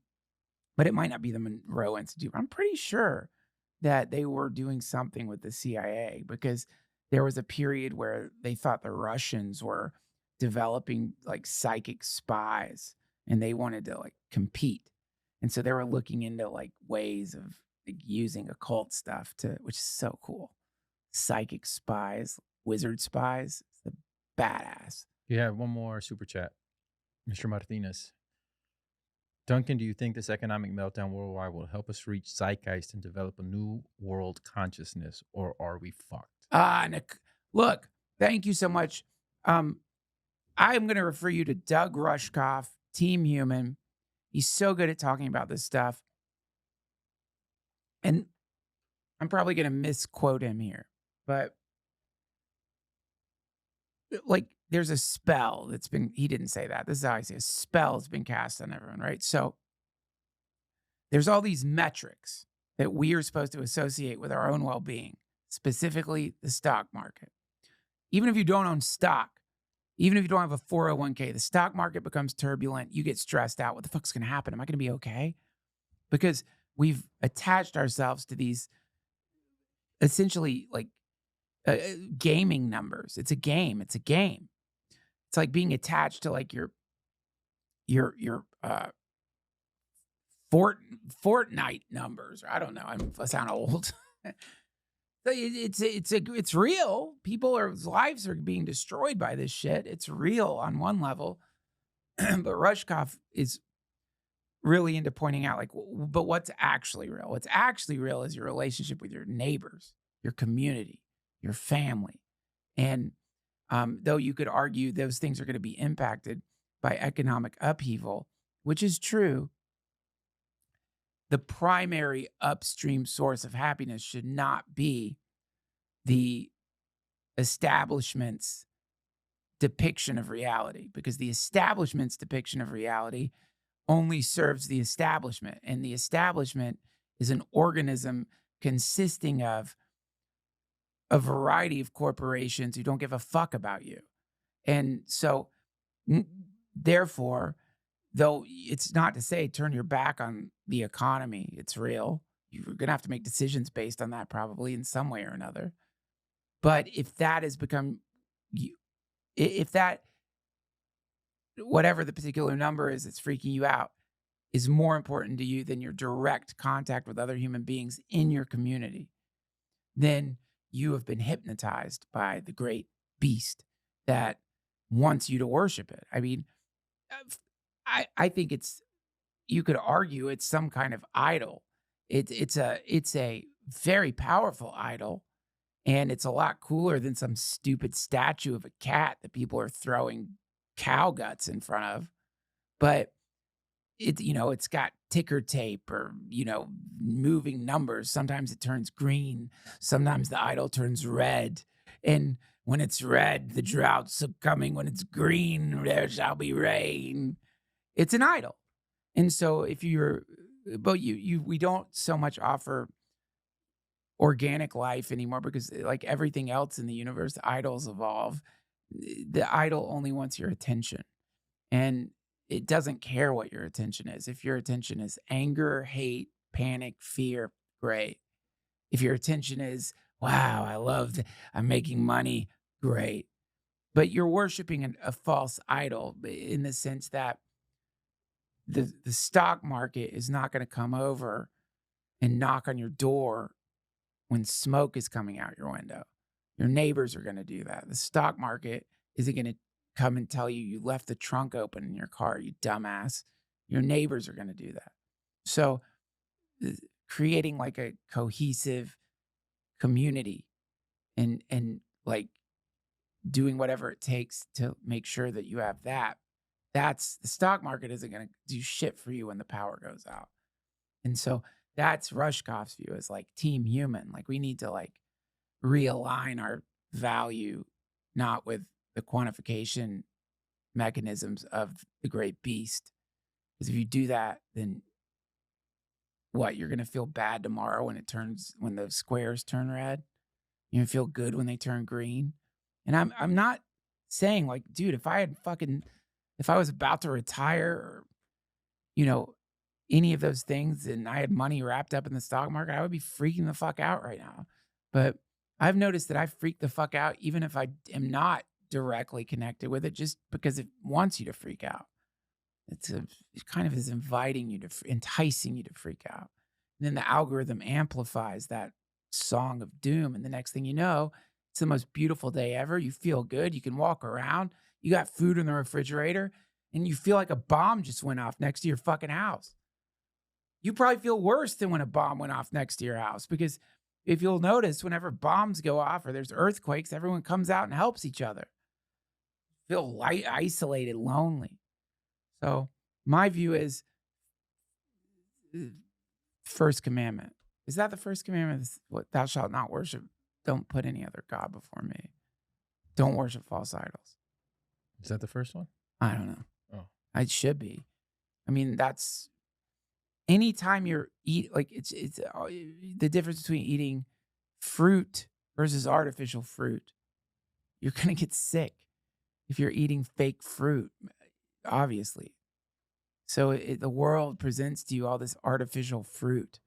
but it might not be the Monroe Institute. I'm pretty sure that they were doing something with the CIA because there was a period where they thought the Russians were developing like psychic spies and they wanted to like compete. And so they were looking into like ways of like, using occult stuff to, which is so cool. Psychic spies, wizard spies, it's the badass. Yeah, one more super chat. Mr. Martinez. Duncan, do you think this economic meltdown worldwide will help us reach zeitgeist and develop a new world consciousness, or are we fucked? Look, thank you so much. I'm going to refer you to Doug Rushkoff, Team Human. He's so good at talking about this stuff. And I'm probably going to misquote him here, but like there's a spell that's been, he didn't say that. This is how I say a spell has been cast on everyone, right? So there's all these metrics that we are supposed to associate with our own well-being, specifically the stock market. Even if you don't own stock, even if you don't have a 401k, the stock market becomes turbulent. You get stressed out. What the fuck's going to happen? Am I going to be okay? Because we've attached ourselves to these essentially like gaming numbers. It's a game. It's a game. It's like being attached to like your Fortnite numbers. I don't know. I sound old. It's real. Lives are being destroyed by this shit. It's real on one level, but Rushkoff is really into pointing out like, but what's actually real? What's actually real is your relationship with your neighbors, your community, your family, and though you could argue those things are going to be impacted by economic upheaval, which is true. The primary upstream source of happiness should not be the establishment's depiction of reality, because the establishment's depiction of reality only serves the establishment. And the establishment is an organism consisting of a variety of corporations who don't give a fuck about you. And so, therefore, though it's not to say turn your back on the economy, it's real. You're going to have to make decisions based on that probably in some way or another. But if that has become, if that, whatever the particular number is that's freaking you out, is more important to you than your direct contact with other human beings in your community, then you have been hypnotized by the great beast that wants you to worship it. I mean, I think you could argue it's some kind of idol. It's a very powerful idol, and it's a lot cooler than some stupid statue of a cat that people are throwing cow guts in front of. But it's got ticker tape or, moving numbers. Sometimes it turns green. Sometimes the idol turns red. And when it's red, the drought's coming. When it's green, there shall be rain. It's an idol. And so we don't so much offer organic life anymore because like everything else in the universe, idols evolve. The idol only wants your attention. And it doesn't care what your attention is. If your attention is anger, hate, panic, fear, great. If your attention is, wow, I'm making money, great. But you're worshiping a false idol in the sense that the stock market is not going to come over and knock on your door when smoke is coming out your window. Your neighbors are going to do that. The stock market isn't going to come and tell you left the trunk open in your car, you dumbass. Your neighbors are going to do that. So creating like a cohesive community and like doing whatever it takes to make sure that you have that. That's the stock market isn't going to do shit for you when the power goes out. And so that's Rushkoff's view is like Team Human. Like we need to like realign our value, not with the quantification mechanisms of the great beast. Because if you do that, then what? You're going to feel bad tomorrow when the squares turn red. You're going to feel good when they turn green. And I'm not saying like, dude, if I was about to retire or, any of those things and I had money wrapped up in the stock market, I would be freaking the fuck out right now. But I've noticed that I freak the fuck out even if I am not directly connected with it, just because it wants you to freak out. It kind of is inviting you to, enticing you to freak out. And then the algorithm amplifies that song of doom. And the next thing you know, it's the most beautiful day ever. You feel good. You can walk around. You got food in the refrigerator and you feel like a bomb just went off next to your fucking house. You probably feel worse than when a bomb went off next to your house, because if you'll notice, whenever bombs go off or there's earthquakes, everyone comes out and helps each other. Feel isolated, lonely. So my view is first commandment. Is that the first commandment? What, thou shalt not worship. Don't put any other God before me. Don't worship false idols. Is that the first one? I don't know. Oh, It should be. I mean, that's anytime you're it's the difference between eating fruit versus artificial fruit. You're going to get sick if you're eating fake fruit, obviously. So the world presents to you all this artificial fruit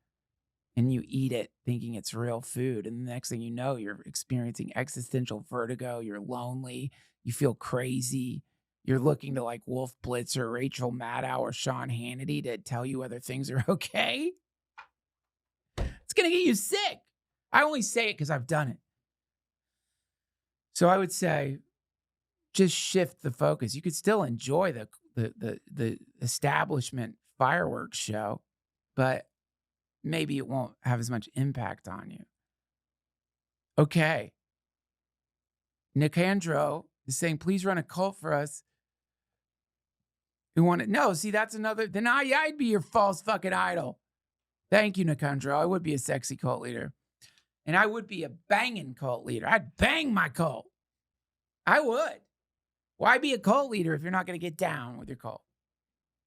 and you eat it thinking it's real food. And the next thing you know, you're experiencing existential vertigo. You're lonely. You feel crazy. You're looking to like Wolf Blitzer, Rachel Maddow, or Sean Hannity to tell you whether things are okay. It's going to get you sick. I only say it because I've done it. So I would say just shift the focus. You could still enjoy the establishment fireworks show, but maybe it won't have as much impact on you. Okay. Nicandro is saying, please run a cult for us. Who want it? No, see, that's another. Then I'd be your false fucking idol. Thank you, Nicandro. I would be a sexy cult leader. And I would be a banging cult leader. I'd bang my cult. I would. Why be a cult leader if you're not going to get down with your cult?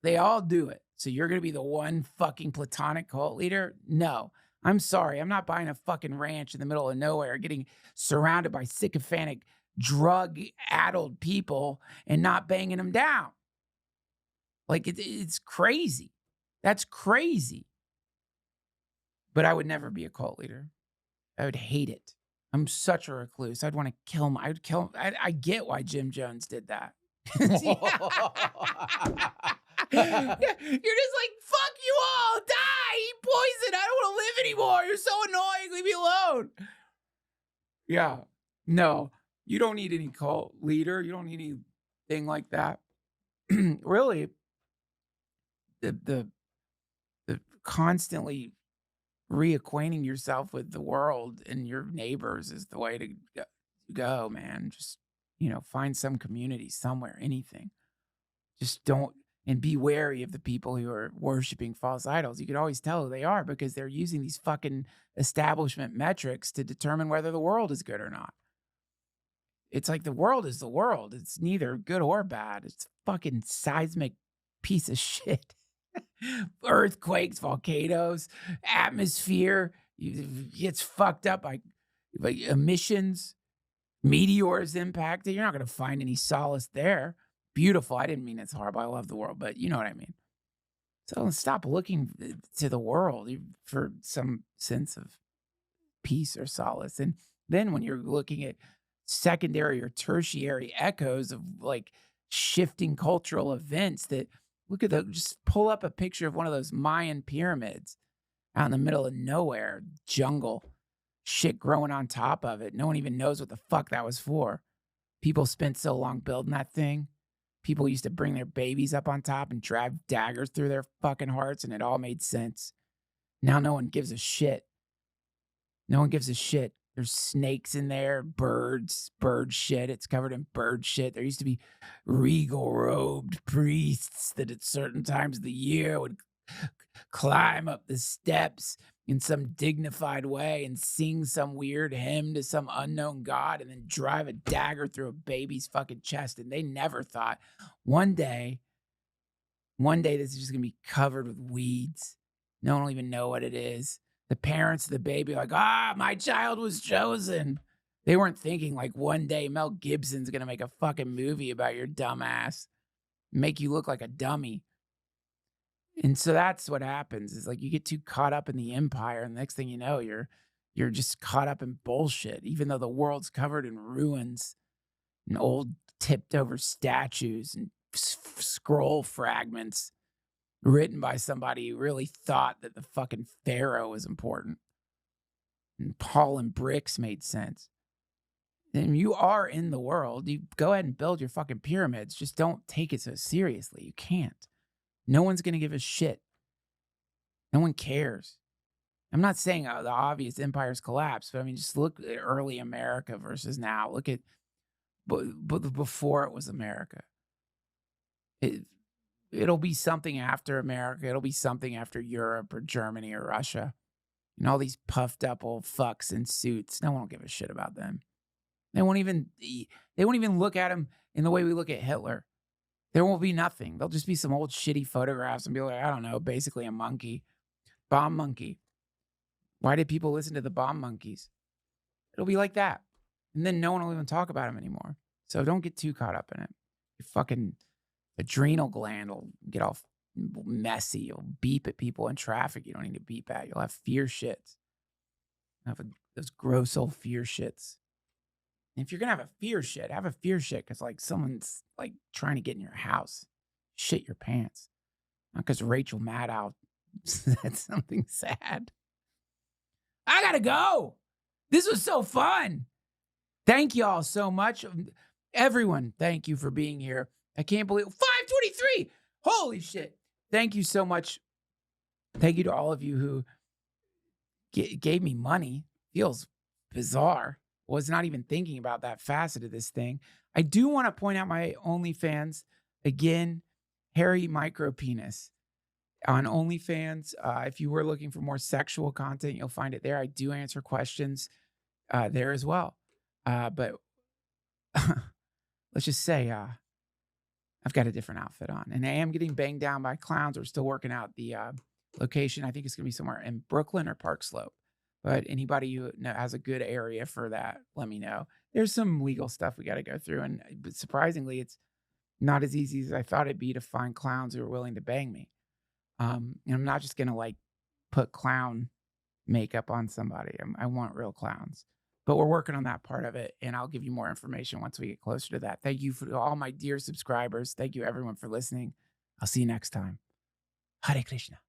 They all do it. So you're going to be the one fucking platonic cult leader? No. I'm sorry. I'm not buying a fucking ranch in the middle of nowhere, getting surrounded by sycophantic, drug-addled people and not banging them down. Like, it's crazy. That's crazy. But I would never be a cult leader. I would hate it. I'm such a recluse. I'd want to kill him. I would kill him. I get why Jim Jones did that. You're just like, fuck you all. Die. Eat poison. I don't want to live anymore. You're so annoying. Leave me alone. Yeah. No, you don't need any cult leader. You don't need anything like that. Really, the constantly reacquainting yourself with the world and your neighbors is the way to go, man. Just, find some community somewhere, anything. Just don't, and be wary of the people who are worshiping false idols. You could always tell who they are because they're using these fucking establishment metrics to determine whether the world is good or not. It's like the world is the world. It's neither good or bad. It's a fucking seismic piece of shit. Earthquakes, volcanoes, atmosphere gets fucked up by emissions, meteors impacted. You're not going to find any solace there. Beautiful. I didn't mean it's horrible. I love the world, but you know what I mean. So stop looking to the world for some sense of peace or solace. And then when you're looking at secondary or tertiary echoes of like shifting cultural events that look at just pull up a picture of one of those Mayan pyramids out in the middle of nowhere, jungle, shit growing on top of it. No one even knows what the fuck that was for. People spent so long building that thing. People used to bring their babies up on top and drive daggers through their fucking hearts, and it all made sense. Now no one gives a shit. No one gives a shit. There's snakes in there, birds, bird shit. It's covered in bird shit. There used to be regal robed priests that at certain times of the year would climb up the steps in some dignified way and sing some weird hymn to some unknown god and then drive a dagger through a baby's fucking chest. And they never thought one day this is just going to be covered with weeds. No one will even know what it is. The parents of the baby are like, my child was chosen. They weren't thinking like one day Mel Gibson's going to make a fucking movie about your dumb ass, make you look like a dummy. And so that's what happens is like you get too caught up in the empire, and the next thing you know, you're just caught up in bullshit, even though the world's covered in ruins and old tipped over statues and scroll fragments written by somebody who really thought that the fucking pharaoh was important and Paul and bricks made sense. And you are in the world. You go ahead and build your fucking pyramids. Just don't take it so seriously. You can't. No one's going to give a shit. No one cares. I'm not saying the obvious empires collapse, but I mean, just look at early America versus now. Look at before it was America. It'll be something after America. It'll be something after Europe or Germany or Russia. And all these puffed up old fucks in suits. No one will give a shit about them. They won't even look at him in the way we look at Hitler. There won't be nothing. There'll just be some old shitty photographs and be like, I don't know, basically a monkey. Bomb monkey. Why did people listen to the bomb monkeys? It'll be like that. And then no one will even talk about him anymore. So don't get too caught up in it. Your fucking adrenal gland will get all messy. You'll beep at people in traffic you don't need to beep at. You'll have fear shits. Those gross old fear shits. And if you're going to have a fear shit because like someone's like trying to get in your house. Shit your pants. Not because Rachel Maddow said something sad. I gotta go. This was so fun. Thank you all so much. Everyone, thank you for being here. I can't believe 523. Holy shit. Thank you so much. Thank you to all of you who gave me money. Feels bizarre. Was not even thinking about that facet of this thing. I do want to point out my OnlyFans. Again, hairy micro penis. On OnlyFans, if you were looking for more sexual content, you'll find it there. I do answer questions there as well. But let's just say I've got a different outfit on. And I am getting banged down by clowns. We're still working out the location. I think it's going to be somewhere in Brooklyn or Park Slope. But anybody who has a good area for that, let me know. There's some legal stuff we got to go through. But surprisingly, it's not as easy as I thought it'd be to find clowns who are willing to bang me. And I'm not just going to like put clown makeup on somebody. I want real clowns, but we're working on that part of it. And I'll give you more information once we get closer to that. Thank you for all my dear subscribers. Thank you everyone for listening. I'll see you next time. Hare Krishna.